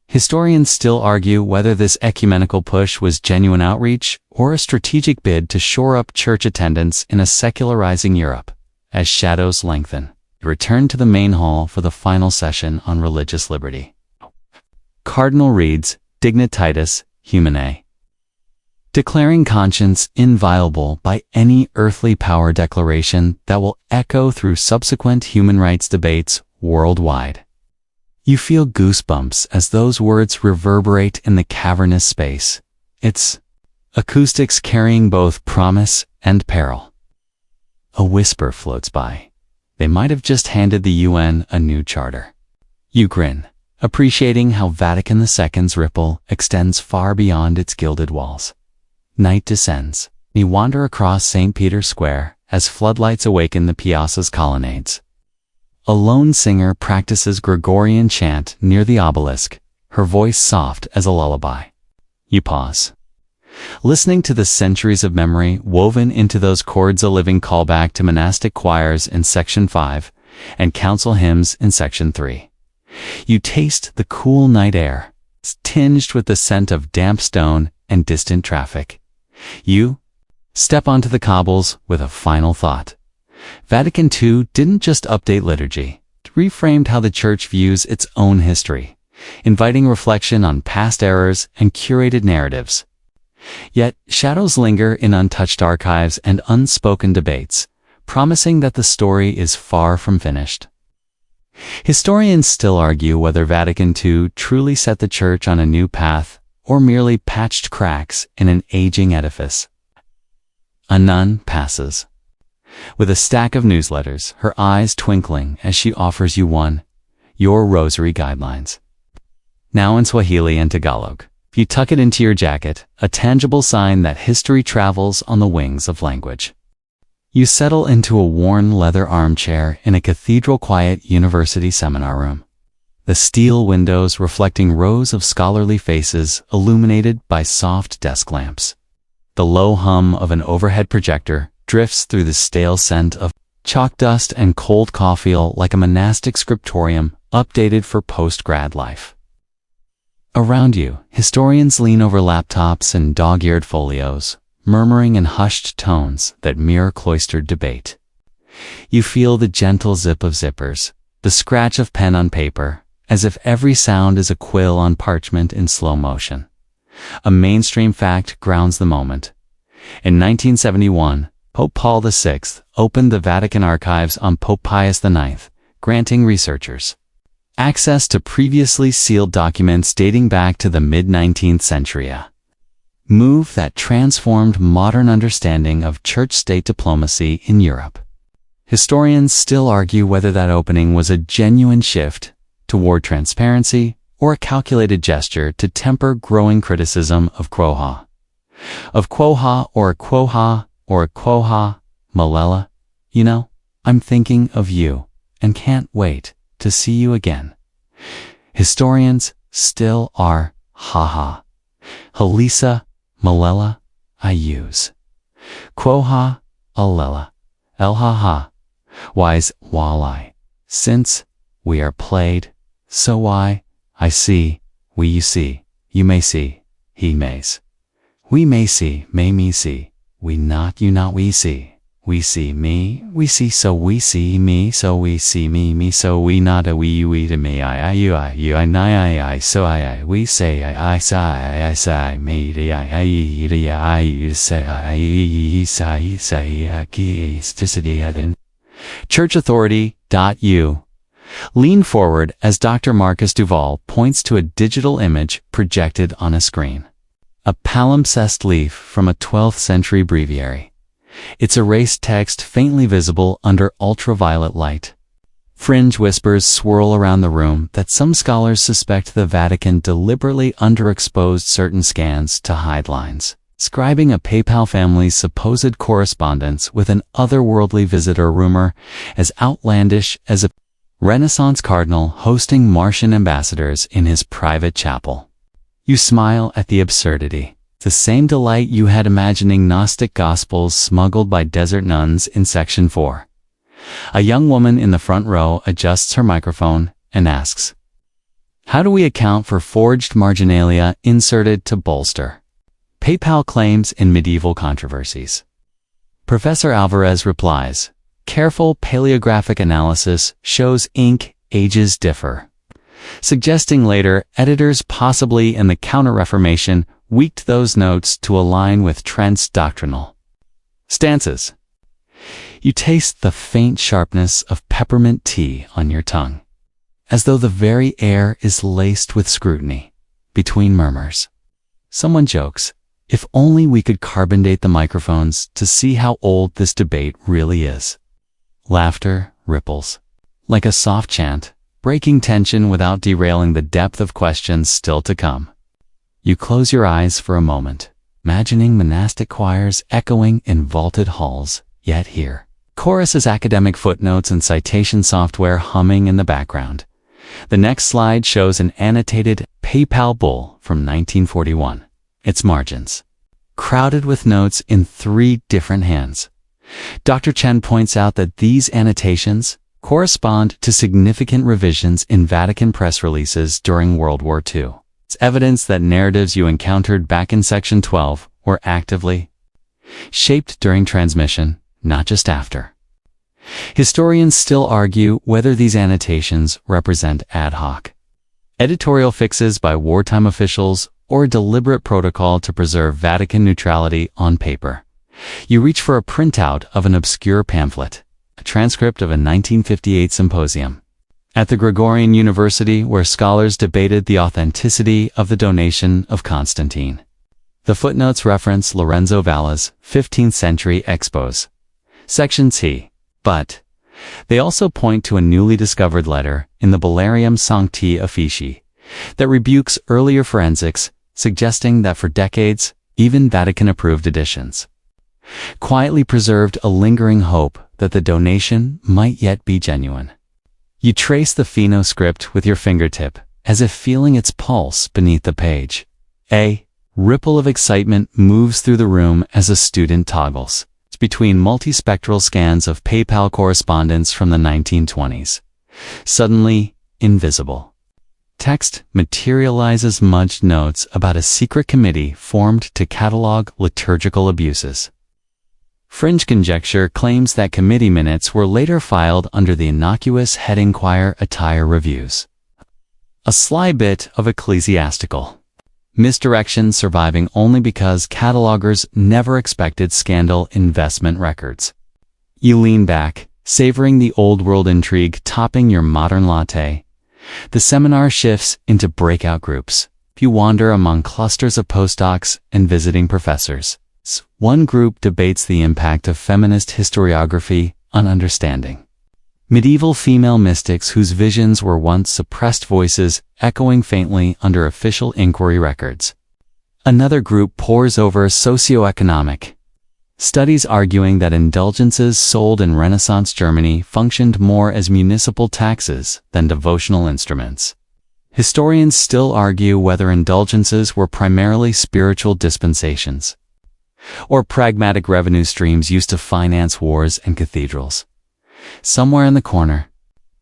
Historians still argue whether this ecumenical push was genuine outreach or a strategic bid to shore up church attendance in a secularizing Europe. As shadows lengthen, you return to the main hall for the final session on religious liberty. Cardinal reads Dignitatis Humanae, declaring conscience inviolable by any earthly power declaration that will echo through subsequent human rights debates worldwide. You feel goosebumps as those words reverberate in the cavernous space, its acoustics carrying both promise and peril. A whisper floats by. They might have just handed the UN a new charter. You grin, appreciating how Vatican II's ripple extends far beyond its gilded walls. Night descends. You wander across St. Peter's Square as floodlights awaken the piazza's colonnades. A lone singer practices Gregorian chant near the obelisk, her voice soft as a lullaby. You pause, listening to the centuries of memory woven into those chords, a living callback to monastic choirs in Section 5 and council hymns in Section 3. You taste the cool night air, tinged with the scent of damp stone and distant traffic. You step onto the cobbles with a final thought. Vatican II didn't just update liturgy, it reframed how the Church views its own history, inviting reflection on past errors and curated narratives. Yet, shadows linger in untouched archives and unspoken debates, promising that the story is far from finished. Historians still argue whether Vatican II truly set the Church on a new path or merely patched cracks in an aging edifice. A nun passes, with a stack of newsletters, her eyes twinkling as she offers you one, your Rosary Guidelines. Now in Swahili and Tagalog, you tuck it into your jacket, a tangible sign that history travels on the wings of language. You settle into a worn leather armchair in a cathedral-quiet university seminar room. The steel windows reflecting rows of scholarly faces illuminated by soft desk lamps. The low hum of an overhead projector drifts through the stale scent of chalk dust and cold coffee like a monastic scriptorium updated for post-grad life. Around you, historians lean over laptops and dog-eared folios, murmuring in hushed tones that mirror cloistered debate. You feel the gentle zip of zippers, the scratch of pen on paper, as if every sound is a quill on parchment in slow motion. A mainstream fact grounds the moment. In 1971, Pope Paul VI opened the Vatican archives on Pope Pius IX, granting researchers access to previously sealed documents dating back to the mid-19th century. A move that transformed modern understanding of church-state diplomacy in Europe. Historians still argue whether that opening was a genuine shift toward transparency or a calculated gesture to temper growing criticism of Quoha. Of Quoha or a Quoha or a Quoha, Malala, I'm thinking of you and can't wait to see you again. Historians still are, haha. Halisa, Malala, I use. Quoha, Alela, Elhaha, wise walleye. Since we are played, so I see, we you see, you may see, he mays. We may see, may me see, we not you not we see me, we see so we see me, so we see me so we not a we to me I you I so I we say I say me to I you say I say elasticity. Churchauthority.u. Lean forward as Dr. Marcus Duval points to a digital image projected on a screen. A palimpsest leaf from a 12th century breviary. Its erased text faintly visible under ultraviolet light. Fringe whispers swirl around the room that some scholars suspect the Vatican deliberately underexposed certain scans to hide lines, scribing a PayPal family's supposed correspondence with an otherworldly visitor rumor as outlandish as a Renaissance cardinal hosting Martian ambassadors in his private chapel. You smile at the absurdity. The same delight you had imagining Gnostic Gospels smuggled by desert nuns in Section 4. A young woman in the front row adjusts her microphone and asks, how do we account for forged marginalia inserted to bolster PayPal claims in medieval controversies? Professor Alvarez replies, careful paleographic analysis shows ink ages differ, suggesting later editors possibly in the Counter-Reformation tweaked those notes to align with Trent's doctrinal stances. You taste the faint sharpness of peppermint tea on your tongue, as though the very air is laced with scrutiny. Between murmurs, someone jokes, if only we could carbon date the microphones to see how old this debate really is. Laughter ripples, like a soft chant, breaking tension without derailing the depth of questions still to come. You close your eyes for a moment, imagining monastic choirs echoing in vaulted halls, yet hear chorus's academic footnotes and citation software humming in the background. The next slide shows an annotated PayPal bull from 1941. Its margins crowded with notes in 3 different hands. Dr. Chen points out that these annotations correspond to significant revisions in Vatican press releases during World War II. It's evidence that narratives you encountered back in Section 12 were actively shaped during transmission, not just after. Historians still argue whether these annotations represent ad hoc editorial fixes by wartime officials or a deliberate protocol to preserve Vatican neutrality on paper. You reach for a printout of an obscure pamphlet, a transcript of a 1958 symposium at the Gregorian University where scholars debated the authenticity of the donation of Constantine. The footnotes reference Lorenzo Valla's 15th century expos. Section C. But they also point to a newly discovered letter in the Bullarium Sancti Officii that rebukes earlier forensics, suggesting that for decades, even Vatican-approved editions quietly preserved a lingering hope that the donation might yet be genuine. You trace the Pheno script with your fingertip, as if feeling its pulse beneath the page. A ripple of excitement moves through the room as a student toggles between multispectral scans of PayPal correspondence from the 1920s. Suddenly, invisible text materializes smudged notes about a secret committee formed to catalog liturgical abuses. Fringe conjecture claims that committee minutes were later filed under the innocuous heading Choir Attire Reviews. A sly bit of ecclesiastical misdirection surviving only because catalogers never expected scandal investment records. You lean back, savoring the old world intrigue topping your modern latte. The seminar shifts into breakout groups. You wander among clusters of postdocs and visiting professors. One group debates the impact of feminist historiography on understanding medieval female mystics whose visions were once suppressed voices echoing faintly under official inquiry records. Another group pores over socioeconomic studies arguing that indulgences sold in Renaissance Germany functioned more as municipal taxes than devotional instruments. Historians still argue whether indulgences were primarily spiritual dispensations or pragmatic revenue streams used to finance wars and cathedrals. Somewhere in the corner,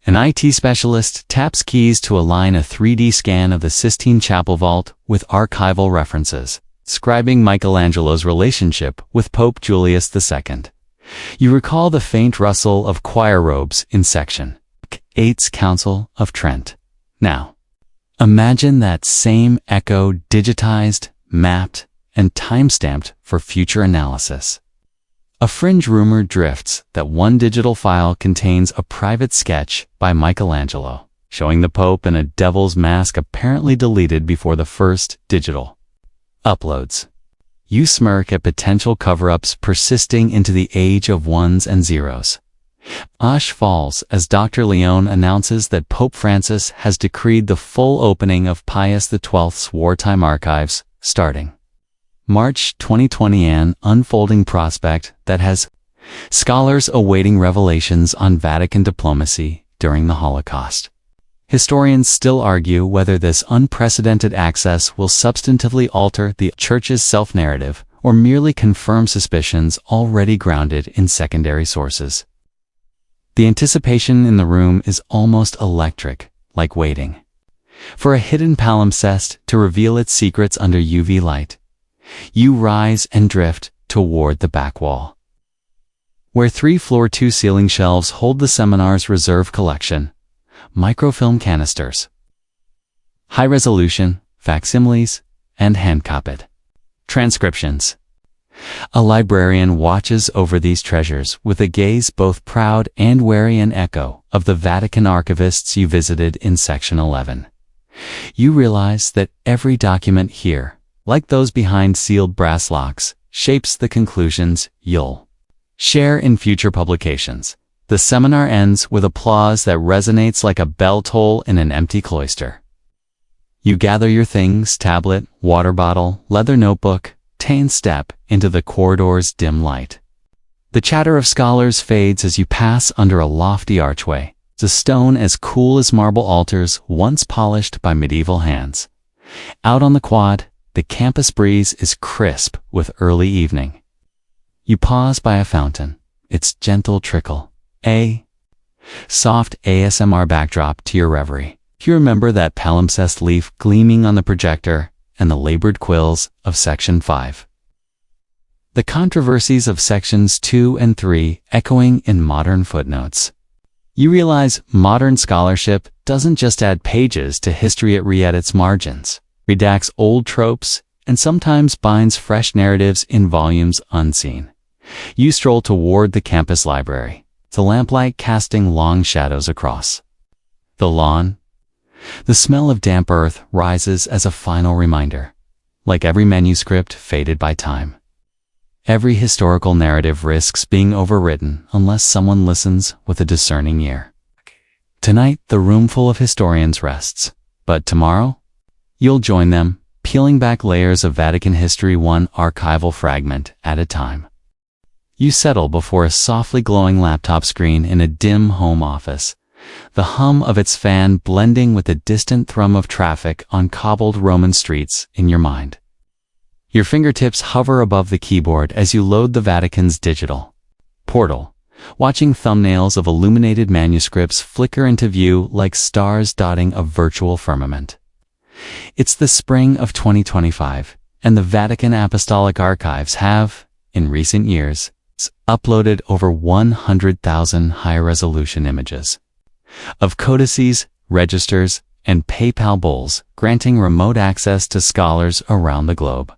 an IT specialist taps keys to align a 3D scan of the Sistine Chapel vault with archival references, describing Michelangelo's relationship with Pope Julius II. You recall the faint rustle of choir robes in section 8's Council of Trent. Now, imagine that same echo digitized, mapped, and time-stamped for future analysis. A fringe rumor drifts that one digital file contains a private sketch by Michelangelo, showing the Pope in a devil's mask apparently deleted before the first digital uploads. You smirk at potential cover-ups persisting into the age of ones and zeros. Ash falls as Dr. Leone announces that Pope Francis has decreed the full opening of Pius XII's wartime archives, starting March 2020, an unfolding prospect that has scholars awaiting revelations on Vatican diplomacy during the Holocaust. Historians still argue whether this unprecedented access will substantively alter the Church's self-narrative or merely confirm suspicions already grounded in secondary sources. The anticipation in the room is almost electric, like waiting for a hidden palimpsest to reveal its secrets under UV light. You rise and drift toward the back wall, where 3 floor-2 ceiling shelves hold the seminar's reserve collection: microfilm canisters, high-resolution facsimiles, and hand-copied transcriptions. A librarian watches over these treasures with a gaze both proud and wary, an echo of the Vatican archivists you visited in Section 11. You realize that every document here, like those behind sealed brass locks, shapes the conclusions you'll share in future publications. The seminar ends with applause that resonates like a bell toll in an empty cloister. You gather your things: tablet, water bottle, leather notebook, and step into the corridor's dim light. The chatter of scholars fades as you pass under a lofty archway. It's a stone as cool as marble altars once polished by medieval hands. Out on the quad, the campus breeze is crisp with early evening. You pause by a fountain, its gentle trickle, a soft ASMR backdrop to your reverie. You remember that palimpsest leaf gleaming on the projector and the labored quills of Section 5. The controversies of Sections 2 and 3 echoing in modern footnotes. You realize modern scholarship doesn't just add pages to history, it re-edits margins, redacts old tropes, and sometimes binds fresh narratives in volumes unseen. You stroll toward the campus library, the lamplight casting long shadows across the lawn. The smell of damp earth rises as a final reminder. Like every manuscript faded by time, every historical narrative risks being overwritten unless someone listens with a discerning ear. Tonight, the room full of historians rests, but tomorrow, you'll join them, peeling back layers of Vatican history one archival fragment at a time. You settle before a softly glowing laptop screen in a dim home office, the hum of its fan blending with the distant thrum of traffic on cobbled Roman streets in your mind. Your fingertips hover above the keyboard as you load the Vatican's digital portal, watching thumbnails of illuminated manuscripts flicker into view like stars dotting a virtual firmament. It's the spring of 2025, and the Vatican Apostolic Archives have, in recent years, uploaded over 100,000 high-resolution images of codices, registers, and PayPal bulls, granting remote access to scholars around the globe.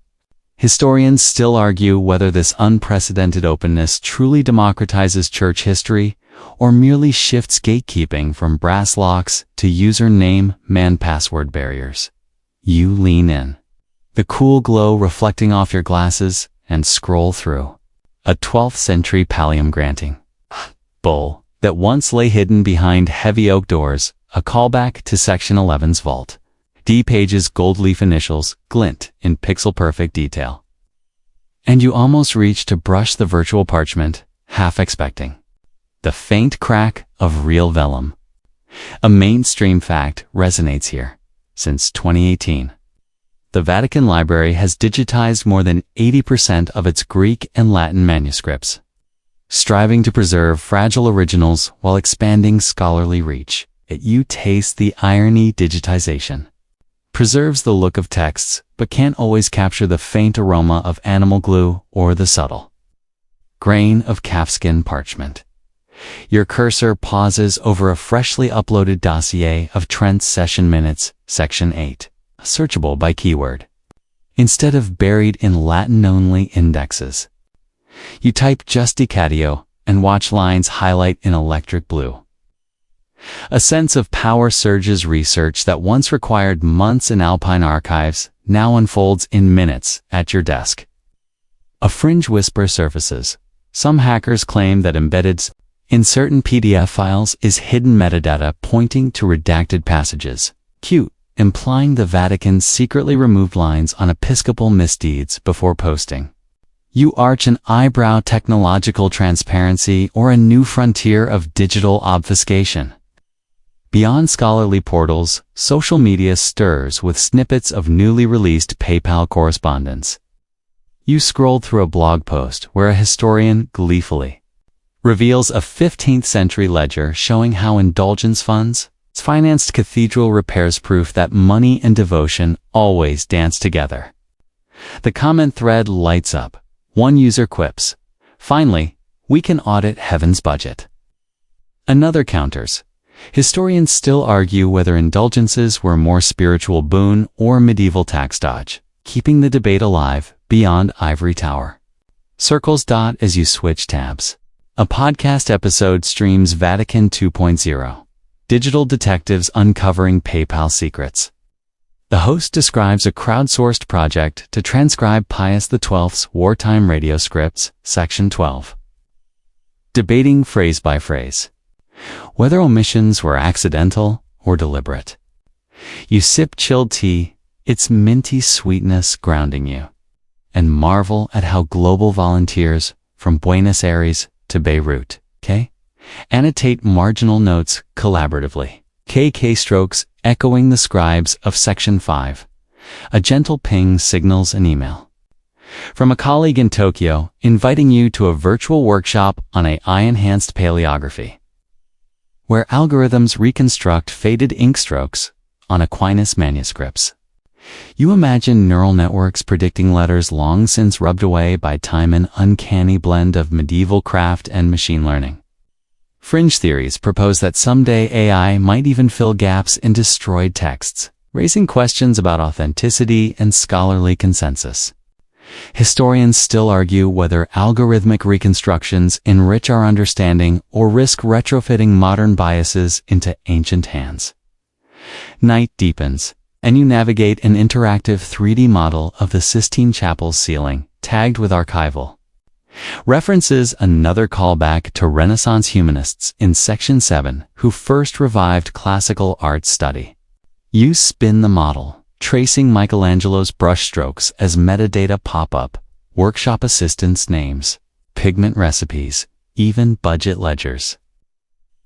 Historians still argue whether this unprecedented openness truly democratizes church history or merely shifts gatekeeping from brass locks to username man-password barriers. You lean in, the cool glow reflecting off your glasses, and scroll through a 12th century pallium granting bull that once lay hidden behind heavy oak doors, a callback to Section 11's vault. D page's gold leaf initials glint in pixel-perfect detail. And you almost reach to brush the virtual parchment, half expecting the faint crack of real vellum. A mainstream fact resonates here. Since 2018, the Vatican Library has digitized more than 80% of its Greek and Latin manuscripts, striving to preserve fragile originals while expanding scholarly reach. Yet you taste the irony. Digitization preserves the look of texts, but can't always capture the faint aroma of animal glue or the subtle grain of calfskin parchment. Your cursor pauses over a freshly uploaded dossier of Trent's Session Minutes, Section 8, searchable by keyword, instead of buried in Latin-only indexes. You type Justicatio and watch lines highlight in electric blue. A sense of power surges. Research that once required months in Alpine archives now unfolds in minutes at your desk. A fringe whisper surfaces. Some hackers claim that embedded in certain PDF files is hidden metadata pointing to redacted passages, cute, implying the Vatican secretly removed lines on episcopal misdeeds before posting. You arch an eyebrow. Technological transparency or a new frontier of digital obfuscation. Beyond scholarly portals, social media stirs with snippets of newly released PayPal correspondence. You scroll through a blog post where a historian gleefully reveals a 15th century ledger showing how indulgence funds financed cathedral repairs, proof that money and devotion always dance together. The comment thread lights up. One user quips, "Finally, we can audit heaven's budget." Another counters, "Historians still argue whether indulgences were more spiritual boon or medieval tax dodge, keeping the debate alive beyond ivory tower." Circles dot as you switch tabs. A podcast episode streams Vatican 2.0, digital detectives uncovering PayPal secrets. The host describes a crowdsourced project to transcribe Pius XII's wartime radio scripts, Section 12. Debating phrase by phrase whether omissions were accidental or deliberate. You sip chilled tea, its minty sweetness grounding you, and marvel at how global volunteers from Buenos Aires to Beirut, annotate marginal notes collaboratively. KK strokes echoing the scribes of Section 5. A gentle ping signals an email from a colleague in Tokyo inviting you to a virtual workshop on AI-enhanced paleography, where algorithms reconstruct faded ink strokes on Aquinas manuscripts. You imagine neural networks predicting letters long since rubbed away by time, an uncanny blend of medieval craft and machine learning. Fringe theories propose that someday AI might even fill gaps in destroyed texts, raising questions about authenticity and scholarly consensus. Historians still argue whether algorithmic reconstructions enrich our understanding or risk retrofitting modern biases into ancient hands. Night deepens, and you navigate an interactive 3D model of the Sistine Chapel's ceiling, tagged with archival references. Another callback to Renaissance humanists in Section 7 who first revived classical art study. You spin the model, tracing Michelangelo's brushstrokes as metadata pop up, workshop assistants' names, pigment recipes, even budget ledgers.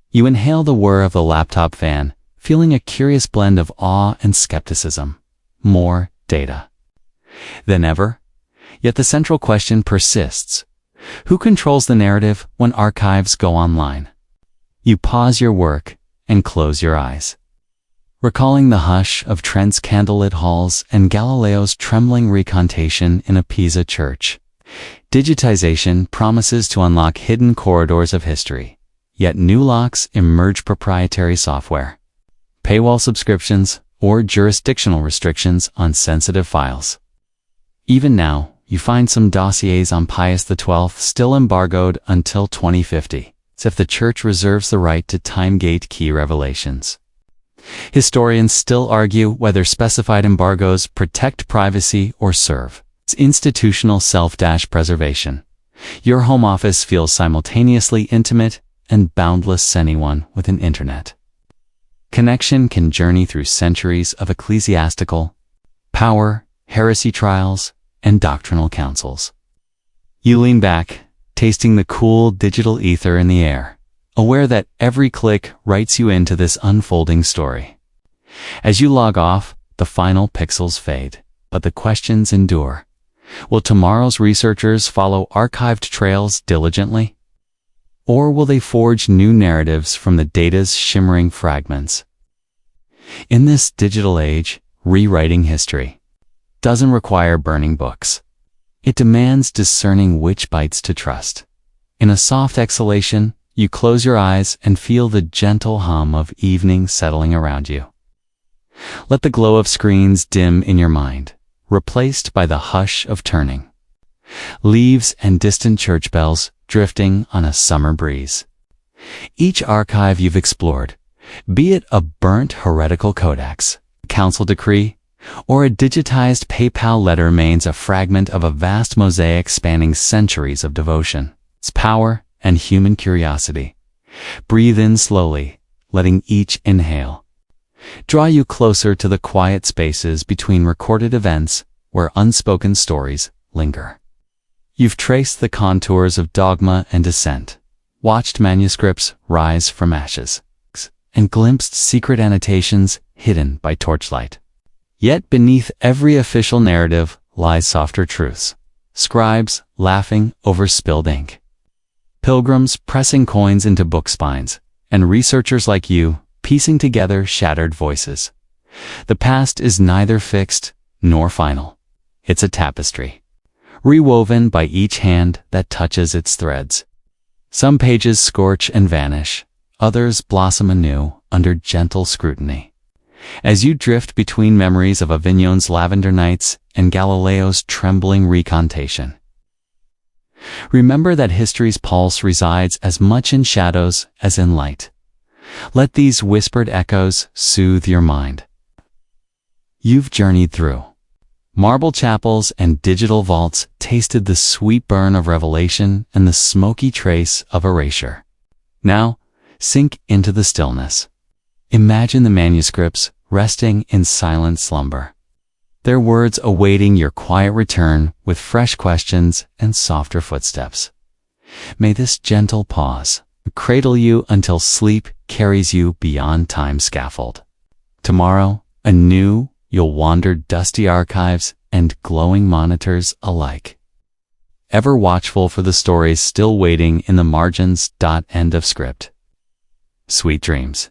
You inhale the whir of the laptop fan, feeling a curious blend of awe and skepticism. More data than ever. Yet the central question persists. Who controls the narrative when archives go online? You pause your work and close your eyes, recalling the hush of Trent's candlelit halls and Galileo's trembling recantation in a Pisa church. Digitization promises to unlock hidden corridors of history, yet new locks emerge: proprietary software, paywall subscriptions, or jurisdictional restrictions on sensitive files. Even now, you find some dossiers on Pius XII still embargoed until 2050, as if the Church reserves the right to time-gate key revelations. Historians still argue whether specified embargoes protect privacy or serve as institutional self-preservation. Your home office feels simultaneously intimate and boundless as anyone with an internet connection can journey through centuries of ecclesiastical power, heresy trials, and doctrinal councils. You lean back, tasting the cool digital ether in the air, aware that every click writes you into this unfolding story. As you log off, the final pixels fade, but the questions endure. Will tomorrow's researchers follow archived trails diligently? Or will they forge new narratives from the data's shimmering fragments? In this digital age, rewriting history doesn't require burning books. It demands discerning which bytes to trust. In a soft exhalation, you close your eyes and feel the gentle hum of evening settling around you. Let the glow of screens dim in your mind, replaced by the hush of turning leaves and distant church bells drifting on a summer breeze. Each archive you've explored, be it a burnt heretical codex, council decree, or a digitized PayPal letter, remains a fragment of a vast mosaic spanning centuries of devotion, its power, and human curiosity. Breathe in slowly, letting each inhale draw you closer to the quiet spaces between recorded events where unspoken stories linger. You've traced the contours of dogma and dissent, watched manuscripts rise from ashes, and glimpsed secret annotations hidden by torchlight. Yet beneath every official narrative lies softer truths. Scribes laughing over spilled ink, pilgrims pressing coins into book spines, and researchers like you piecing together shattered voices. The past is neither fixed nor final. It's a tapestry, rewoven by each hand that touches its threads. Some pages scorch and vanish, others blossom anew under gentle scrutiny. As you drift between memories of Avignon's lavender nights and Galileo's trembling recantation, remember that history's pulse resides as much in shadows as in light. Let these whispered echoes soothe your mind. You've journeyed through marble chapels and digital vaults, tasted the sweet burn of revelation and the smoky trace of erasure. Now, sink into the stillness. Imagine the manuscripts resting in silent slumber, their words awaiting your quiet return with fresh questions and softer footsteps. May this gentle pause cradle you until sleep carries you beyond time's scaffold. Tomorrow, anew, you'll wander dusty archives and glowing monitors alike, ever watchful for the stories still waiting in the margins. End of script. Sweet dreams.